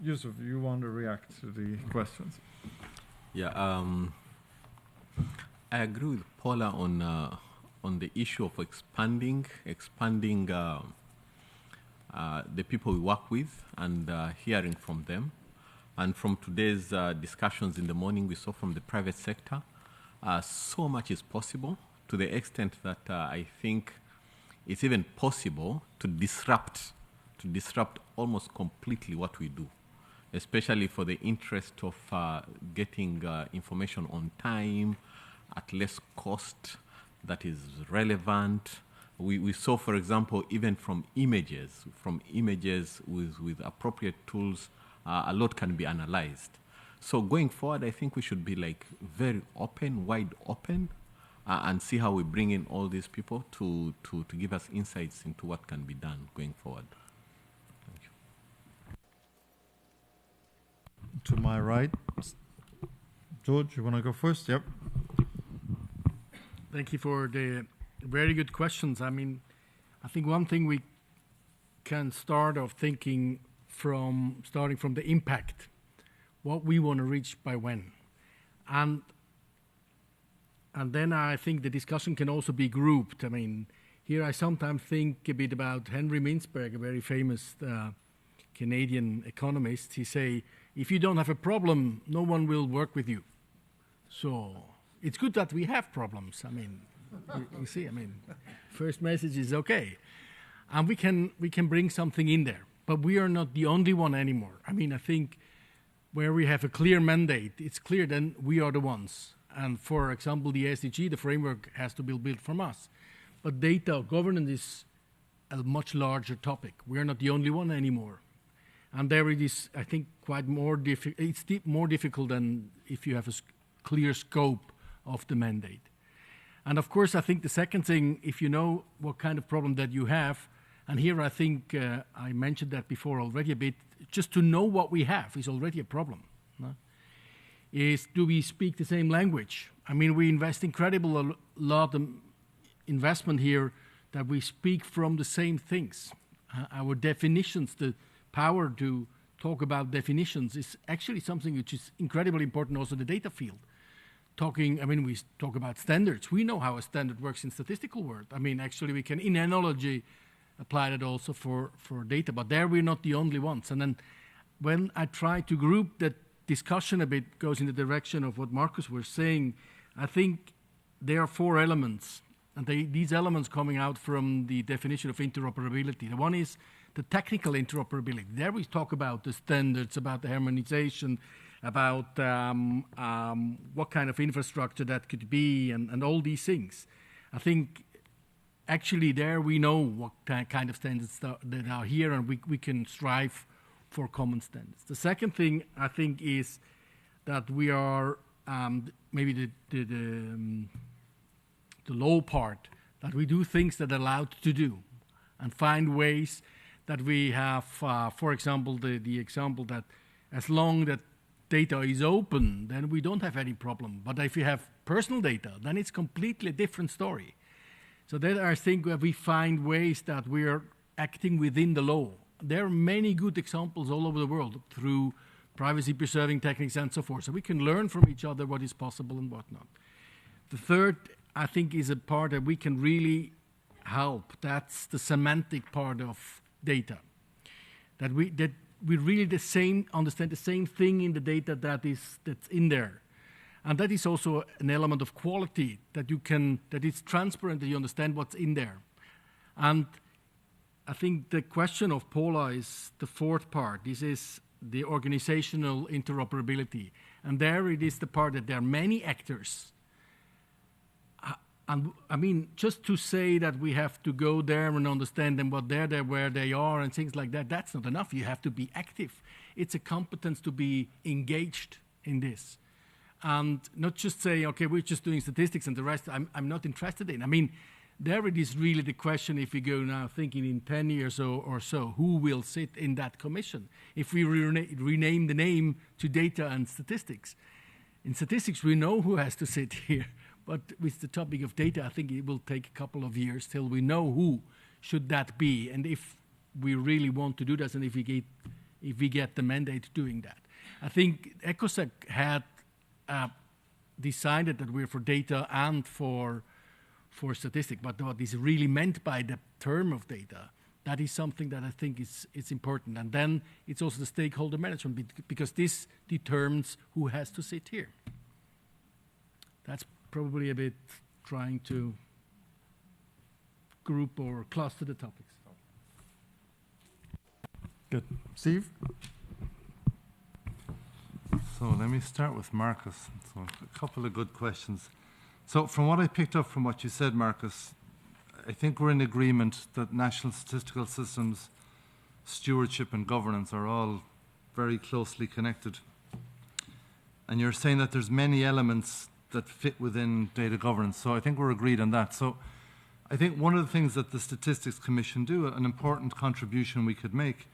[SPEAKER 8] Yusuf, you want to react to the questions?
[SPEAKER 11] Yeah, I agree with Paula on the issue of expanding the people we work with and hearing from them. And from today's discussions in the morning, we saw from the private sector, so much is possible to the extent that I think it's even possible to disrupt almost completely what we do, especially for the interest of getting information on time, at less cost, that is relevant. We saw, for example, even from images with appropriate tools, a lot can be analyzed. So going forward, I think we should be like very open, wide open, and see how we bring in all these people to give us insights into what can be done going forward. Thank you.
[SPEAKER 8] To my right, George, you want to go first? Yep.
[SPEAKER 9] Thank you for the very good questions. I mean, I think one thing we can start off thinking starting from the impact, what we want to reach by when. And then I think the discussion can also be grouped. I mean, here I sometimes think a bit about Henry Mintzberg, a very famous Canadian economist. He say, if you don't have a problem, no one will work with you. So it's good that we have problems. I mean, you see, I mean, first message is okay. And we can bring something in there. But we are not the only one anymore. I mean, I think where we have a clear mandate, it's clear then we are the ones. And for example, the SDG, the framework has to be built from us. But data governance is a much larger topic. We are not the only one anymore. And there it is, I think, quite more it's more difficult than if you have a clear scope of the mandate. And of course, I think the second thing, if you know what kind of problem that you have, and here I think I mentioned that before already a bit, just to know what we have is already a problem. No? Is do we speak the same language? I mean, we invest incredible lot of investment here that we speak from the same things. Our definitions, the power to talk about definitions is actually something which is incredibly important also in the data field. We talk about standards. We know how a standard works in statistical world. I mean, actually we can, in analogy, apply that also for data, but there we're not the only ones. And then when I try to group that discussion a bit, goes in the direction of what Marcus was saying, I think there are 4 elements. and these elements coming out from the definition of interoperability. The one is the technical interoperability. There we talk about the standards, about the harmonization, about what kind of infrastructure that could be, and all these things. I think actually there we know what kind of standards that are here, and we can strive for common standards. The second thing I think is that we are maybe the low part, that we do things that are allowed to do and find ways that we have, for example, the example that as long that data is open, then we don't have any problem. But if you have personal data, then it's completely a different story. So there I think we find ways that we are acting within the law. There are many good examples all over the world through privacy-preserving techniques and so forth. So we can learn from each other what is possible and what not. The third, I think, is a part that we can really help. That's the semantic part of data. That we really understand the same thing in the data that's in there. And that is also an element of quality, that it's transparent, that you understand what's in there. And I think the question of Paula is the fourth part. This is the organizational interoperability. And there it is the part that there are many actors. And I mean, just to say that we have to go there and understand them, what they're there, where they are, and things like that, that's not enough. You have to be active. It's a competence to be engaged in this. And not just say, okay, we're just doing statistics and the rest I'm not interested in. I mean, there it is really the question, if we go now thinking in 10 years or so, who will sit in that commission? If we rename the name to data and statistics. In statistics, we know who has to sit here. But with the topic of data, I think it will take a couple of years till we know who should that be, and if we really want to do that, and if we get the mandate doing that. I think ECOSAC had decided that we're for data and for statistics, but what is really meant by the term of data, that is something that I think is important. And then it's also the stakeholder management, because this determines who has to sit here. That's probably a bit trying to group or cluster the topics.
[SPEAKER 8] Good. Steve?
[SPEAKER 10] So let me start with Marcus. So a couple of good questions. So from what I picked up from what you said, Marcus, I think we're in agreement that national statistical systems, stewardship and governance are all very closely connected. And you're saying that there's many elements that fit within data governance. So I think we're agreed on that. So I think one of the things that the Statistics Commission do, an important contribution we could make,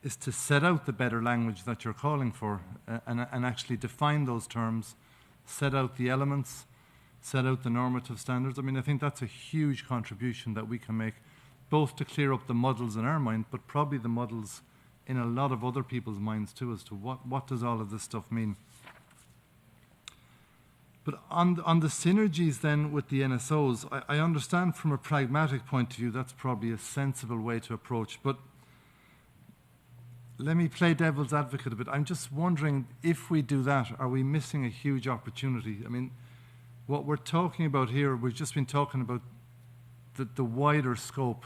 [SPEAKER 10] is to set out the better language that you're calling for and actually define those terms, set out the elements, set out the normative standards. I mean, I think that's a huge contribution that we can make, both to clear up the muddles in our mind, but probably the muddles in a lot of other people's minds too, as to what does all of this stuff mean. But on the synergies then with the NSOs, I understand from a pragmatic point of view that's probably a sensible way to approach. But let me play devil's advocate a bit. I'm just wondering, if we do that, are we missing a huge opportunity? I mean, what we're talking about here, we've just been talking about the wider scope.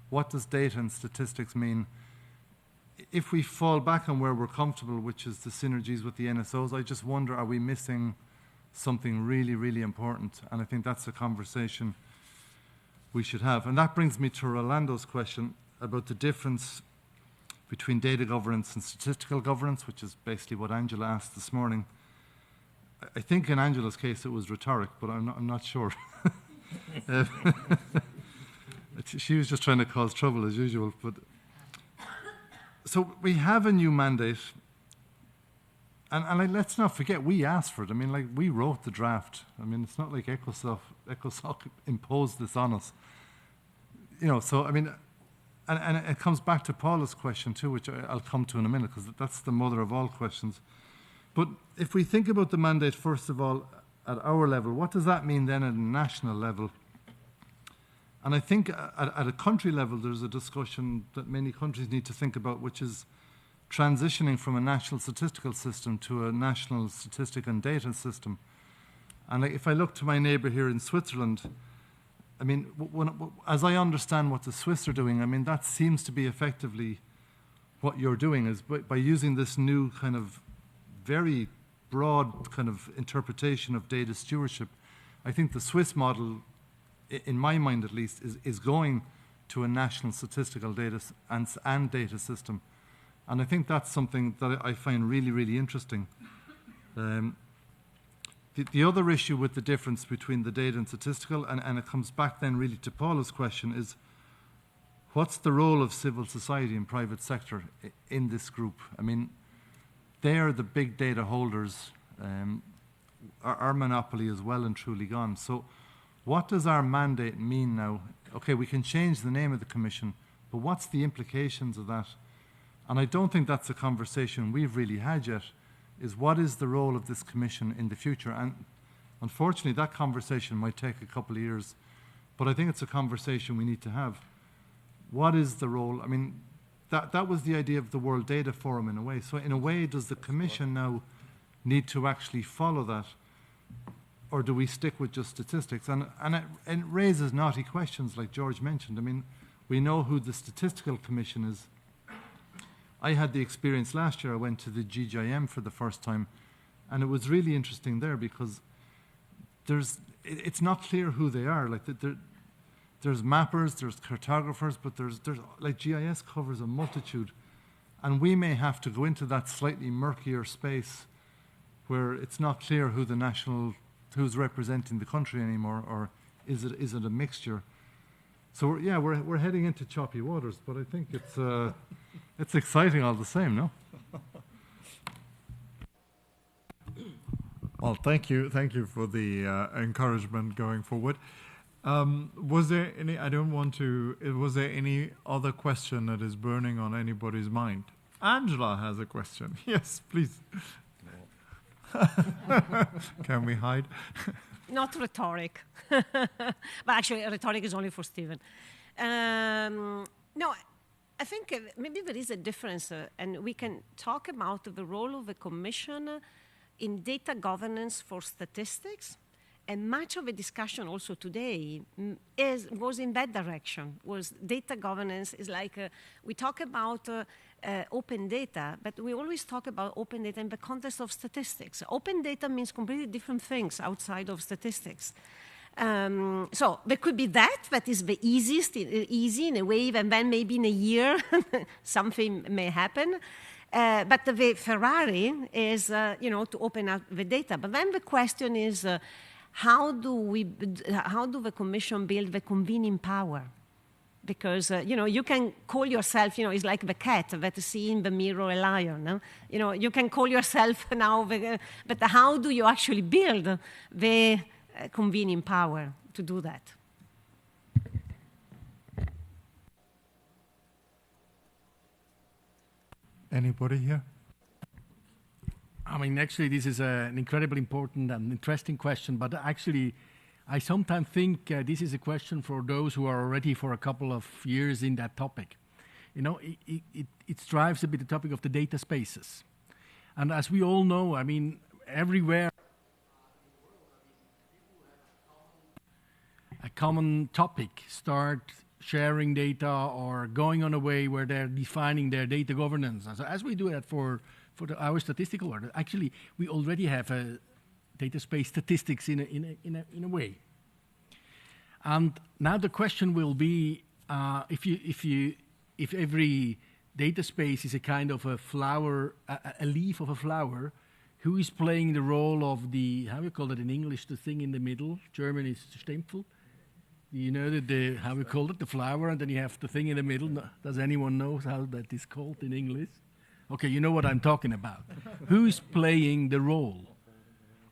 [SPEAKER 10] What does data and statistics mean? If we fall back on where we're comfortable, which is the synergies with the NSOs, I just wonder, are we missing something really, really important? And I think that's a conversation we should have. And that brings me to Rolando's question about the difference between data governance and statistical governance, which is basically what Angela asked this morning. I think in Angela's case it was rhetoric, but I'm not sure. She was just trying to cause trouble as usual. But so we have a new mandate. And let's not forget, we asked for it. I mean, like, we wrote the draft. I mean, it's not like ECOSOC imposed this on us. You know, so, I mean, and it comes back to Paula's question too, which I'll come to in a minute, because that's the mother of all questions. But if we think about the mandate, first of all, at our level, what does that mean then at a national level? And I think at a country level, there's a discussion that many countries need to think about, which is transitioning from a national statistical system to a national statistic and data system. And if I look to my neighbour here in Switzerland, I mean, as I understand what the Swiss are doing, I mean, that seems to be effectively what you're doing, is by using this new kind of very broad kind of interpretation of data stewardship. I think the Swiss model, in my mind at least, is going to a national statistical data and data system. And I think that's something that I find really, really interesting. The other issue with the difference between the data and statistical, and it comes back then really to Paula's question, is what's the role of civil society and private sector in this group? I mean, they're the big data holders. Our monopoly is well and truly gone. So what does our mandate mean now? Okay, we can change the name of the Commission, but what's the implications of that? And I don't think that's a conversation we've really had yet, is what is the role of this Commission in the future? And unfortunately, that conversation might take a couple of years, but I think it's a conversation we need to have. What is the role? I mean, that was the idea of the World Data Forum in a way. So in a way, does the Commission now need to actually follow that? Or do we stick with just statistics? And it raises naughty questions like George mentioned. I mean, we know who the Statistical Commission is. I had the experience last year. I went to the GGIM for the first time, and it was really interesting there because it's not clear who they are. Like there's mappers, there's cartographers, but there's like GIS covers a multitude, and we may have to go into that slightly murkier space where it's not clear who's representing the country anymore, or is it a mixture? So we're heading into choppy waters, but I think it's exciting all the same, no?
[SPEAKER 8] Well, thank you for the encouragement going forward. Was there any? Was there any other question that is burning on anybody's mind? Angela has a question. Yes, please. Can we hide?
[SPEAKER 6] Not rhetoric. But actually, rhetoric is only for Stephen. No, I think maybe there is a difference, and we can talk about the role of the Commission in data governance for statistics. And much of the discussion also today was in that direction. Was data governance is like we talk about open data, but we always talk about open data in the context of statistics. Open data means completely different things outside of statistics. So there could be that is the easy in a way, and then maybe in a year something may happen. But the Ferrari is, to open up the data. But then the question is, how do the Commission build the convening power? Because, you can call yourself, it's like the cat that sees in the mirror a lion. No? You can call yourself now, but how do you actually build the convening power to do that?
[SPEAKER 8] Anybody here?
[SPEAKER 9] I mean, actually, this is an incredibly important and interesting question, but actually, I sometimes think this is a question for those who are already for a couple of years in that topic. It drives a bit the topic of the data spaces. And as we all know, I mean, everywhere, a common topic, start sharing data or going on a way where they're defining their data governance. And so as we do that for our statistical world, actually, we already have a data space statistics in a way. And now the question will be, if every data space is a kind of a flower, a leaf of a flower, who is playing the role of the, how you call it in English, the thing in the middle? German is Stempel. You know how we call it, the flower, and then you have the thing in the middle. Does anyone know how that is called in English? Okay, you know what I'm talking about. Who is playing the role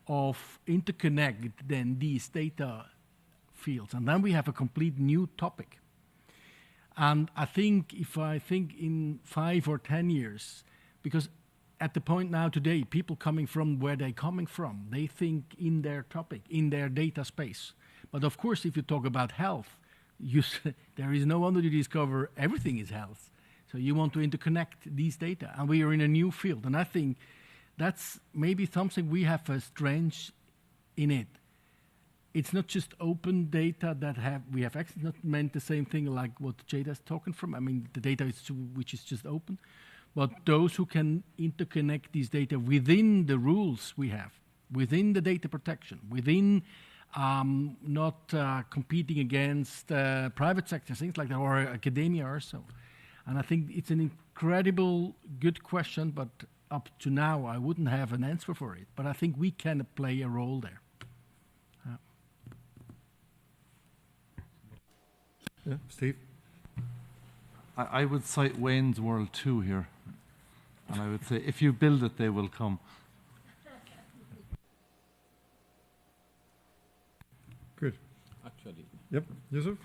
[SPEAKER 9] of interconnect then these data fields? And then we have a complete new topic. And I think in 5 or 10 years, because at the point now today, people coming from where they're coming from, they think in their topic, in their data space. But of course, if you talk about health, there is no wonder you discover everything is health. So you want to interconnect these data, and we are in a new field. And I think that's maybe something we have a strength in it. it's not just open data that we have access. Not meant the same thing like what Jada is talking from. I mean, the data which is just open, but those who can interconnect these data within the rules we have, within the data protection, within not competing against private sector, things like that, or academia or so. And I think it's an incredible good question, but up to now I wouldn't have an answer for it. But I think we can play a role there.
[SPEAKER 8] Yeah, Steve?
[SPEAKER 10] I would cite Wayne's World 2 here. And I would say, if you build it, they will come.
[SPEAKER 8] Good.
[SPEAKER 11] Actually.
[SPEAKER 8] Yep, Yusuf?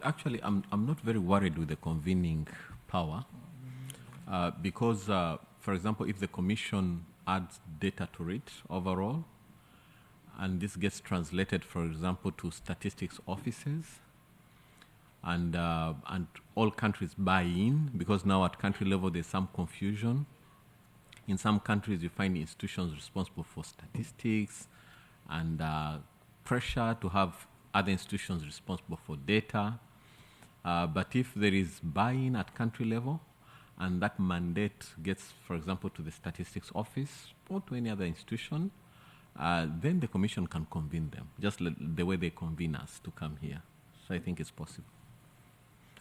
[SPEAKER 11] Actually, I'm not very worried with the convening power because, for example, if the Commission adds data to it overall, and this gets translated, for example, to statistics offices, and all countries buy in, because now at country level there's some confusion. In some countries you find institutions responsible for statistics and pressure to have other institutions responsible for data. But if there is buy-in at country level and that mandate gets, for example, to the statistics office or to any other institution, then the Commission can convene them, just the way they convene us to come here. So I think it's possible.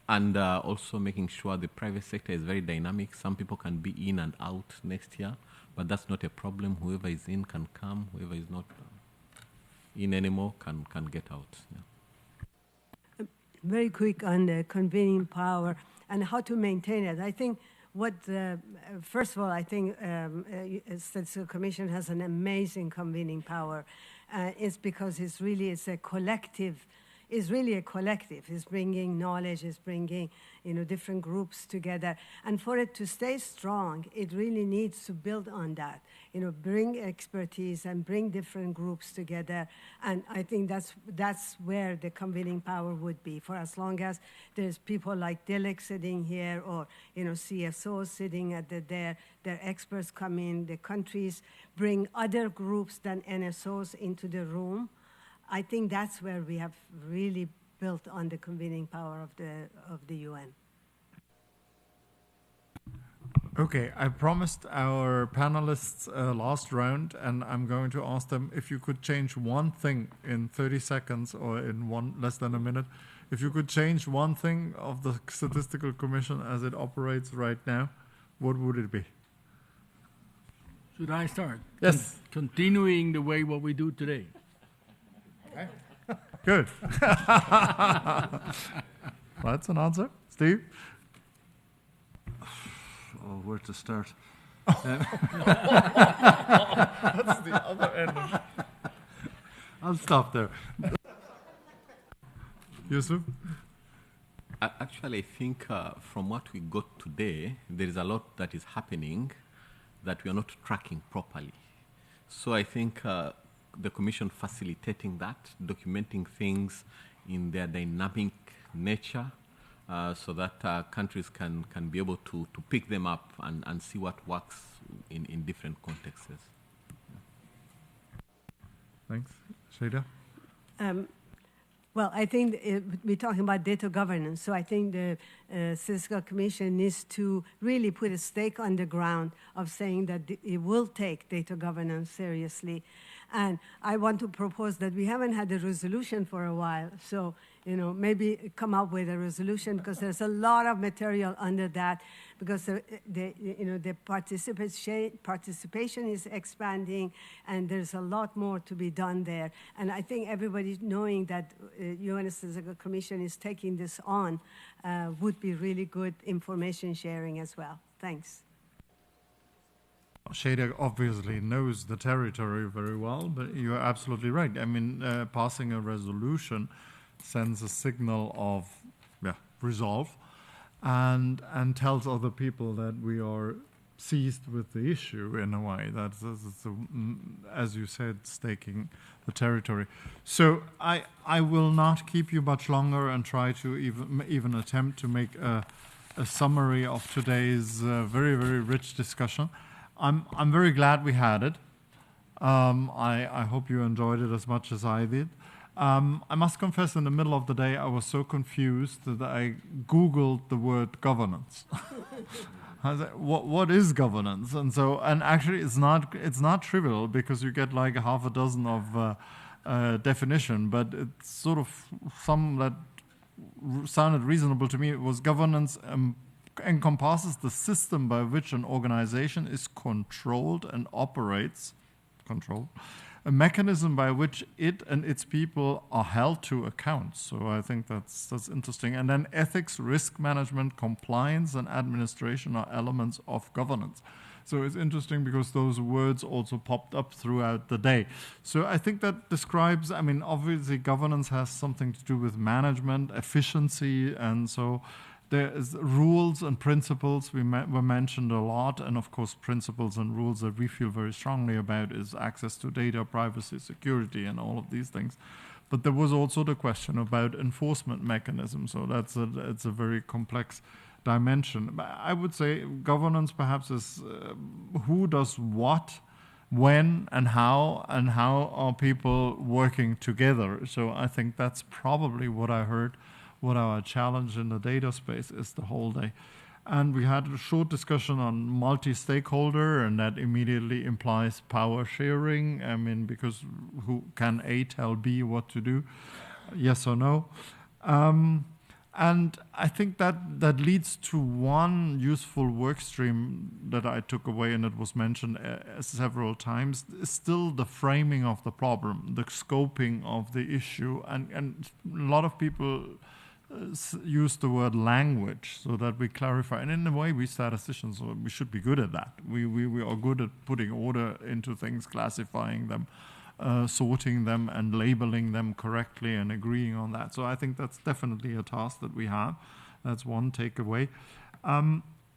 [SPEAKER 11] And also making sure the private sector is very dynamic. Some people can be in and out next year, but that's not a problem. Whoever is in can come. Whoever is not in anymore can get out. Yeah.
[SPEAKER 7] Very quick on the convening power and how to maintain it. I think first of all, I think Statistical Commission has an amazing convening power. It's because it's a collective. Is really a collective. It's bringing knowledge, it's bringing different groups together. And for it to stay strong, it really needs to build on that. Bring expertise and bring different groups together. And I think that's where the convening power would be. For as long as there's people like Dilek sitting here or CSOs sitting at their experts come in, the countries bring other groups than NSOs into the room. I think that's where we have really built on the convening power of the UN.
[SPEAKER 8] Okay, I promised our panelists a last round, and I'm going to ask them if you could change one thing in 30 seconds or in less than a minute. If you could change one thing of the Statistical Commission as it operates right now, what would it be?
[SPEAKER 9] Should I start?
[SPEAKER 8] Yes.
[SPEAKER 9] Continuing the way what we do today.
[SPEAKER 8] Okay. Good. That's an answer. Steve?
[SPEAKER 10] Oh, where to start?
[SPEAKER 8] That's the other end.
[SPEAKER 10] I'll stop there.
[SPEAKER 8] Yusuf?
[SPEAKER 11] Actually, I think from what we got today, there is a lot that is happening that we are not tracking properly. So I think the Commission facilitating that, documenting things in their dynamic nature, so that countries can be able to pick them up and see what works in different contexts.
[SPEAKER 8] Thanks. Shada?
[SPEAKER 7] Well, I think we're talking about data governance, so I think the Statistical Commission needs to really put a stake on the ground of saying that it will take data governance seriously. And I want to propose that we haven't had a resolution for a while, so maybe come up with a resolution, because there's a lot of material under that, because the participation is expanding, and there's a lot more to be done there. And I think everybody knowing that UN Statistical Commission is taking this on would be really good information sharing as well. Thanks.
[SPEAKER 8] Shada obviously knows the territory very well, but you're absolutely right. I mean, passing a resolution sends a signal of resolve and tells other people that we are seized with the issue in a way. That's as you said, staking the territory. So I will not keep you much longer and try to even attempt to make a summary of today's very, very rich discussion. I'm very glad we had it. I hope you enjoyed it as much as I did. I must confess, in the middle of the day, I was so confused that I Googled the word governance. I said, what is governance? And actually, it's not trivial, because you get like half a dozen of definition, but it's sort of some that sounded reasonable to me. It was governance encompasses the system by which an organization is controlled and operates, a mechanism by which it and its people are held to account. So I think that's interesting. And then ethics, risk management, compliance, and administration are elements of governance. So it's interesting because those words also popped up throughout the day. So I think that describes, obviously governance has something to do with management, efficiency, and so there is rules and principles were mentioned a lot, and of course principles and rules that we feel very strongly about is access to data, privacy, security, and all of these things. But there was also the question about enforcement mechanisms, so it's a very complex dimension. I would say governance perhaps is who does what, when, and how are people working together. So I think that's probably what I heard. What our challenge in the data space is the whole day. And we had a short discussion on multi-stakeholder, and that immediately implies power sharing. Because who can A tell B what to do? Yes or no? And I think that leads to one useful work stream that I took away, and it was mentioned several times, is still the framing of the problem, the scoping of the issue. And a lot of people use the word language so that we clarify. And in a way, we statisticians, we should be good at that. We are good at putting order into things, classifying them, sorting them, and labeling them correctly and agreeing on that. So I think that's definitely a task that we have. That's one takeaway.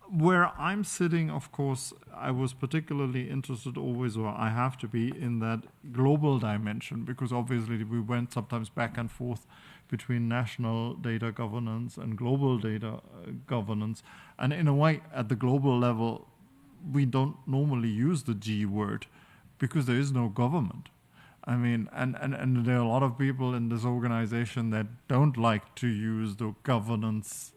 [SPEAKER 8] Where I'm sitting, of course, I was particularly interested always, or I have to be, in that global dimension, because obviously we went sometimes back and forth between national data governance and global data governance. And in a way, at the global level, we don't normally use the G word because there is no government. And there are a lot of people in this organization that don't like to use the governance,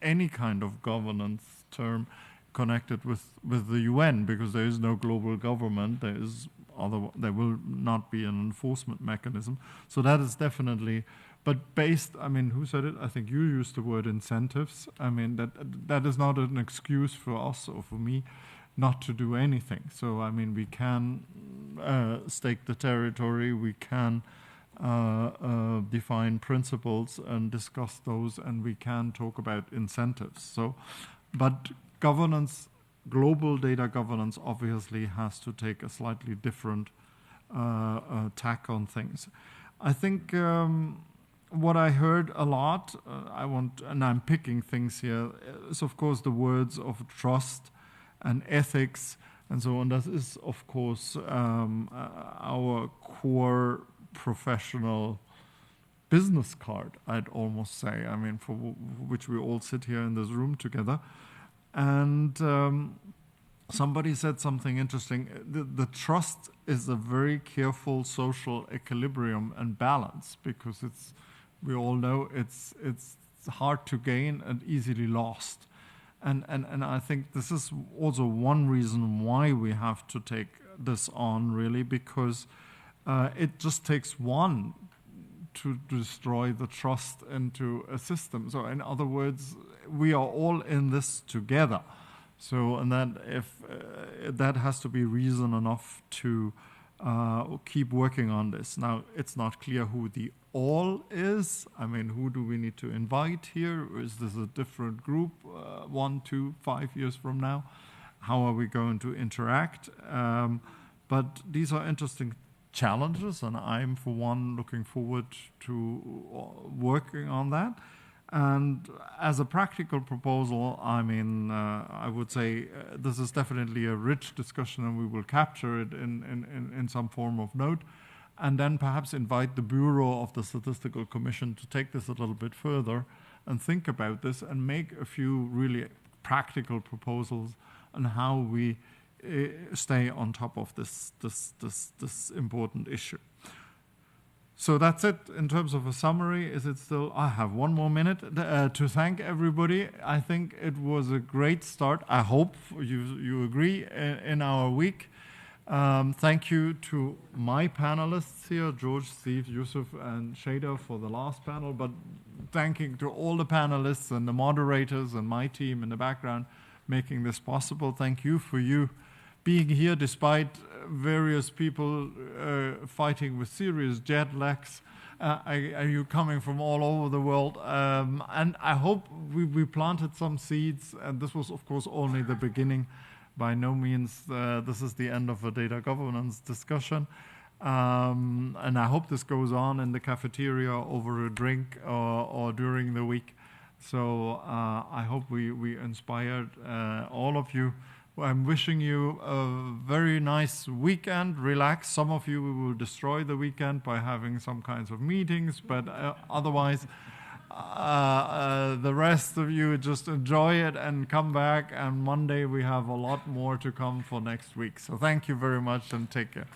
[SPEAKER 8] any kind of governance term connected with the UN, because there is no global government. There will not be an enforcement mechanism. So that is definitely. But based, who said it? I think you used the word incentives. That is not an excuse for us or for me not to do anything. So, we can stake the territory, we can define principles and discuss those, and we can talk about incentives. So, but governance, global data governance, obviously has to take a slightly different tack on things. I think what I heard a lot, and I'm picking things here, is of course the words of trust and ethics and so on. That is, of course, our core professional business card, I'd almost say, for which we all sit here in this room together. And somebody said something interesting. The trust is a very careful social equilibrium and balance, because we all know it's hard to gain and easily lost. And I think this is also one reason why we have to take this on, really, because it just takes one to destroy the trust into a system. So in other words, we are all in this together. So, and that if that has to be reason enough to keep working on this. Now, it's not clear who the all is. Who do we need to invite here? Is this a different group 1, 2, 5 years from now? How are we going to interact? But these are interesting challenges, and I'm, for one, looking forward to working on that. And as a practical proposal, I would say this is definitely a rich discussion, and we will capture it in some form of note, and then perhaps invite the Bureau of the Statistical Commission to take this a little bit further and think about this and make a few really practical proposals on how we stay on top of this important issue. So that's it in terms of a summary. Is it still? I have 1 more minute to thank everybody. I think it was a great start. I hope you agree in our week. Thank you to my panelists here, George, Steve, Yusuf, and Shada for the last panel, but thanking to all the panelists and the moderators and my team in the background making this possible. Thank you for you being here despite various people fighting with serious jet lags. Are you coming from all over the world? And I hope we planted some seeds, and this was, of course, only the beginning. By no means this is the end of a data governance discussion. And I hope this goes on in the cafeteria over a drink or during the week. So I hope we inspired all of you. I'm wishing you a very nice weekend. Relax. Some of you will destroy the weekend by having some kinds of meetings, but otherwise, the rest of you just enjoy it and come back. And Monday we have a lot more to come for next week. So thank you very much and take care.